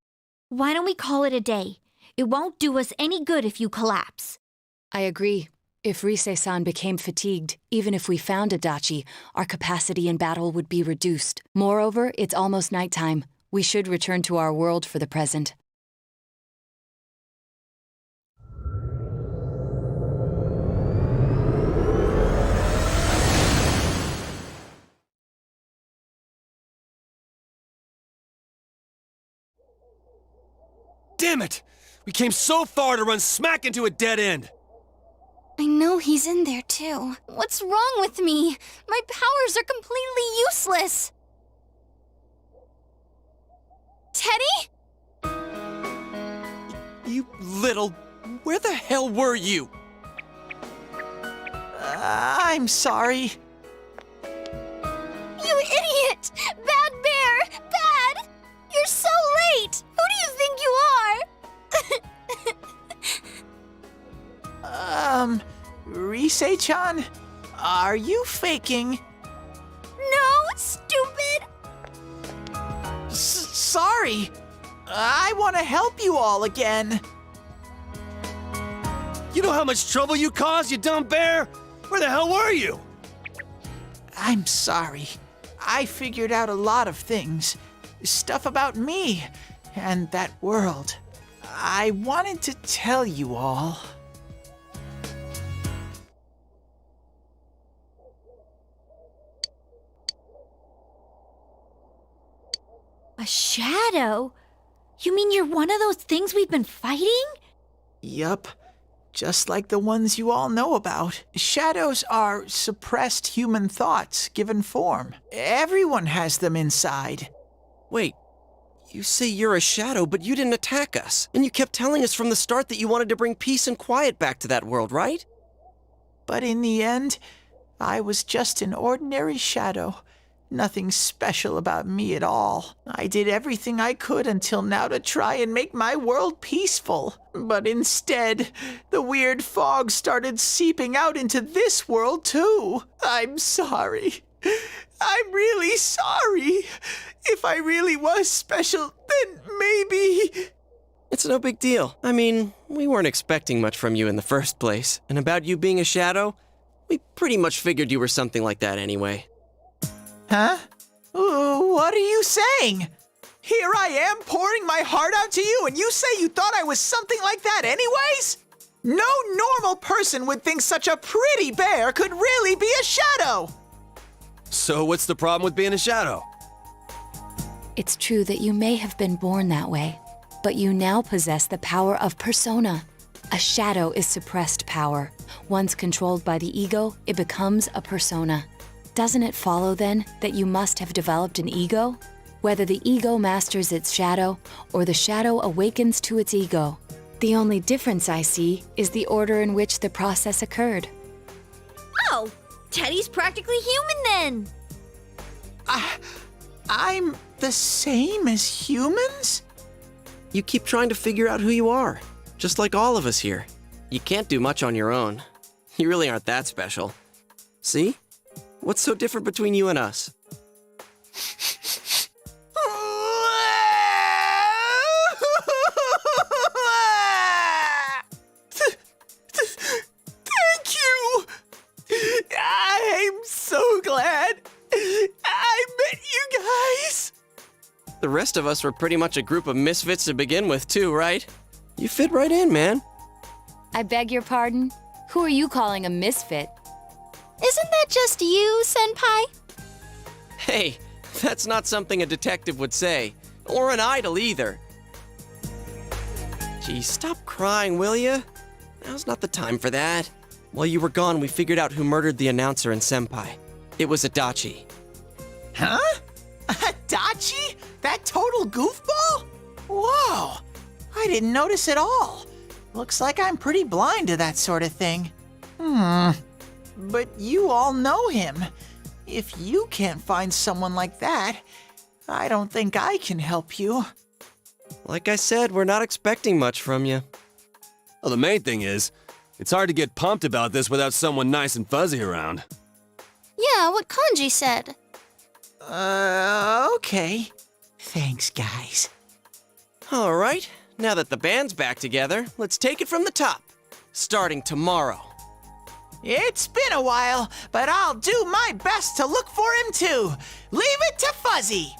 S3: Why don't we call it a day? It won't do us any good if you collapse.
S12: I agree. If Rise-san became fatigued, even if we found Adachi, our capacity in battle would be reduced. Moreover, it's almost nighttime. We should return to our world for the present.
S14: Damn it! We came so far to run smack into a dead end!
S1: I know he's in there too. What's wrong with me? My powers are completely useless. Teddy?
S2: You little... Where the hell were you?
S13: I'm sorry.
S1: You idiot! Bad bear! Bad! You're so late! Who do you think you are?
S13: Rise-chan, are you faking?
S1: No, stupid!
S13: Sorry. I want to help you all again.
S14: You know how much trouble you caused, you dumb bear? Where the hell were you?
S13: I'm sorry. I figured out a lot of things. Stuff about me and that world. I wanted to tell you all.
S3: A shadow? You mean you're one of those things we've been fighting?
S13: Yup. Just like the ones you all know about. Shadows are suppressed human thoughts given form. Everyone has them inside.
S2: Wait, you say you're a shadow, but you didn't attack us. And you kept telling us from the start that you wanted to bring peace and quiet back to that world, right?
S13: But in the end, I was just an ordinary shadow. Nothing special about me at all. I did everything I could until now to try and make my world peaceful. But instead, the weird fog started seeping out into this world too. I'm sorry. I'm really sorry. If I really was special, then maybe...
S2: It's no big deal. I mean, we weren't expecting much from you in the first place. And about you being a shadow, we pretty much figured you were something like that anyway.
S13: Huh? What are you saying? Here I am pouring my heart out to you, and you say you thought I was something like that anyways? No normal person would think such a pretty bear could really be a shadow!
S14: So what's the problem with being a shadow?
S12: It's true that you may have been born that way, but you now possess the power of persona. A shadow is suppressed power. Once controlled by the ego, it becomes a persona. Doesn't it follow, then, that you must have developed an ego? Whether the ego masters its shadow, or the shadow awakens to its ego. The only difference I see is the order in which the process occurred.
S3: Oh, Teddy's practically human then!
S13: I'm the same as humans?
S2: You keep trying to figure out who you are, just like all of us here. You can't do much on your own. You really aren't that special. See? What's so different between you and us?
S13: Thank you! I'm so glad I met you guys!
S2: The rest of us were pretty much a group of misfits to begin with, too, right? You fit right in, man.
S12: I beg your pardon? Who are you calling a misfit?
S1: Isn't that just you, Senpai?
S2: Hey, that's not something a detective would say. Or an idol, either. Gee, stop crying, will ya? Now's not the time for that. While you were gone, we figured out who murdered the announcer and Senpai. It was Adachi.
S13: Huh? Adachi? That total goofball? Whoa! I didn't notice at all. Looks like I'm pretty blind to that sort of thing. But you all know him. If you can't find someone like that, I don't think I can help you.
S2: Like I said, we're not expecting much from you.
S14: Well, the main thing is, it's hard to get pumped about this without someone nice and fuzzy around.
S1: Yeah, what Kanji said.
S13: Okay. Thanks, guys.
S2: All right, now that the band's back together, let's take it from the top. Starting tomorrow.
S13: It's been a while, but I'll do my best to look for him too. Leave it to Fuzzy.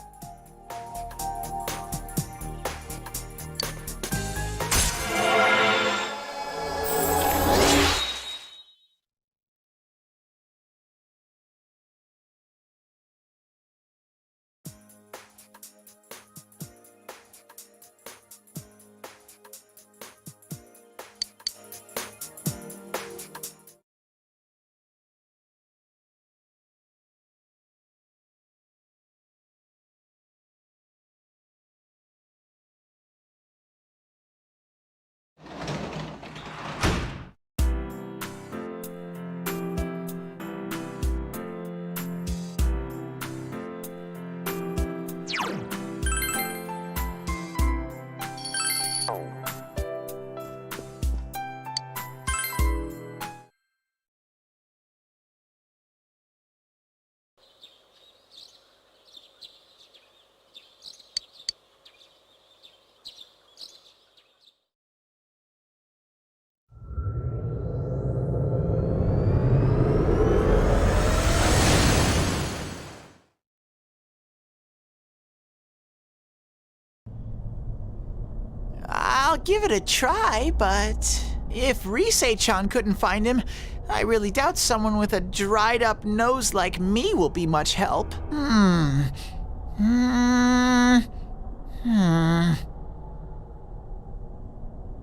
S13: I'll give it a try, but if Risei-chan couldn't find him, I really doubt someone with a dried up nose like me will be much help.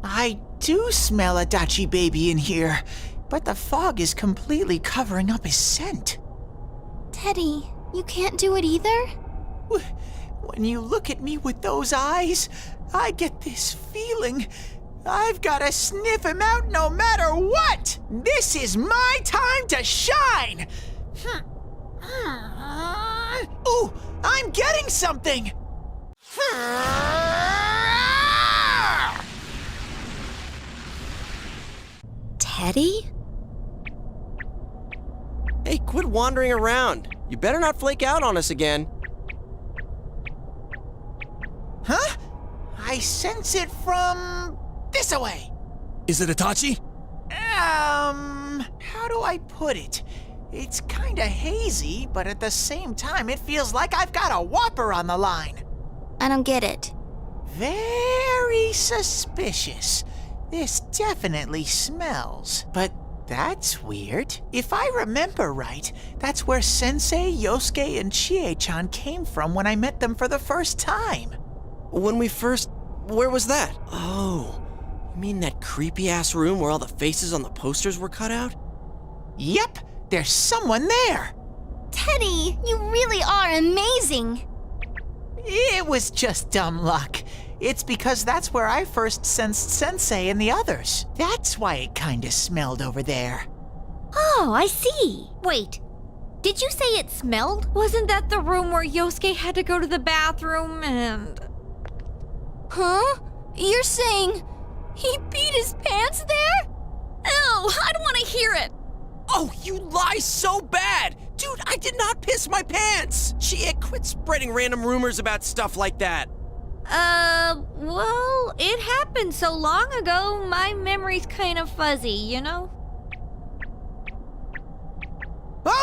S13: I do smell a Dachi baby in here, but the fog is completely covering up his scent.
S1: Teddy, you can't do it either?
S13: When you look at me with those eyes, I get this feeling I've got to sniff him out no matter what! This is my time to shine! Ooh, I'm getting something!
S10: Teddy?
S2: Hey, quit wandering around. You better not flake out on us again.
S13: Huh? I sense it from this away.
S14: Is it Itachi?
S13: How do I put it? It's kinda hazy, but at the same time, it feels like I've got a whopper on the line.
S1: I don't get it.
S13: Very suspicious. This definitely smells. But that's weird. If I remember right, that's where Sensei, Yosuke, and Chie-chan came from when I met them for the first time.
S2: Where was that? Oh, you mean that creepy-ass room where all the faces on the posters were cut out?
S13: Yep, there's someone there.
S1: Teddy, you really are amazing.
S13: It was just dumb luck. It's because that's where I first sensed Sensei and the others. That's why it kinda smelled over there.
S3: Oh, I see. Wait, did you say it smelled? Wasn't that the room where Yosuke had to go to the bathroom and...
S1: Huh? You're saying he peed his pants there?
S3: Ew, I don't want to hear it.
S2: Oh, you lie so bad! Dude, I did not piss my pants! Quit spreading random rumors about stuff like that.
S3: Well, it happened so long ago, my memory's kind of fuzzy, you know?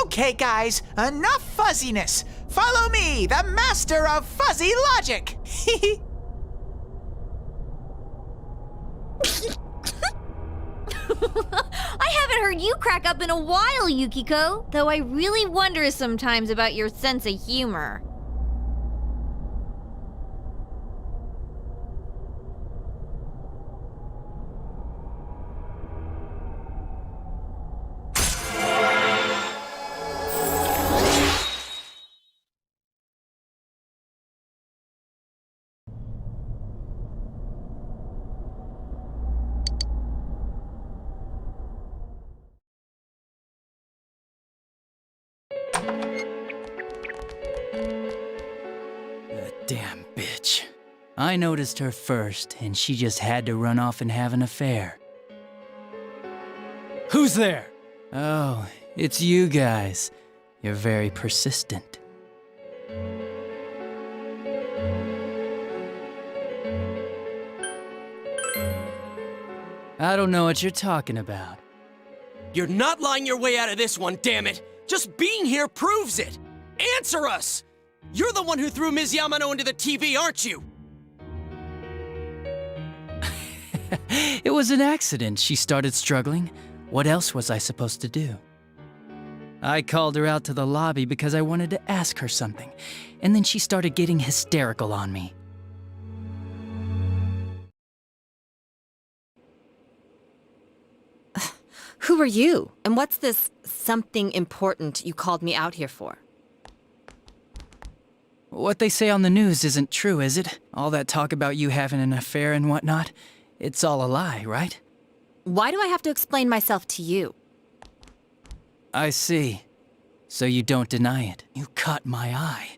S13: Okay, guys, enough fuzziness. Follow me, the master of fuzzy logic.
S3: I haven't heard you crack up in a while, Yukiko, though I really wonder sometimes about your sense of humor.
S4: Damn bitch. I noticed her first, and she just had to run off and have an affair. Who's there? Oh, it's you guys. You're very persistent. I don't know what you're talking about.
S2: You're not lying your way out of this one, damn it! Just being here proves it! Answer us! You're the one who threw Ms. Yamano into the TV, aren't you?
S4: It was an accident. She started struggling. What else was I supposed to do? I called her out to the lobby because I wanted to ask her something, and then she started getting hysterical on me.
S11: Who are you? And what's this something important you called me out here for?
S4: What they say on the news isn't true, is it? All that talk about you having an affair and whatnot? It's all a lie, right?
S11: Why do I have to explain myself to you?
S4: I see. So you don't deny it. You caught my eye.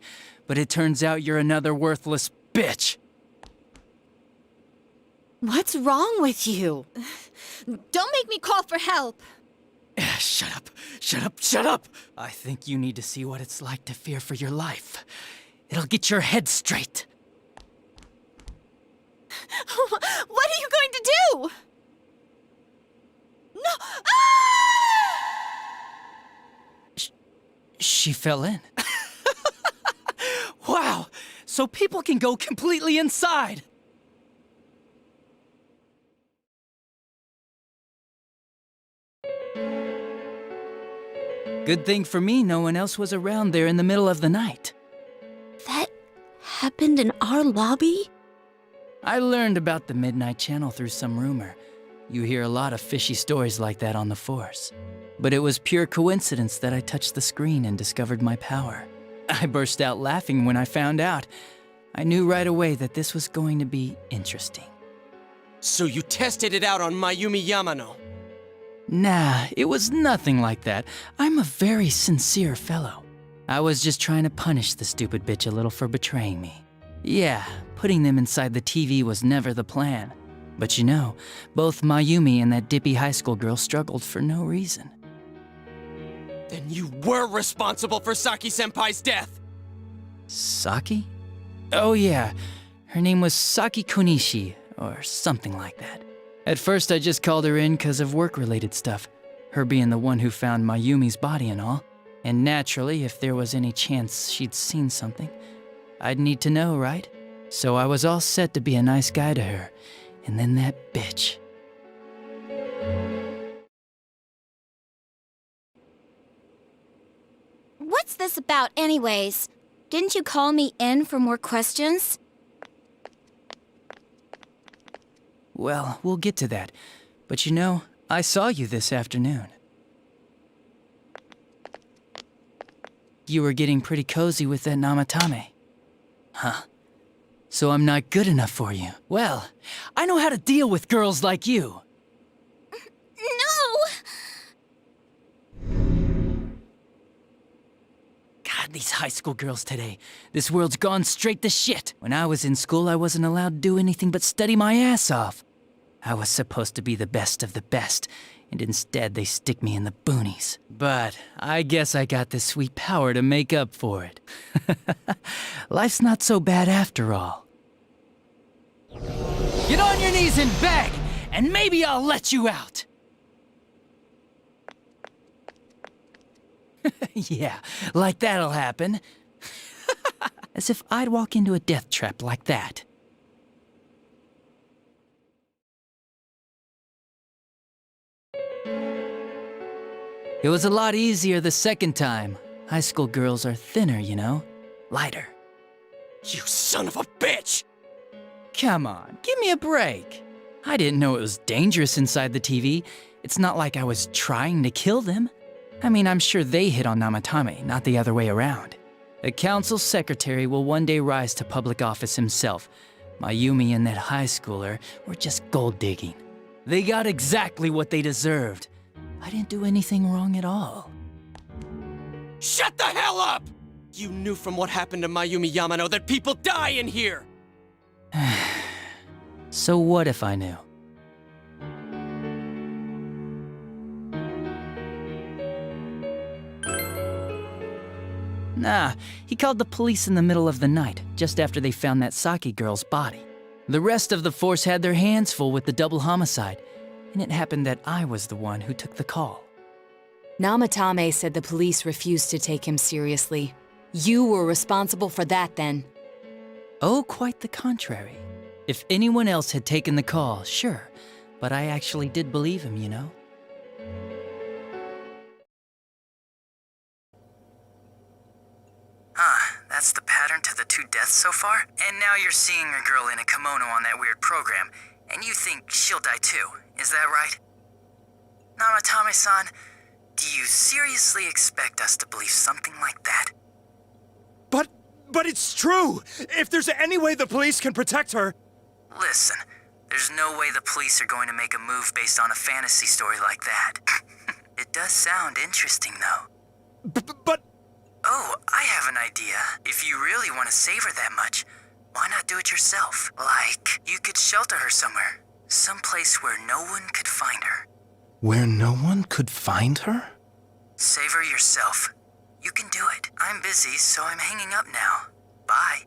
S4: But it turns out you're another worthless bitch.
S11: What's wrong with you? Don't make me call for help.
S4: Shut up. Shut up. Shut up. I think you need to see what it's like to fear for your life. It'll get your head straight.
S11: What are you going to do? No!
S4: She fell in. Wow! So people can go completely inside! Good thing for me, no one else was around there in the middle of the night.
S10: That happened in our lobby?
S4: I learned about the Midnight Channel through some rumor. You hear a lot of fishy stories like that on the Force. But it was pure coincidence that I touched the screen and discovered my power. I burst out laughing when I found out. I knew right away that this was going to be interesting.
S2: So you tested it out on Mayumi Yamano?
S4: Nah, it was nothing like that. I'm a very sincere fellow. I was just trying to punish the stupid bitch a little for betraying me. Yeah, putting them inside the TV was never the plan. But you know, both Mayumi and that dippy high school girl struggled for no reason.
S2: Then you were responsible for Saki-senpai's death!
S4: Saki? Oh yeah, her name was Saki Konishi, or something like that. At first I just called her in because of work-related stuff, her being the one who found Mayumi's body and all. And naturally, if there was any chance she'd seen something, I'd need to know, right? So I was all set to be a nice guy to her, and then that bitch.
S1: What's this about anyways? Didn't you call me in for more questions?
S4: Well, we'll get to that. But you know, I saw you this afternoon. You were getting pretty cozy with that Namatame. Huh. So I'm not good enough for you. Well, I know how to deal with girls like you.
S1: No!
S4: God, these high school girls today. This world's gone straight to shit. When I was in school, I wasn't allowed to do anything but study my ass off. I was supposed to be the best of the best, and instead they stick me in the boonies. But I guess I got the sweet power to make up for it. Life's not so bad after all. Get on your knees and beg, and maybe I'll let you out. Yeah, like that'll happen. As if I'd walk into a death trap like that. It was a lot easier the second time. High school girls are thinner, you know? Lighter.
S2: You son of a bitch!
S4: Come on, give me a break. I didn't know it was dangerous inside the TV. It's not like I was trying to kill them. I mean, I'm sure they hit on Namatame, not the other way around. A council secretary will one day rise to public office himself. Mayumi and that high schooler were just gold digging. They got exactly what they deserved. I didn't do anything wrong at all.
S2: Shut the hell up! You knew from what happened to Mayumi Yamano that people die in here!
S4: So what if I knew? Nah, he called the police in the middle of the night, just after they found that Saki girl's body. The rest of the force had their hands full with the double homicide, and it happened that I was the one who took the call.
S12: Namatame said the police refused to take him seriously. You were responsible for that then.
S4: Oh, quite the contrary. If anyone else had taken the call, sure, but I actually did believe him, you know?
S15: That's the pattern to the 2 deaths so far? And now you're seeing a girl in a kimono on that weird program, and you think she'll die too, is that right? Namatame-san, do you seriously expect us to believe something like that?
S9: But it's true! If there's any way the police can protect her...
S15: Listen, there's no way the police are going to make a move based on a fantasy story like that. It does sound interesting, though.
S9: But...
S15: Oh, I have an idea. If you really want to save her that much, why not do it yourself? Like, you could shelter her somewhere. Someplace where no one could find her.
S18: Where no one could find her?
S15: Save her yourself. You can do it. I'm busy, so I'm hanging up now. Bye.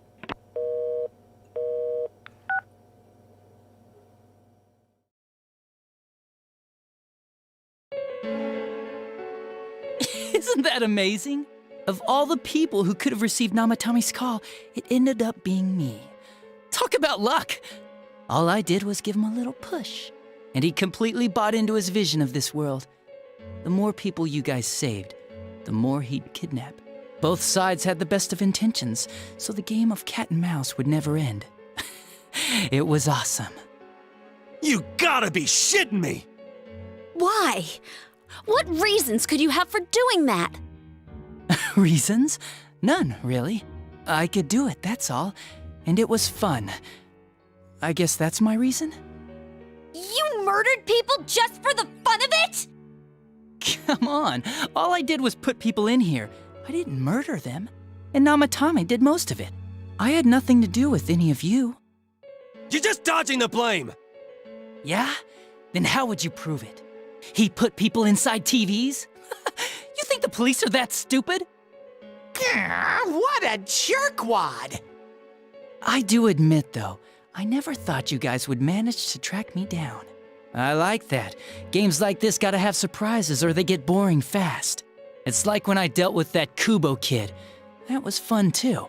S4: Isn't that amazing? Of all the people who could have received Namatame's call, it ended up being me. Talk about luck! All I did was give him a little push, and he completely bought into his vision of this world. The more people you guys saved, the more he'd kidnap. Both sides had the best of intentions, so the game of cat and mouse would never end. It was awesome.
S14: You gotta be shitting me!
S10: Why? What reasons could you have for doing that?
S4: Reasons? None, really. I could do it, that's all. And it was fun. I guess that's my reason?
S3: You murdered people just for the fun of it?
S4: Come on, all I did was put people in here. I didn't murder them. And Namatame did most of it. I had nothing to do with any of you.
S14: You're just dodging the blame!
S4: Yeah? Then how would you prove it? He put people inside TVs? You think the police are that stupid?
S13: What a jerkwad!
S4: I do admit, though, I never thought you guys would manage to track me down. I like that. Games like this gotta have surprises or they get boring fast. It's like when I dealt with that Kubo kid. That was fun, too.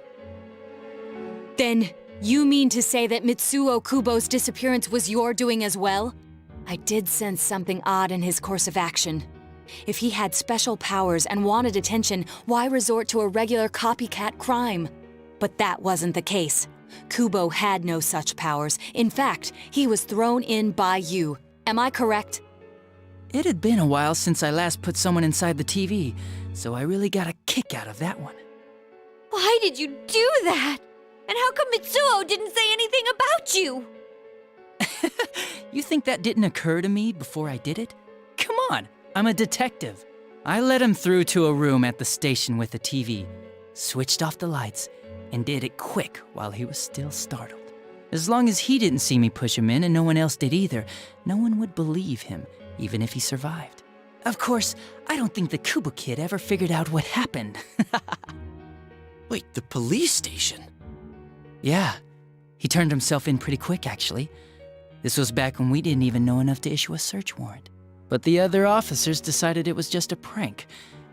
S12: Then, you mean to say that Mitsuo Kubo's disappearance was your doing as well? I did sense something odd in his course of action. If he had special powers and wanted attention, why resort to a regular copycat crime? But that wasn't the case. Kubo had no such powers. In fact, he was thrown in by you. Am I correct?
S4: It had been a while since I last put someone inside the TV, so I really got a kick out of that one.
S3: Why did you do that? And how come Mitsuo didn't say anything about you?
S4: You think that didn't occur to me before I did it? Come on, I'm a detective. I let him through to a room at the station with a TV, switched off the lights, and did it quick while he was still startled. As long as he didn't see me push him in and no one else did either, no one would believe him, even if he survived. Of course, I don't think the Kubo kid ever figured out what happened.
S2: Wait, the police station?
S4: Yeah, he turned himself in pretty quick, actually. This was back when we didn't even know enough to issue a search warrant. But the other officers decided it was just a prank,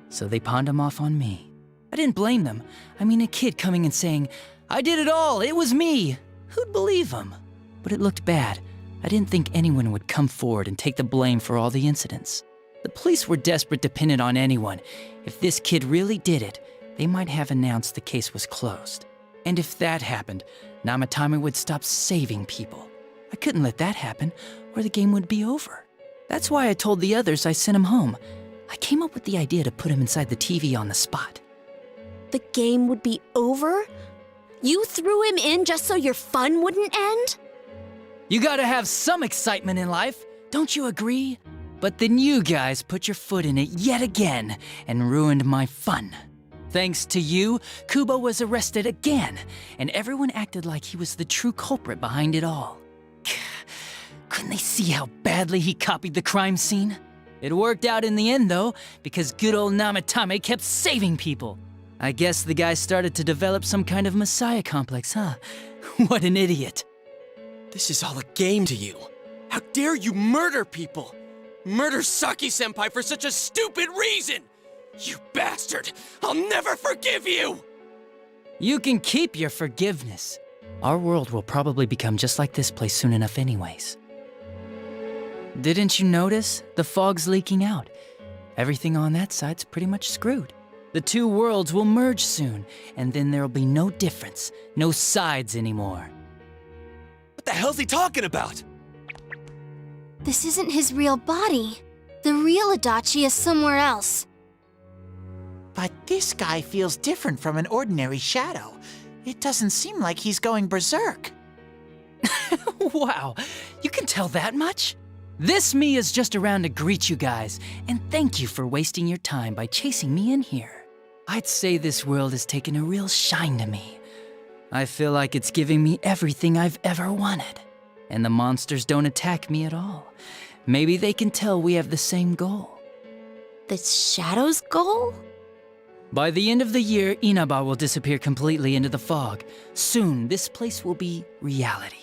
S4: so they pawned him off on me. I didn't blame them. I mean, a kid coming and saying, "I did it all, it was me." Who'd believe him? But it looked bad. I didn't think anyone would come forward and take the blame for all the incidents. The police were desperate to pin it on anyone. If this kid really did it, they might have announced the case was closed. And if that happened, Namatame would stop saving people. I couldn't let that happen, or the game would be over. That's why I told the others I sent him home. I came up with the idea to put him inside the TV on the spot.
S10: The game would be over? You threw him in just so your fun wouldn't end?
S4: You gotta have some excitement in life, don't you agree? But then you guys put your foot in it yet again and ruined my fun. Thanks to you, Kubo was arrested again, and everyone acted like he was the true culprit behind it all. Couldn't they see how badly he copied the crime scene? It worked out in the end, though, because good old Namatame kept saving people. I guess the guy started to develop some kind of messiah complex, huh? What an idiot.
S2: This is all a game to you. How dare you murder people? Murder Saki-senpai for such a stupid reason! You bastard! I'll never forgive you!
S4: You can keep your forgiveness. Our world will probably become just like this place soon enough anyways. Didn't you notice? The fog's leaking out. Everything on that side's pretty much screwed. The two worlds will merge soon, and then there'll be no difference, no sides anymore.
S14: What the hell's he talking about?
S1: This isn't his real body. The real Adachi is somewhere else.
S13: But this guy feels different from an ordinary shadow. It doesn't seem like he's going berserk.
S4: Wow, you can tell that much? This me is just around to greet you guys, and thank you for wasting your time by chasing me in here. I'd say this world has taken a real shine to me. I feel like it's giving me everything I've ever wanted. And the monsters don't attack me at all. Maybe they can tell we have the same goal.
S1: The Shadow's goal?
S4: By the end of the year, Inaba will disappear completely into the fog. Soon, this place will be reality.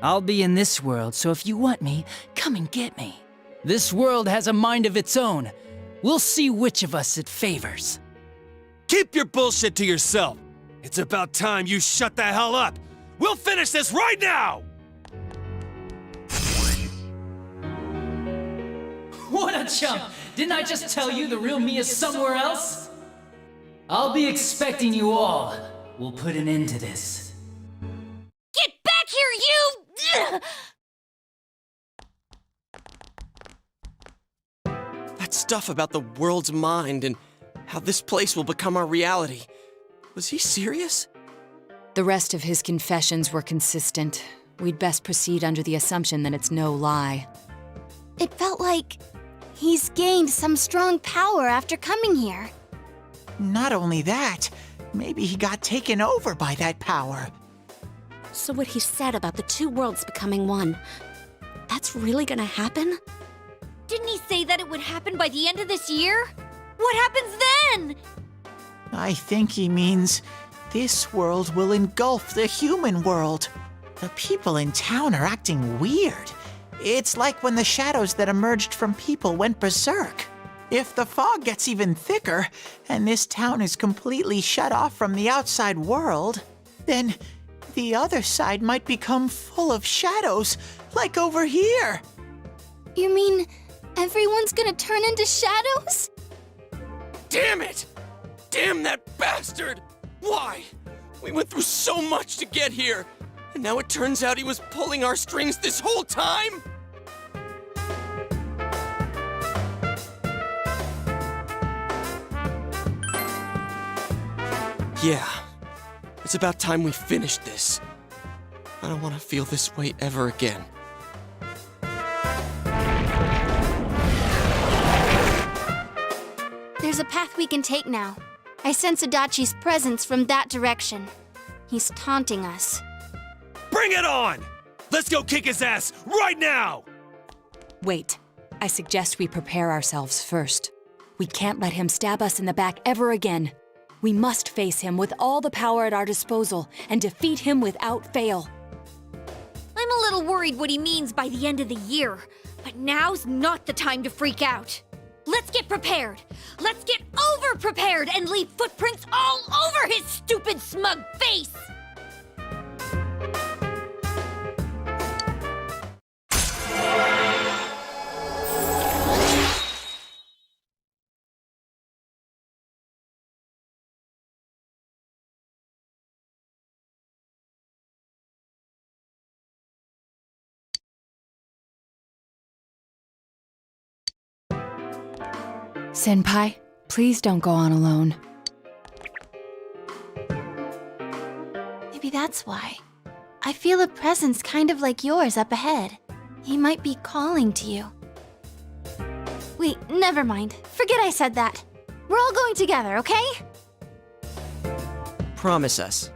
S4: I'll be in this world, so if you want me, come and get me. This world has a mind of its own. We'll see which of us it favors.
S14: Keep your bullshit to yourself. It's about time you shut the hell up. We'll finish this right now!
S4: What a chump! Didn't I just tell you the real me is somewhere else? I'll be expecting you all. We'll put an end to this.
S3: Get back here, you!
S2: That stuff about the world's mind and how this place will become our reality. Was he serious?
S12: The rest of his confessions were consistent. We'd best proceed under the assumption that it's no lie.
S1: It felt like he's gained some strong power after coming here.
S13: Not only that, maybe he got taken over by that power.
S10: So what he said about the two worlds becoming one, that's really gonna happen?
S3: Didn't he say that it would happen by the end of this year? What happens then?
S13: I think he means this world will engulf the human world. The people in town are acting weird. It's like when the shadows that emerged from people went berserk. If the fog gets even thicker, and this town is completely shut off from the outside world, then the other side might become full of shadows, like over here.
S1: You mean everyone's gonna turn into shadows?
S2: Damn it! Damn that bastard! Why? We went through so much to get here, and now it turns out he was pulling our strings this whole time? Yeah, it's about time we finished this. I don't want to feel this way ever again.
S1: There's a path we can take now. I sense Adachi's presence from that direction. He's taunting us.
S14: Bring it on! Let's go kick his ass right now!
S12: Wait, I suggest we prepare ourselves first. We can't let him stab us in the back ever again. We must face him with all the power at our disposal and defeat him without fail.
S3: I'm a little worried what he means by the end of the year, but now's not the time to freak out. Let's get prepared. Let's get over-prepared and leave footprints all over his stupid, smug face!
S12: Senpai, please don't go on alone.
S1: Maybe that's why. I feel a presence kind of like yours up ahead. He might be calling to you. Wait, never mind. Forget I said that. We're all going together, okay?
S2: Promise us.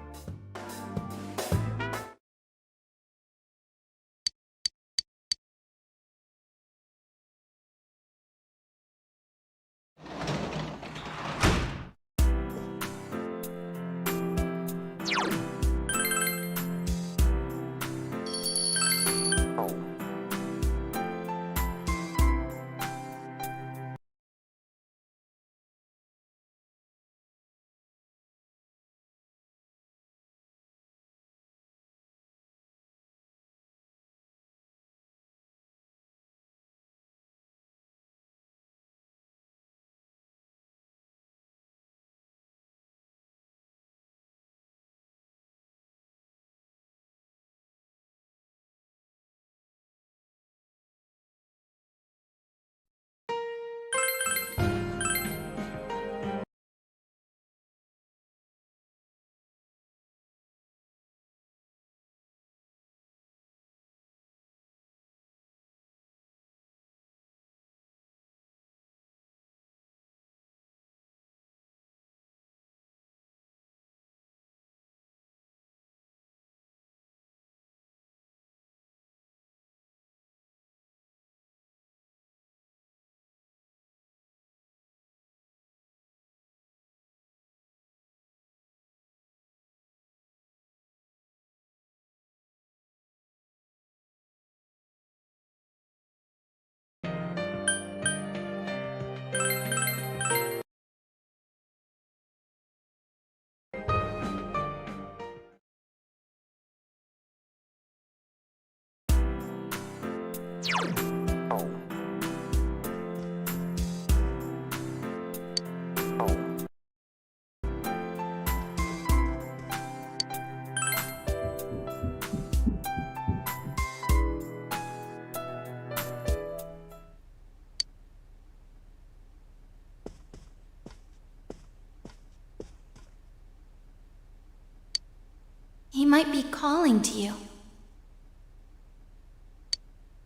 S1: He might be calling to you.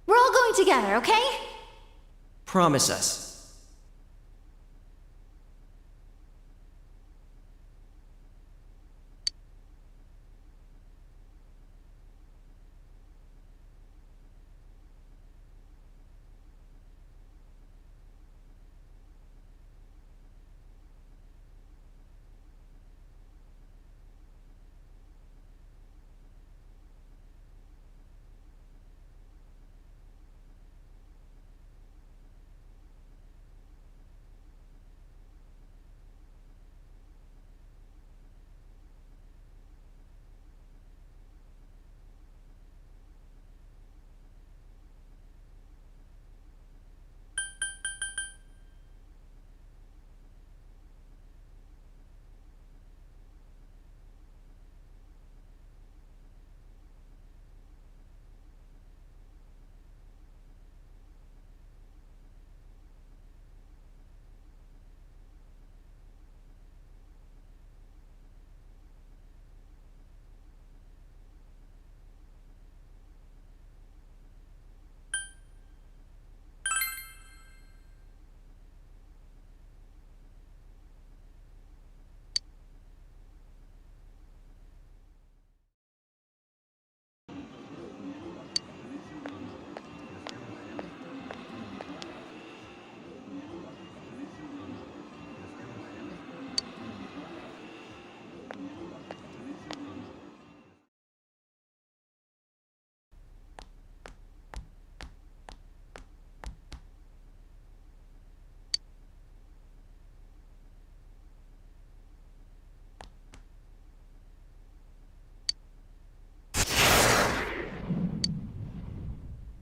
S1: We're all going together, okay?
S2: Promise us.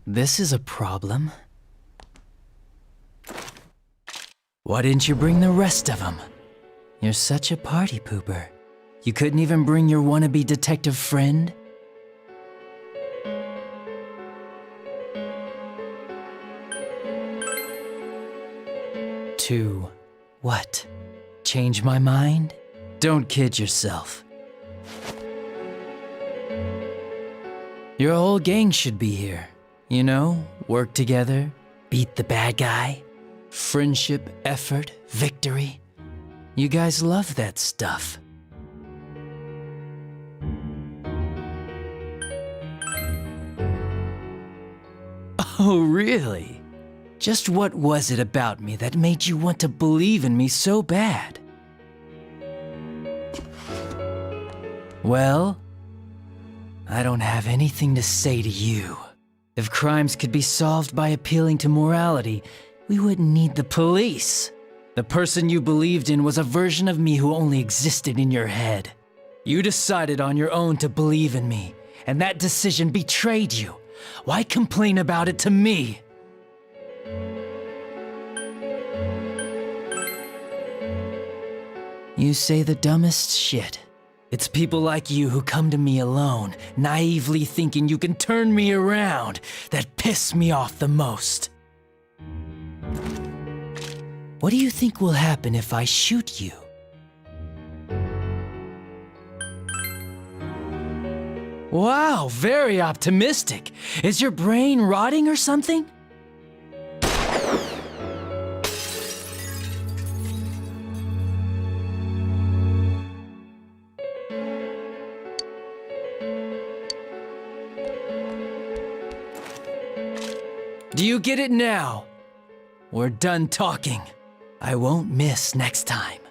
S4: This is a problem. Why didn't you bring the rest of them? You're such a party pooper. You couldn't even bring your wannabe detective friend? To what? Change my mind? Don't kid yourself. Your whole gang should be here. You know, work together, beat the bad guy. Friendship, effort, victory. You guys love that stuff. Oh, really? Just what was it about me that made you want to believe in me so bad? Well, I don't have anything to say to you. If crimes could be solved by appealing to morality, we wouldn't need the police. The person you believed in was a version of me who only existed in your head. You decided on your own to believe in me, and that decision betrayed you. Why complain about it to me? You say the dumbest shit. It's people like you who come to me alone, naively thinking you can turn me around, that piss me off the most. What do you think will happen if I shoot you? Wow, very optimistic. Is your brain rotting or something? Do you get it now? We're done talking. I won't miss next time.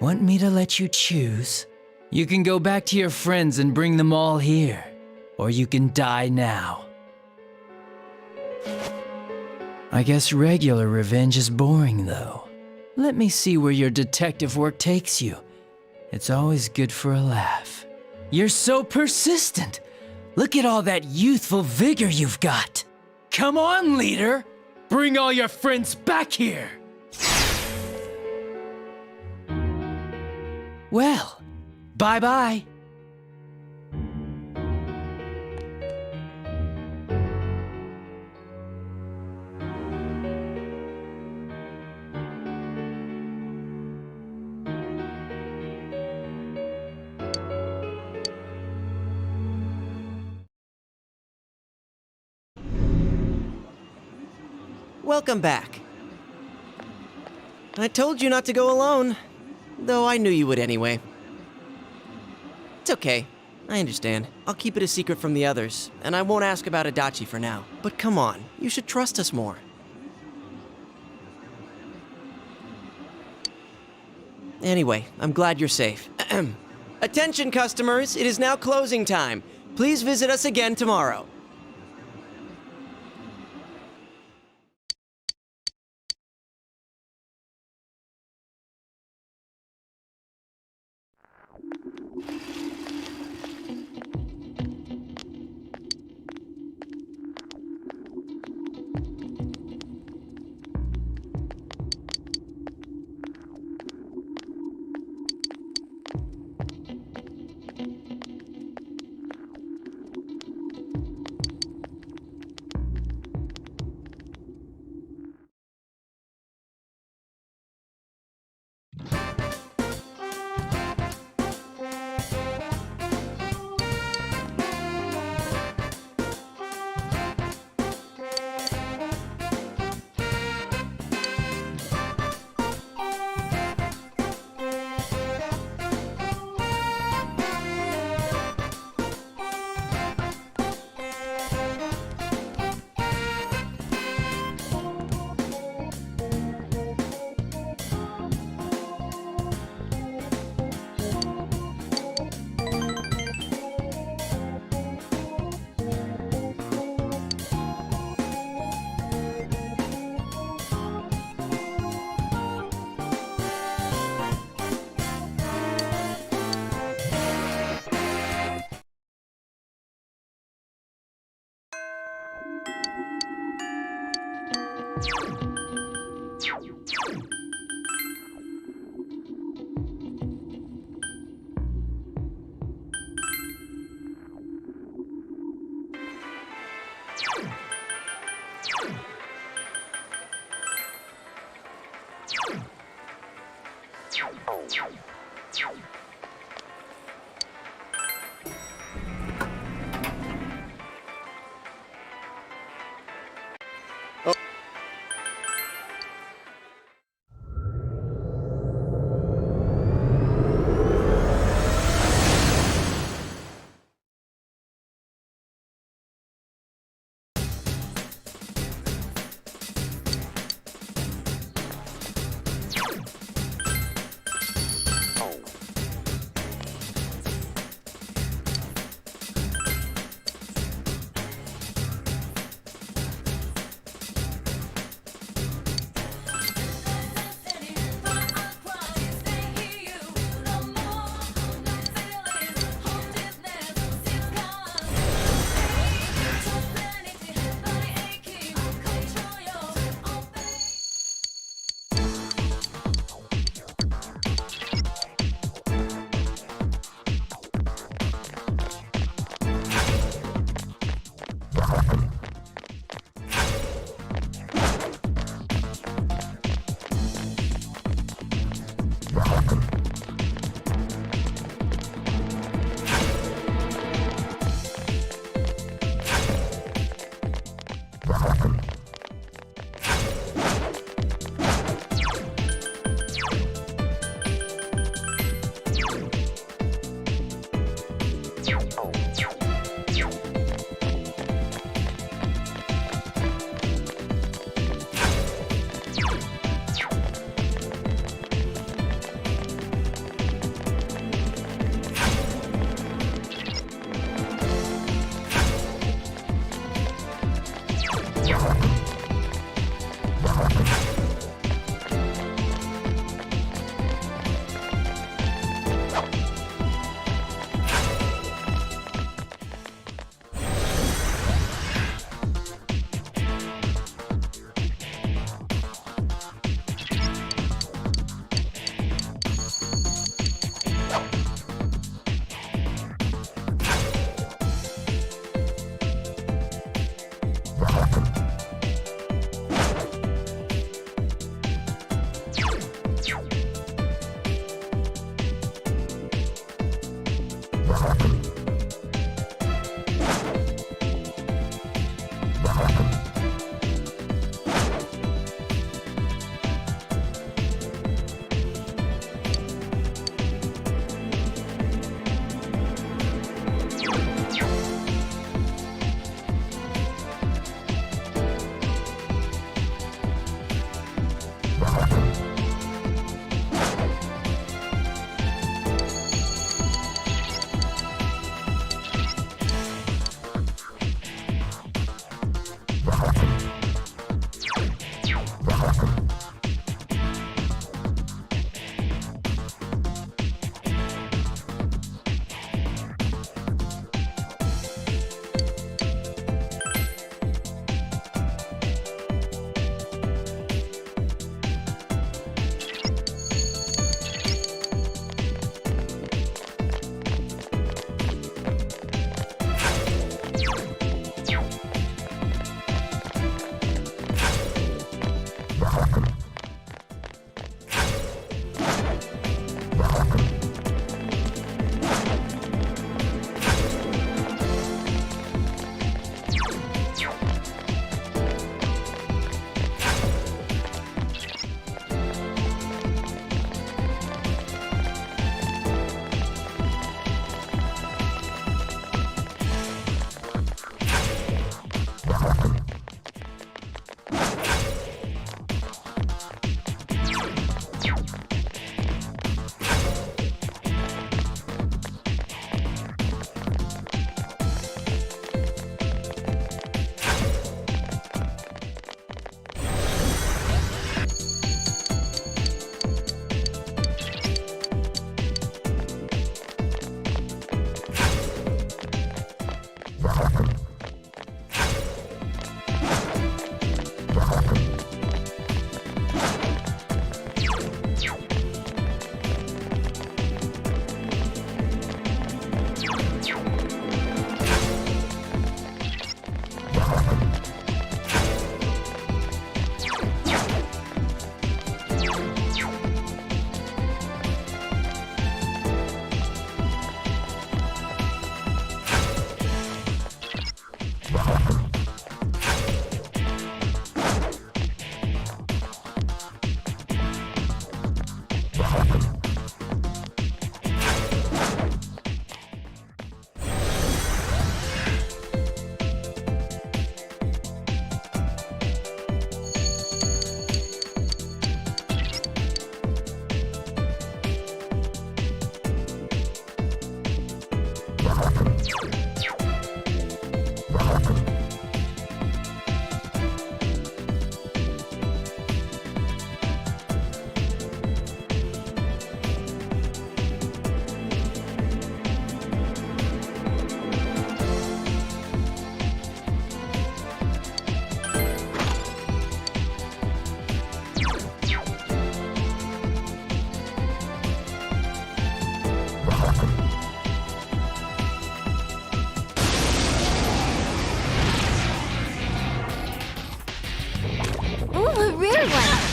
S4: Want me to let you choose? You can go back to your friends and bring them all here, or you can die now. I guess regular revenge is boring, though. Let me see where your detective work takes you. It's always good for a laugh. You're so persistent. Look at all that youthful vigor you've got. Come on, leader. Bring all your friends back here. Well, bye-bye.
S2: Welcome back. I told you not to go alone, though I knew you would anyway. It's okay. I understand. I'll keep it a secret from the others, and I won't ask about Adachi for now. But come on, you should trust us more. Anyway, I'm glad you're safe. Attention, customers! It is now closing time. Please visit us again tomorrow.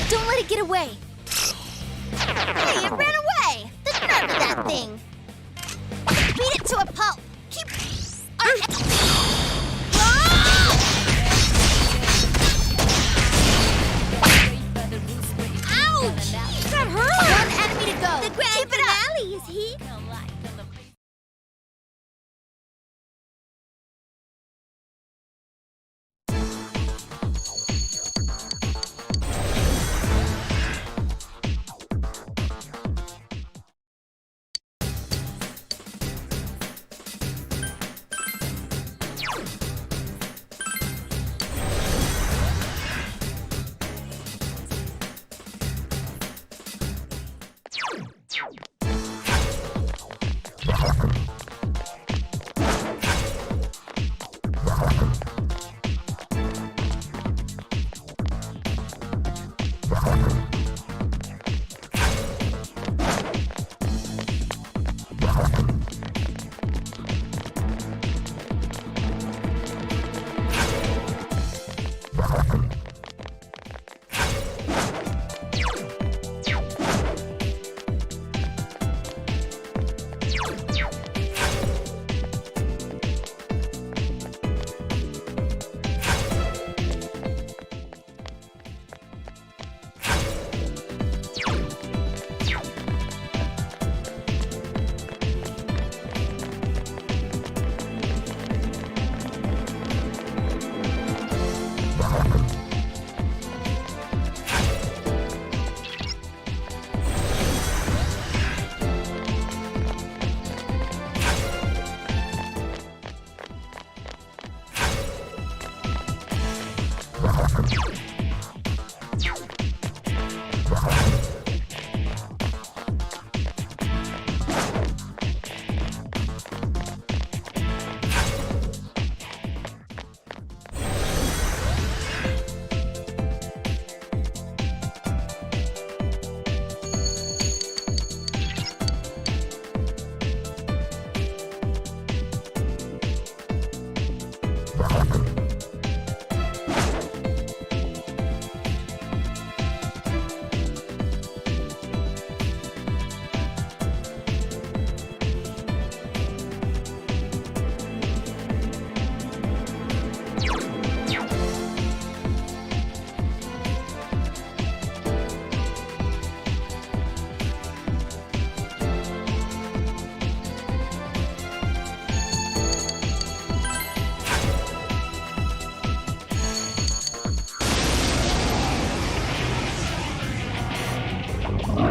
S1: Don't let it get away! Hey, it ran away! The nerve of that thing! Beat it to a pulp! Keep... Ouch! That hurt! One enemy to go! The grand Keep finale, is he?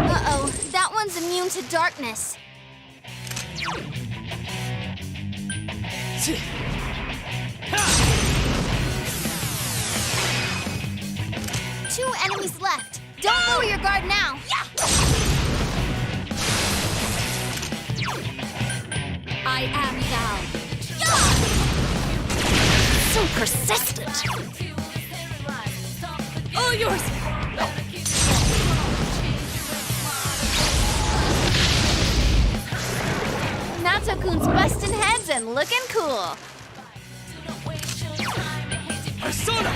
S1: Uh-oh, that one's immune to darkness. Two enemies left. Don't lower your guard now.
S3: I am thou.
S10: So persistent.
S3: All yours!
S1: Nato-kun's busting heads and looking cool.
S14: Persona!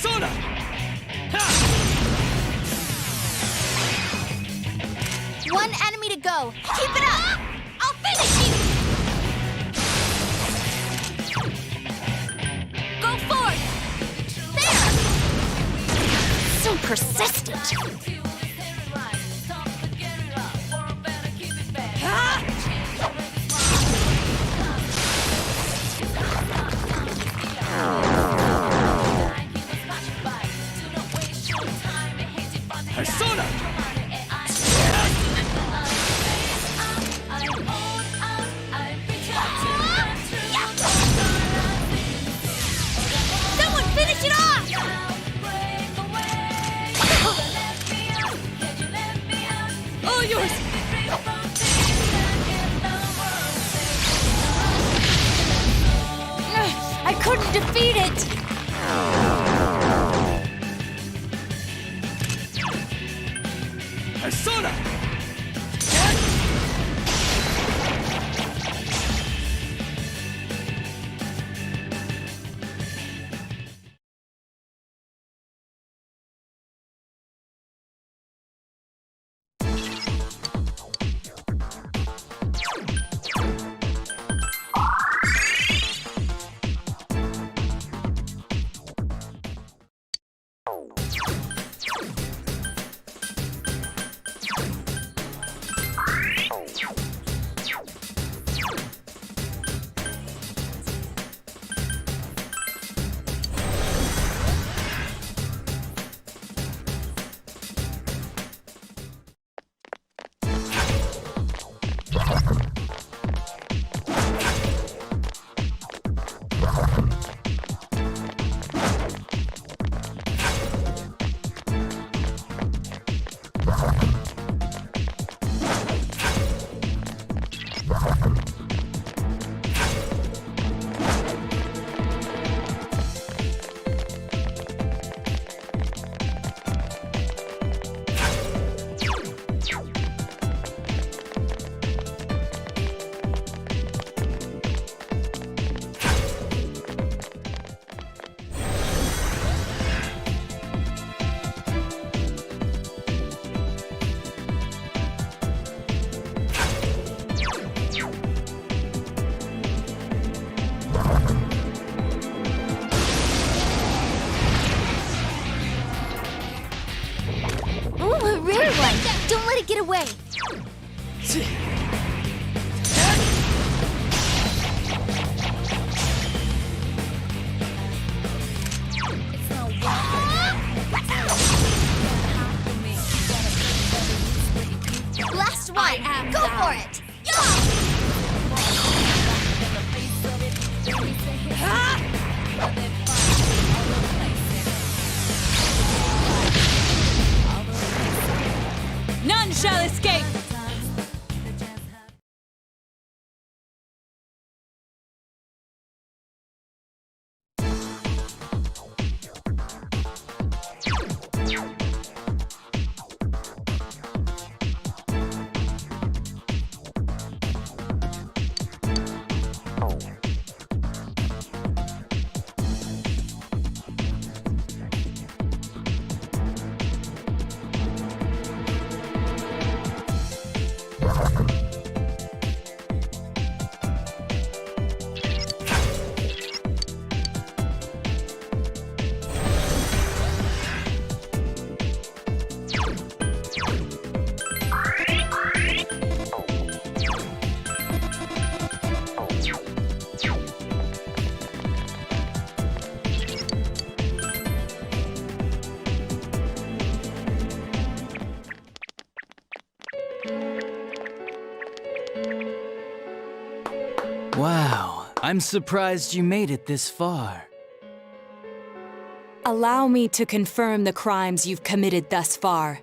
S14: Persona!
S1: One enemy to go. Keep it up! I'll finish you! Go forth! There! So persistent.
S14: Persona!
S1: Someone finish it off!
S3: All yours!
S1: I couldn't defeat it!
S14: Persona!
S1: Don't let it get away! Last one! Go for it!
S3: None shall escape!
S4: Wow, I'm surprised you made it this far.
S12: Allow me to confirm the crimes you've committed thus far.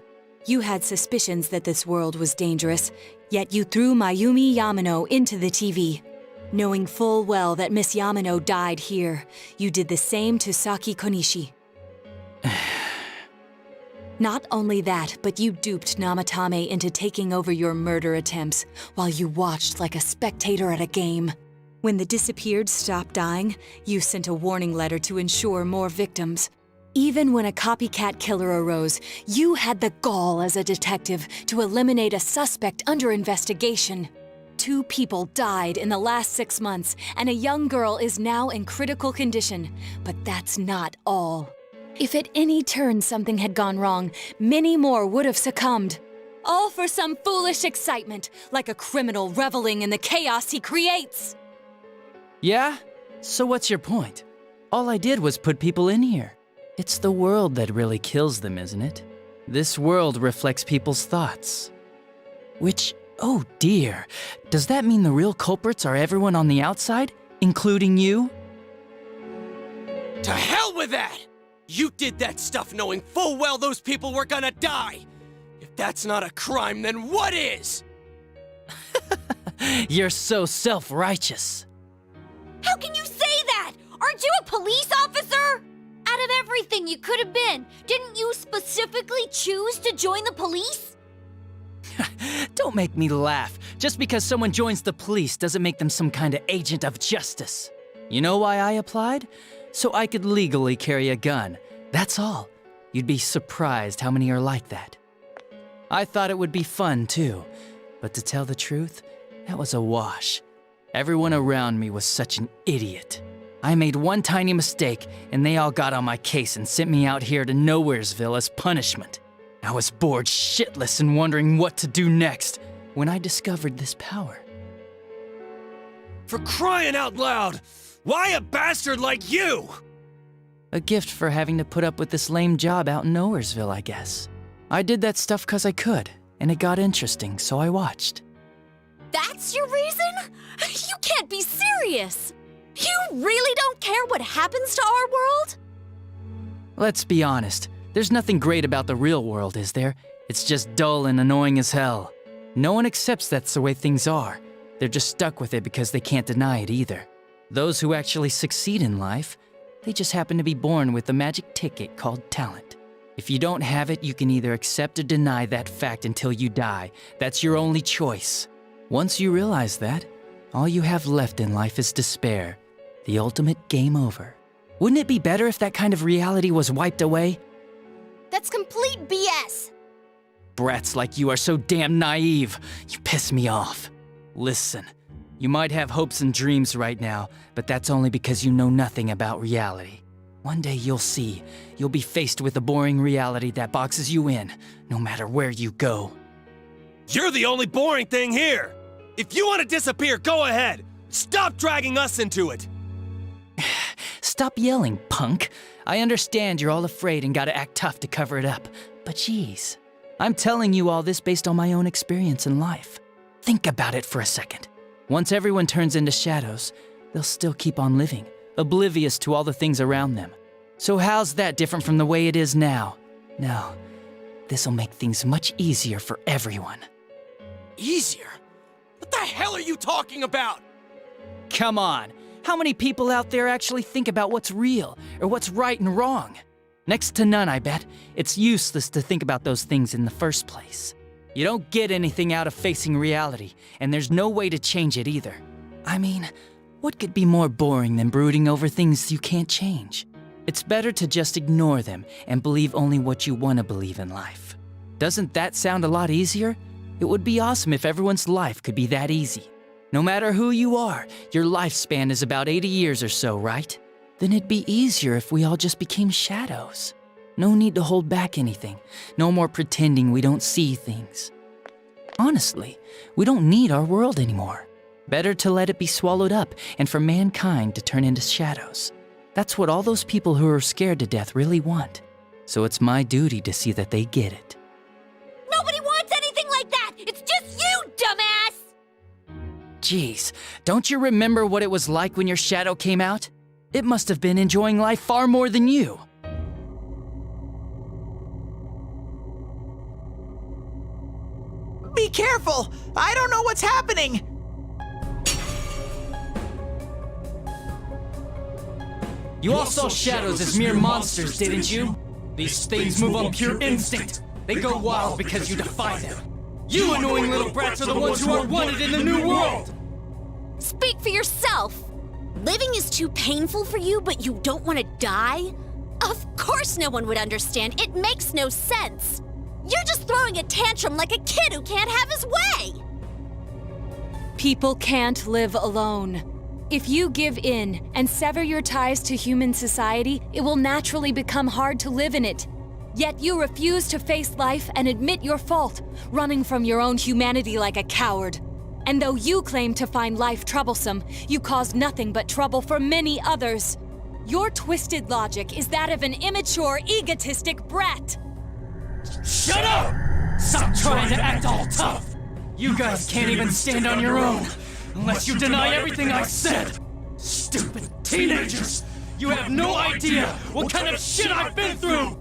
S12: You had suspicions that this world was dangerous, yet you threw Mayumi Yamano into the TV. Knowing full well that Miss Yamano died here, you did the same to Saki Konishi. Not only that, but you duped Namatame into taking over your murder attempts while you watched like a spectator at a game. When the disappeared stopped dying, you sent a warning letter to ensure more victims. Even when a copycat killer arose, you had the gall as a detective to eliminate a suspect under investigation. 2 people died in the last 6 months, and a young girl is now in critical condition. But that's not all. If at any turn something had gone wrong, many more would have succumbed. All for some foolish excitement, like a criminal reveling in the chaos he creates.
S4: Yeah? So what's your point? All I did was put people in here. It's the world that really kills them, isn't it? This world reflects people's thoughts. Which, oh dear, does that mean the real culprits are everyone on the outside, including you?
S2: To hell with that! You did that stuff knowing full well those people were gonna die! If that's not a crime, then what is?
S4: You're so self-righteous.
S3: How can you say that? Aren't you a police officer? Out of everything you could have been, didn't you specifically choose to join the police?
S4: Don't make me laugh. Just because someone joins the police doesn't make them some kind of agent of justice. You know why I applied? So I could legally carry a gun. That's all. You'd be surprised how many are like that. I thought it would be fun too, but to tell the truth, that was a wash. Everyone around me was such an idiot. I made one tiny mistake, and they all got on my case and sent me out here to Nowheresville as punishment. I was bored shitless and wondering what to do next when I discovered this power.
S14: For crying out loud! Why a bastard like you?
S4: A gift for having to put up with this lame job out in Nowheresville, I guess. I did that stuff 'cause I could, and it got interesting, so I watched.
S3: That's your reason? You can't be serious! You really don't care what happens to our world?
S4: Let's be honest, there's nothing great about the real world, is there? It's just dull and annoying as hell. No one accepts that's the way things are. They're just stuck with it because they can't deny it either. Those who actually succeed in life, they just happen to be born with a magic ticket called talent. If you don't have it, you can either accept or deny that fact until you die. That's your only choice. Once you realize that, all you have left in life is despair. The ultimate game over. Wouldn't it be better if that kind of reality was wiped away?
S1: That's complete BS!
S4: Brats like you are so damn naive. You piss me off. Listen, you might have hopes and dreams right now, but that's only because you know nothing about reality. One day you'll see. You'll be faced with a boring reality that boxes you in, no matter where you go.
S14: You're the only boring thing here! If you want to disappear, go ahead! Stop dragging us into it!
S4: Stop yelling, punk. I understand you're all afraid and gotta act tough to cover it up, but geez. I'm telling you all this based on my own experience in life. Think about it for a second. Once everyone turns into shadows, they'll still keep on living, oblivious to all the things around them. So how's that different from the way it is now? No, this'll make things much easier for everyone.
S2: Easier? What the hell are you talking about?
S4: Come on. How many people out there actually think about what's real or what's right and wrong? Next to none, I bet. It's useless to think about those things in the first place. You don't get anything out of facing reality, and there's no way to change it either. I mean, what could be more boring than brooding over things you can't change? It's better to just ignore them and believe only what you want to believe in life. Doesn't that sound a lot easier? It would be awesome if everyone's life could be that easy. No matter who you are, your lifespan is about 80 years or so, right? Then it'd be easier if we all just became shadows. No need to hold back anything. No more pretending we don't see things. Honestly, we don't need our world anymore. Better to let it be swallowed up and for mankind to turn into shadows. That's what all those people who are scared to death really want. So it's my duty to see that they get it.
S3: Nobody wants anything like that! It's just you, dumbass!
S4: Jeez, don't you remember what it was like when your shadow came out? It must have been enjoying life far more than you.
S13: Be careful! I don't know what's happening!
S4: You all saw shadows as mere monsters, didn't you? These things move on pure instinct. They go wild because you defy them. You annoying little brats are the ones who are wanted in the new world!
S1: Speak for yourself! Living is too painful for you, but you don't want to die?
S10: Of course no one would understand. It makes no sense. You're just throwing a tantrum like a kid who can't have his way.
S12: People can't live alone. If you give in and sever your ties to human society, it will naturally become hard to live in it. Yet you refuse to face life and admit your fault, running from your own humanity like a coward. And though you claim to find life troublesome, you cause nothing but trouble for many others. Your twisted logic is that of an immature, egotistic brat.
S4: Shut up! Stop trying to act all tough! You guys can't even stand on your own, unless you deny everything I said! Stupid teenagers! You have no idea what kind of shit I've been through!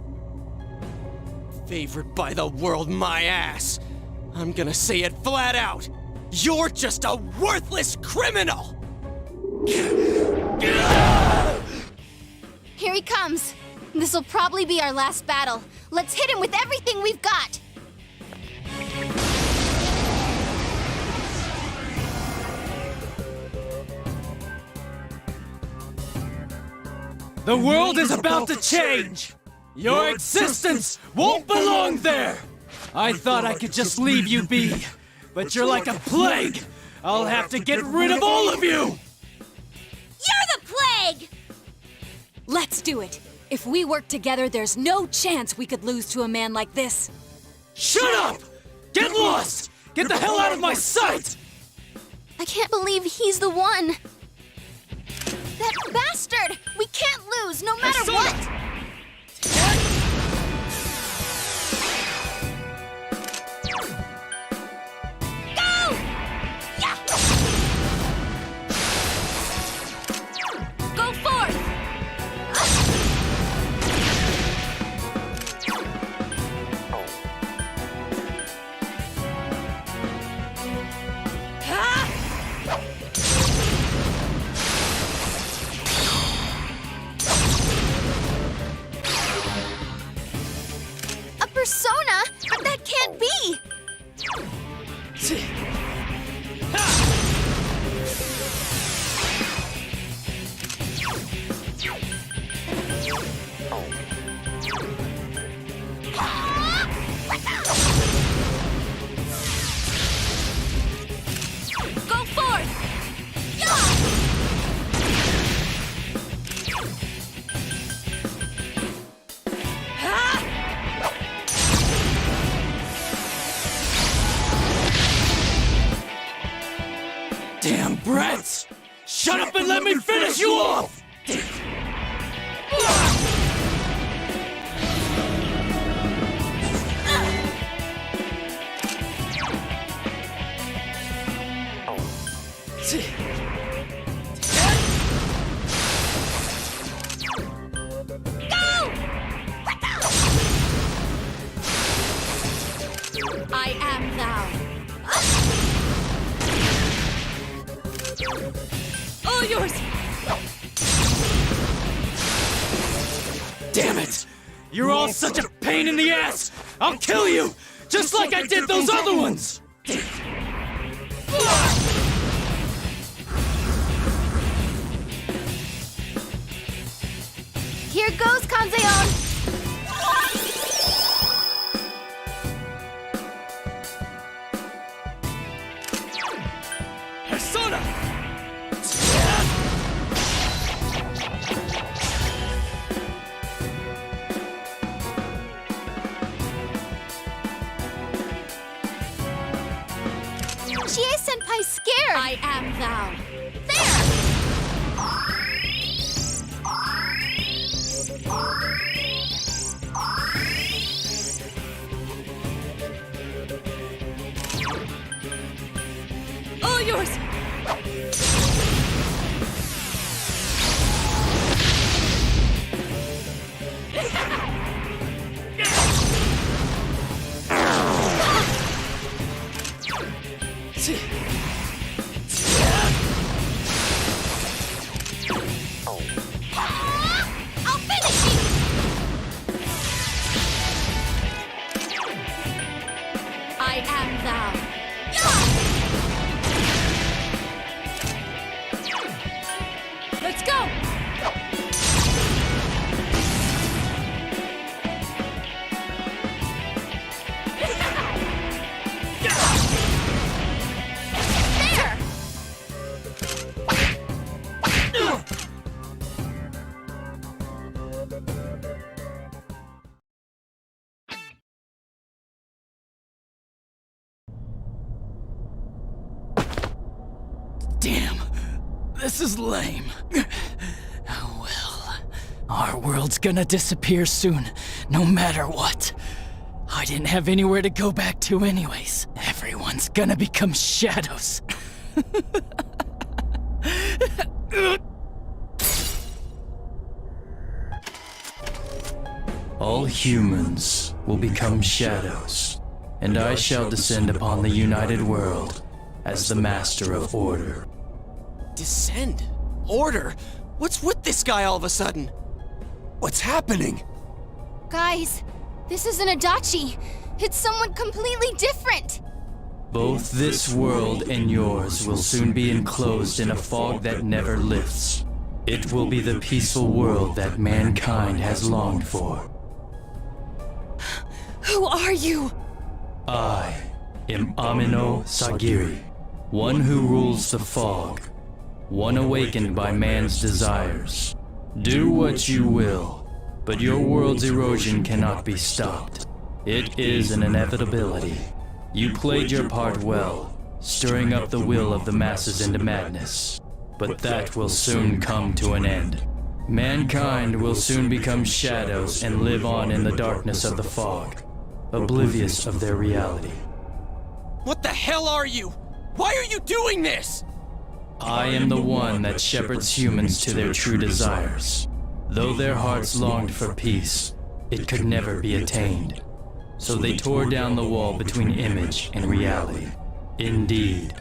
S2: Favored by the world, my ass! I'm gonna say it flat out! You're just a worthless criminal!
S1: Here he comes. This'll probably be our last battle. Let's hit him with everything we've got!
S4: The world is about to change! Your existence won't belong there! I thought I could just leave you be, but you're like a plague! I'll have to get rid of all of you!
S10: You're the plague!
S12: Let's do it. If we work together, there's no chance we could lose to a man like this.
S4: Shut up! Get lost! Get the hell out of my sight!
S1: I can't believe he's the one. That bastard! We can't lose, no matter what!
S10: Go! Yeah! Go forth!
S1: A persona? But that can't be!
S10: Go forth!
S4: Damn brats! Shut up and let me finish you off!
S10: I am thou.
S4: All yours! Damn it! You're all such a pain in the ass! I'll kill you! Just like I did those other ones!
S1: Here goes, Kanzeon!
S4: Persona!
S1: Chie-senpai's scared!
S10: I am thou.
S4: All yours!
S10: I'll finish you! I am thou.
S4: Damn, this is lame. Oh well, our world's gonna disappear soon, no matter what. I didn't have anywhere to go back to anyways. Everyone's gonna become shadows. All humans will become shadows, and I shall descend upon the united world as the master of order.
S2: Descend? Order? What's with this guy all of a sudden?
S14: What's happening?
S1: Guys, this isn't Adachi. It's someone completely different.
S4: Both this world and yours will soon be enclosed in a fog that never lifts. It will be the peaceful world that mankind has longed for.
S3: Who are you?
S4: I am Amino Sagiri, one who rules the fog, one awakened by man's desires. Do what you will, but your world's erosion cannot be stopped. It is an inevitability. You played your part well, stirring up the will of the masses into madness. But that will soon come to an end. Mankind will soon become shadows and live on in the darkness of the fog, oblivious of their reality.
S2: What the hell are you? Why are you doing this?
S4: I am the one that shepherds humans to their true desires. Though their hearts longed for peace, it could never be attained. So they tore down the wall between image and reality. Indeed,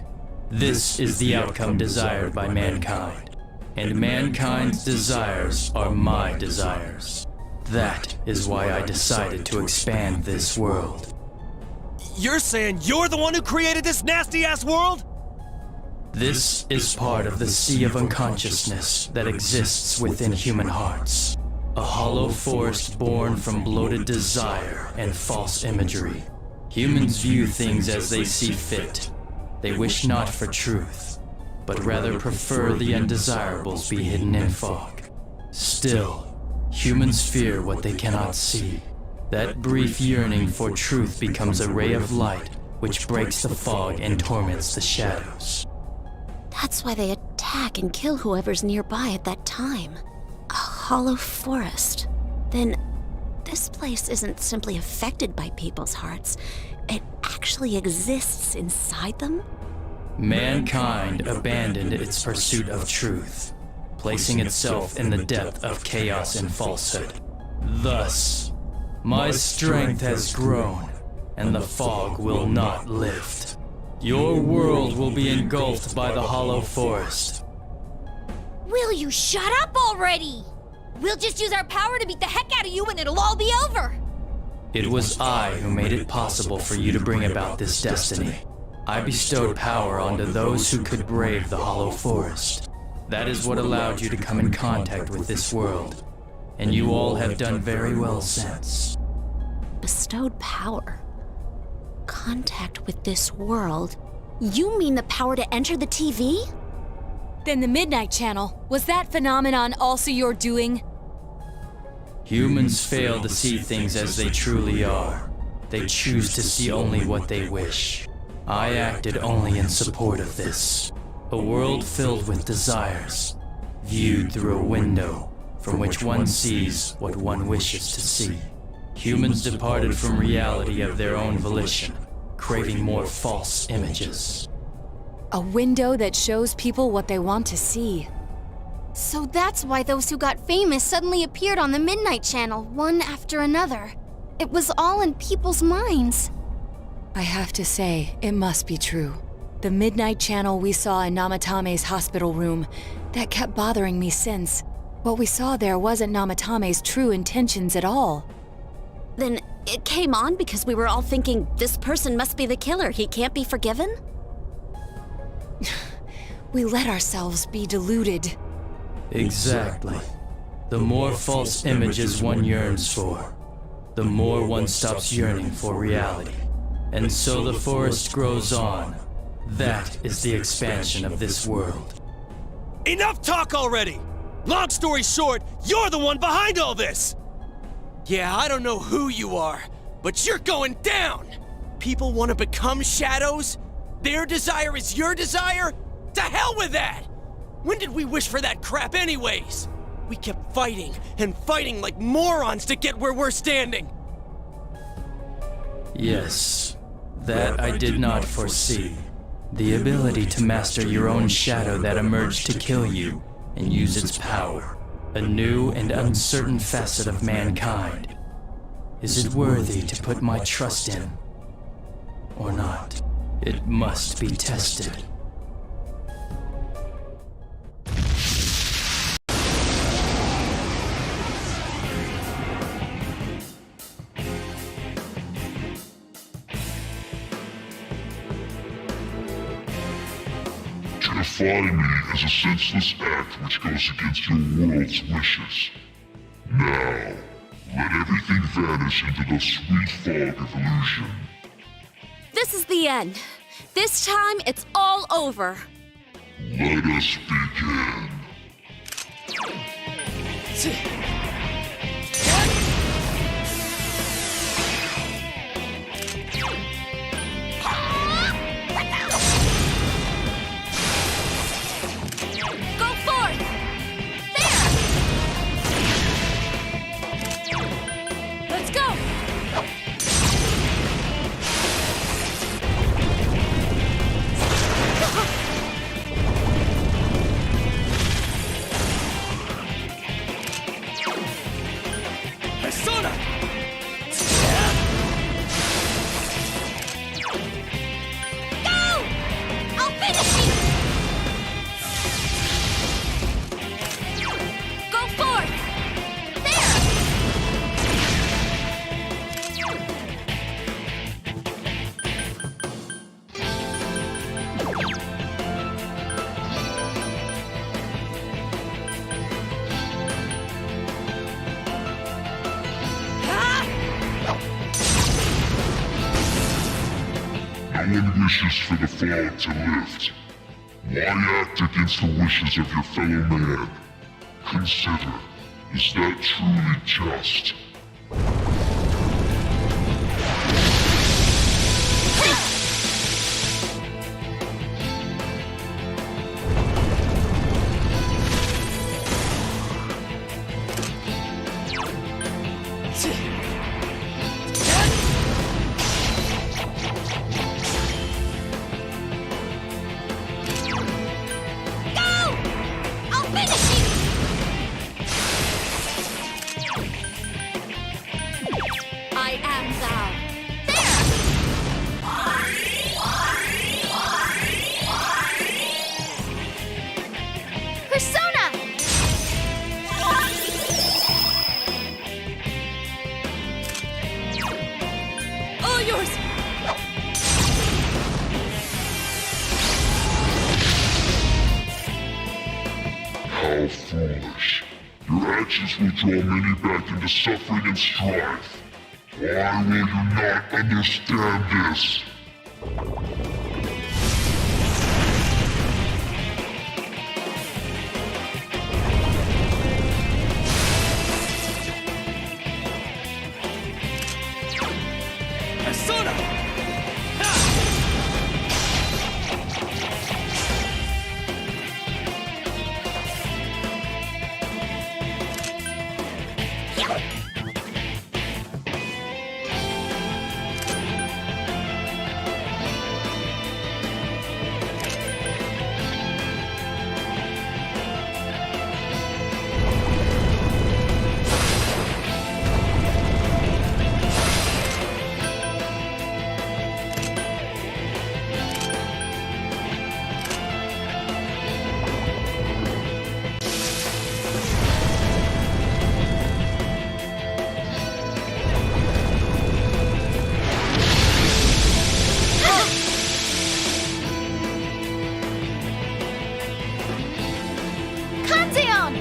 S4: this is the outcome desired by mankind. And mankind's desires are my desires. That is why I decided to expand this world.
S14: You're saying you're the one who created this nasty-ass world?
S4: This is part of the sea of unconsciousness that exists within human hearts. A hollow forest born from bloated desire and false imagery. Humans view things as they see fit. They wish not for truth, but rather prefer the undesirables be hidden in fog. Still, humans fear what they cannot see. That brief yearning for truth becomes a ray of light which breaks the fog and torments the shadows.
S10: That's why they attack and kill whoever's nearby at that time. A hollow forest. Then, this place isn't simply affected by people's hearts. It actually exists inside them?
S4: Mankind abandoned its pursuit of truth, placing itself in the depth of chaos and falsehood. Thus, my strength has grown, and the fog will not lift. Your world will be engulfed by the hollow forest.
S3: Will you shut up already? We'll just use our power to beat the heck out of you and it'll all be over.
S4: It was I who made it possible for you to bring about this destiny. I bestowed power onto those who could brave the hollow forest. That is what allowed you to come in contact with this world. And you all have done very well since.
S10: Bestowed power? Contact with this world? You mean the power to enter the TV?
S3: Then the Midnight Channel, was that phenomenon also your doing?
S4: Humans fail to see things as they truly are. They choose to see only what they wish. I acted only in support of this. A world filled with desires, viewed through a window from which one sees what one wishes to see. Humans departed from reality of their own volition, craving more false images.
S22: A window that shows people what they want to see.
S1: So that's why those who got famous suddenly appeared on the Midnight Channel, one after another. It was all in people's minds.
S22: I have to say, it must be true. The Midnight Channel we saw in Namatame's hospital room, that kept bothering me since. What we saw there wasn't Namatame's true intentions at all.
S10: Then it came on because we were all thinking, this person must be the killer, he can't be forgiven?
S22: We let ourselves be deluded.
S4: Exactly. The more false images one yearns for, the more one stops yearning for reality. And so the forest grows on. That is the expansion of this world.
S14: Enough talk already! Long story short, you're the one behind all this!
S2: Yeah, I don't know who you are, but you're going down! People want to become shadows? Their desire is your desire? To hell with that! When did we wish for that crap anyways? We kept fighting and fighting like morons to get where we're standing.
S4: Yes, that I did not foresee. The ability to master your own shadow that emerged to kill you and use its power. A new and uncertain facet of mankind. Is it worthy to put my trust in? Or not? It must be tested.
S16: To defy me is a senseless act which goes against your world's wishes. Now, let everything vanish into the sweet fog of illusion.
S10: This is the end. This time, it's all over.
S16: Let us begin.
S10: Go forth! There! Let's go!
S2: Persona!
S10: Go! I'll finish you! Go forth! There!
S16: No one wishes for the fog to lift. Why act against the wishes of your fellow man? Consider, is that truly just?
S10: Go! I'll finish you! I am thou. There! Persona! All yours!
S16: How foolish. Your actions will draw many back into suffering and strife. Why will you not understand this?
S2: Persona!
S10: Pantheon!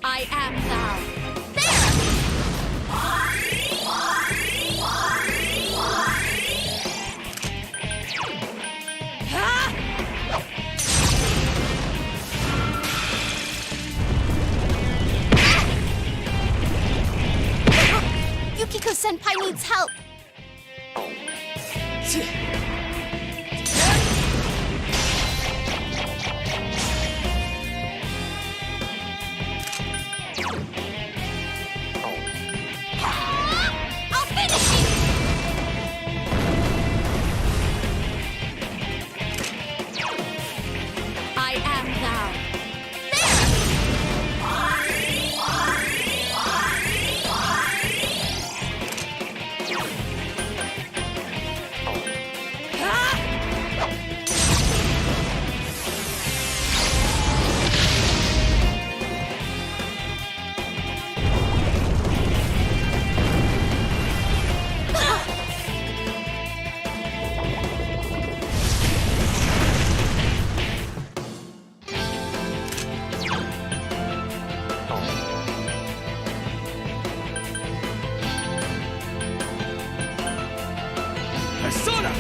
S10: I am thou. There!
S1: Senpai needs help. I'll finish you!
S3: I am thou.
S14: Persona!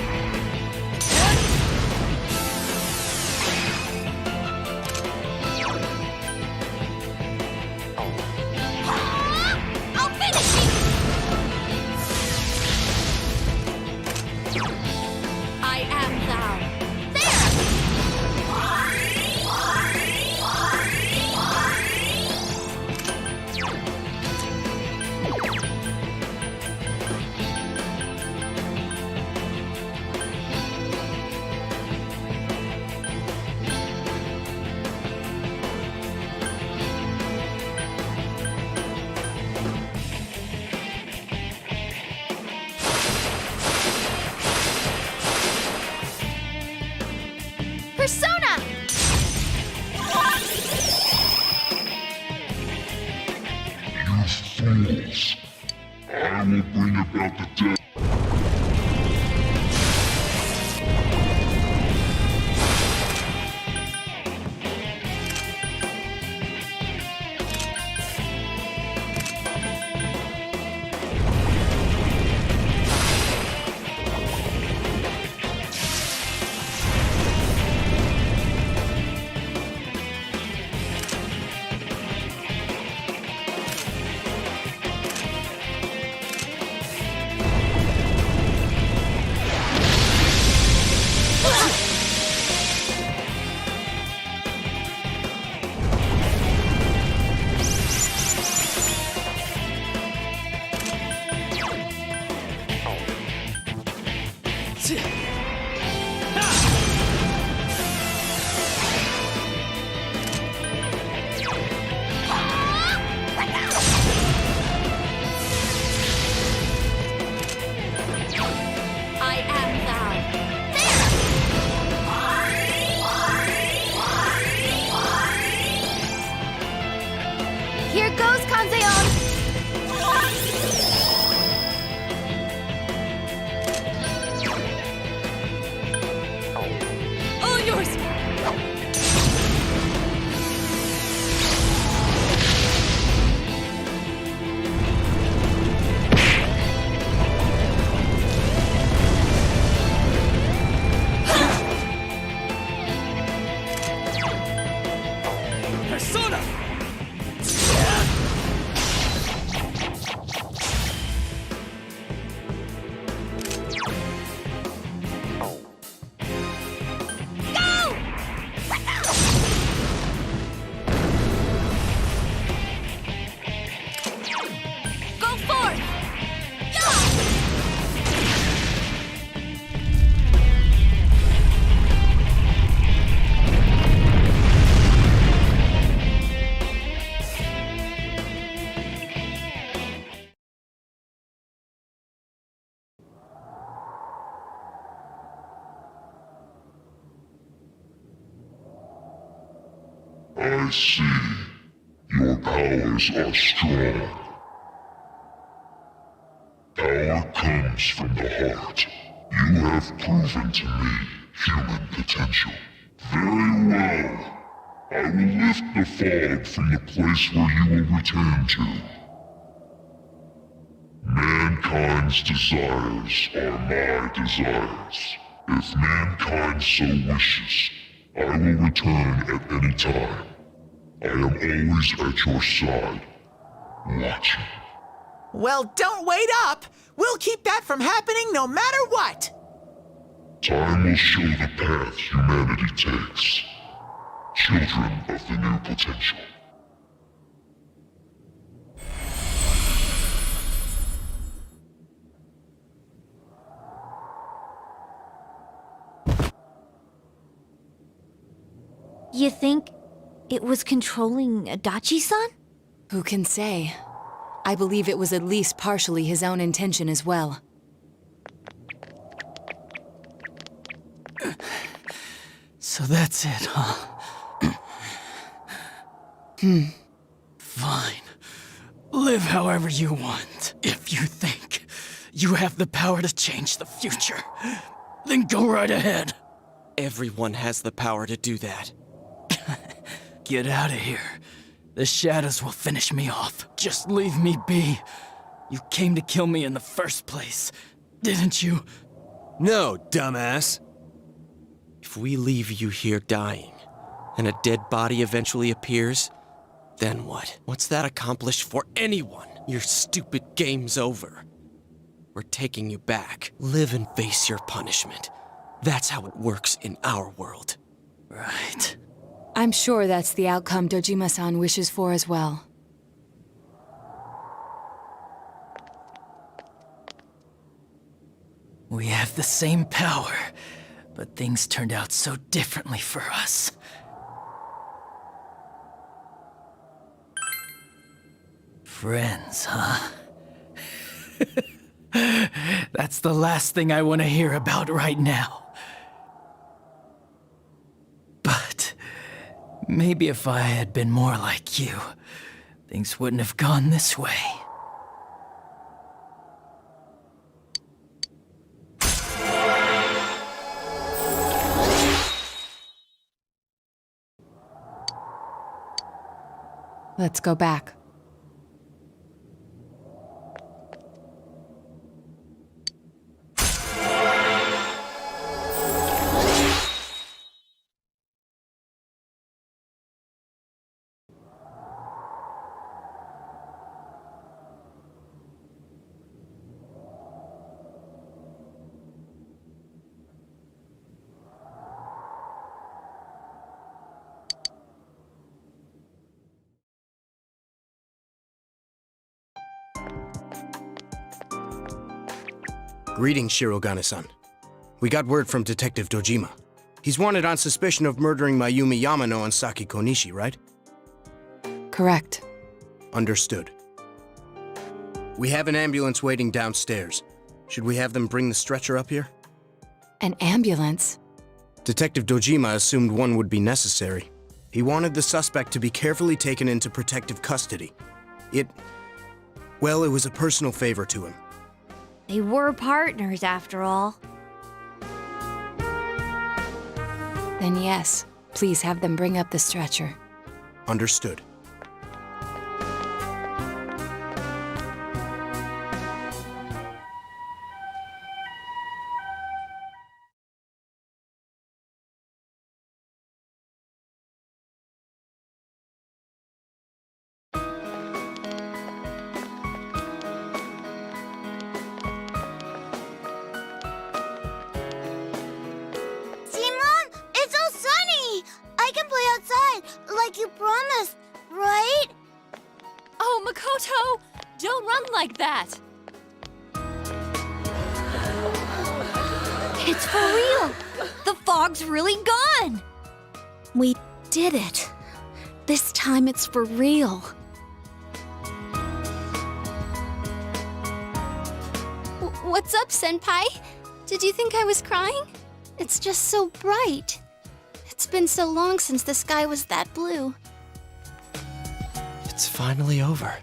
S1: I'll finish you!
S3: I am thou.
S1: Persona!
S16: You fools! I will bring about the dead.
S3: I am thou.
S1: Here goes, Kanzeon!
S3: All yours!
S14: Persona!
S3: Go forth!
S16: I see. Your powers are strong. Power comes from the heart. You have proven to me human potential. Very well. I will lift the fog from the place where you will return to. Mankind's desires are my desires. If mankind so wishes, I will return at any time. I am always at your side, watching.
S13: Well, don't wait up. We'll keep that from happening no matter what.
S16: Time will show the path humanity takes. Children of the new potential.
S3: You think it was controlling Adachi-san?
S22: Who can say? I believe it was at least partially his own intention as well.
S4: So that's it, huh? Fine. Live however you want. If you think you have the power to change the future, then go right ahead.
S2: Everyone has the power to do that.
S4: Get out of here. The shadows will finish me off. Just leave me be. You came to kill me in the first place, didn't you?
S14: No, dumbass.
S2: If we leave you here dying, and a dead body eventually appears, then what? What's that accomplish for anyone? Your stupid game's over. We're taking you back. Live and face your punishment. That's how it works in our world.
S4: Right.
S22: I'm sure that's the outcome Dojima-san wishes for as well.
S4: We have the same power, but things turned out so differently for us. Friends, huh? That's the last thing I want to hear about right now. But maybe if I had been more like you, things wouldn't have gone this way.
S22: Let's go back.
S17: Greetings, Shirogane-san. We got word from Detective Dojima. He's wanted on suspicion of murdering Mayumi Yamano and Saki Konishi, right?
S22: Correct.
S17: Understood. We have an ambulance waiting downstairs. Should we have them bring the stretcher up here?
S22: An ambulance?
S17: Detective Dojima assumed one would be necessary. He wanted the suspect to be carefully taken into protective custody. It was a personal favor to him.
S3: They were partners, after all.
S22: Then yes, please have them bring up the stretcher.
S17: Understood.
S1: Like you promised, right?
S3: Oh, Makoto! Don't run like that! It's for real! The fog's really gone!
S10: We did it. This time it's for real.
S1: What's up, Senpai? Did you think I was crying? It's just so bright. It's been so long since the sky was that blue.
S2: It's finally over.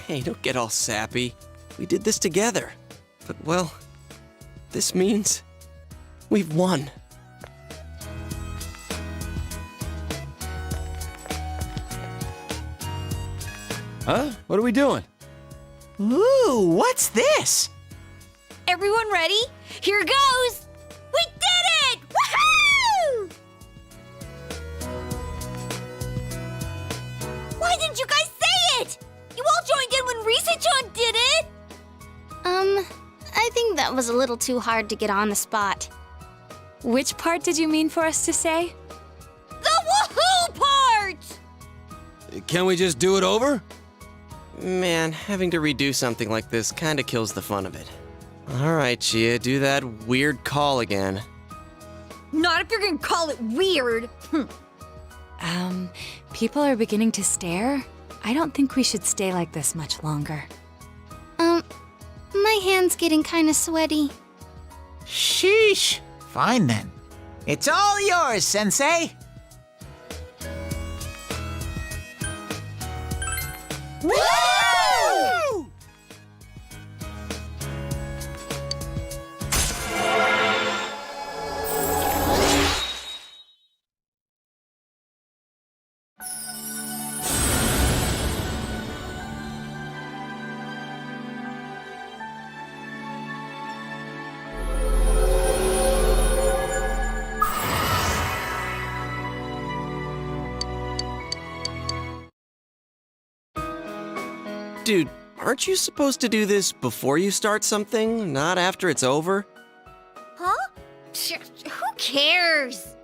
S2: Hey, don't get all sappy. We did this together. But, well, this means we've won.
S14: Huh? What are we doing?
S13: Ooh, what's this?
S3: Everyone ready? Here goes! We did it! Woohoo! Why didn't you guys say it? You all joined in when Risa-chan did it!
S1: I think that was a little too hard to get on the spot.
S22: Which part did you mean for us to say?
S3: The woohoo part!
S14: Can we just do it over?
S2: Man, having to redo something like this kinda kills the fun of it. Alright, Chia, do that weird call again.
S3: Not if you're gonna call it weird.
S22: People are beginning to stare. I don't think we should stay like this much longer.
S1: My hand's getting kinda sweaty.
S13: Sheesh. Fine then. It's all yours, Sensei. Woo!
S2: Dude, aren't you supposed to do this before you start something, not after it's over?
S3: Huh? Who cares?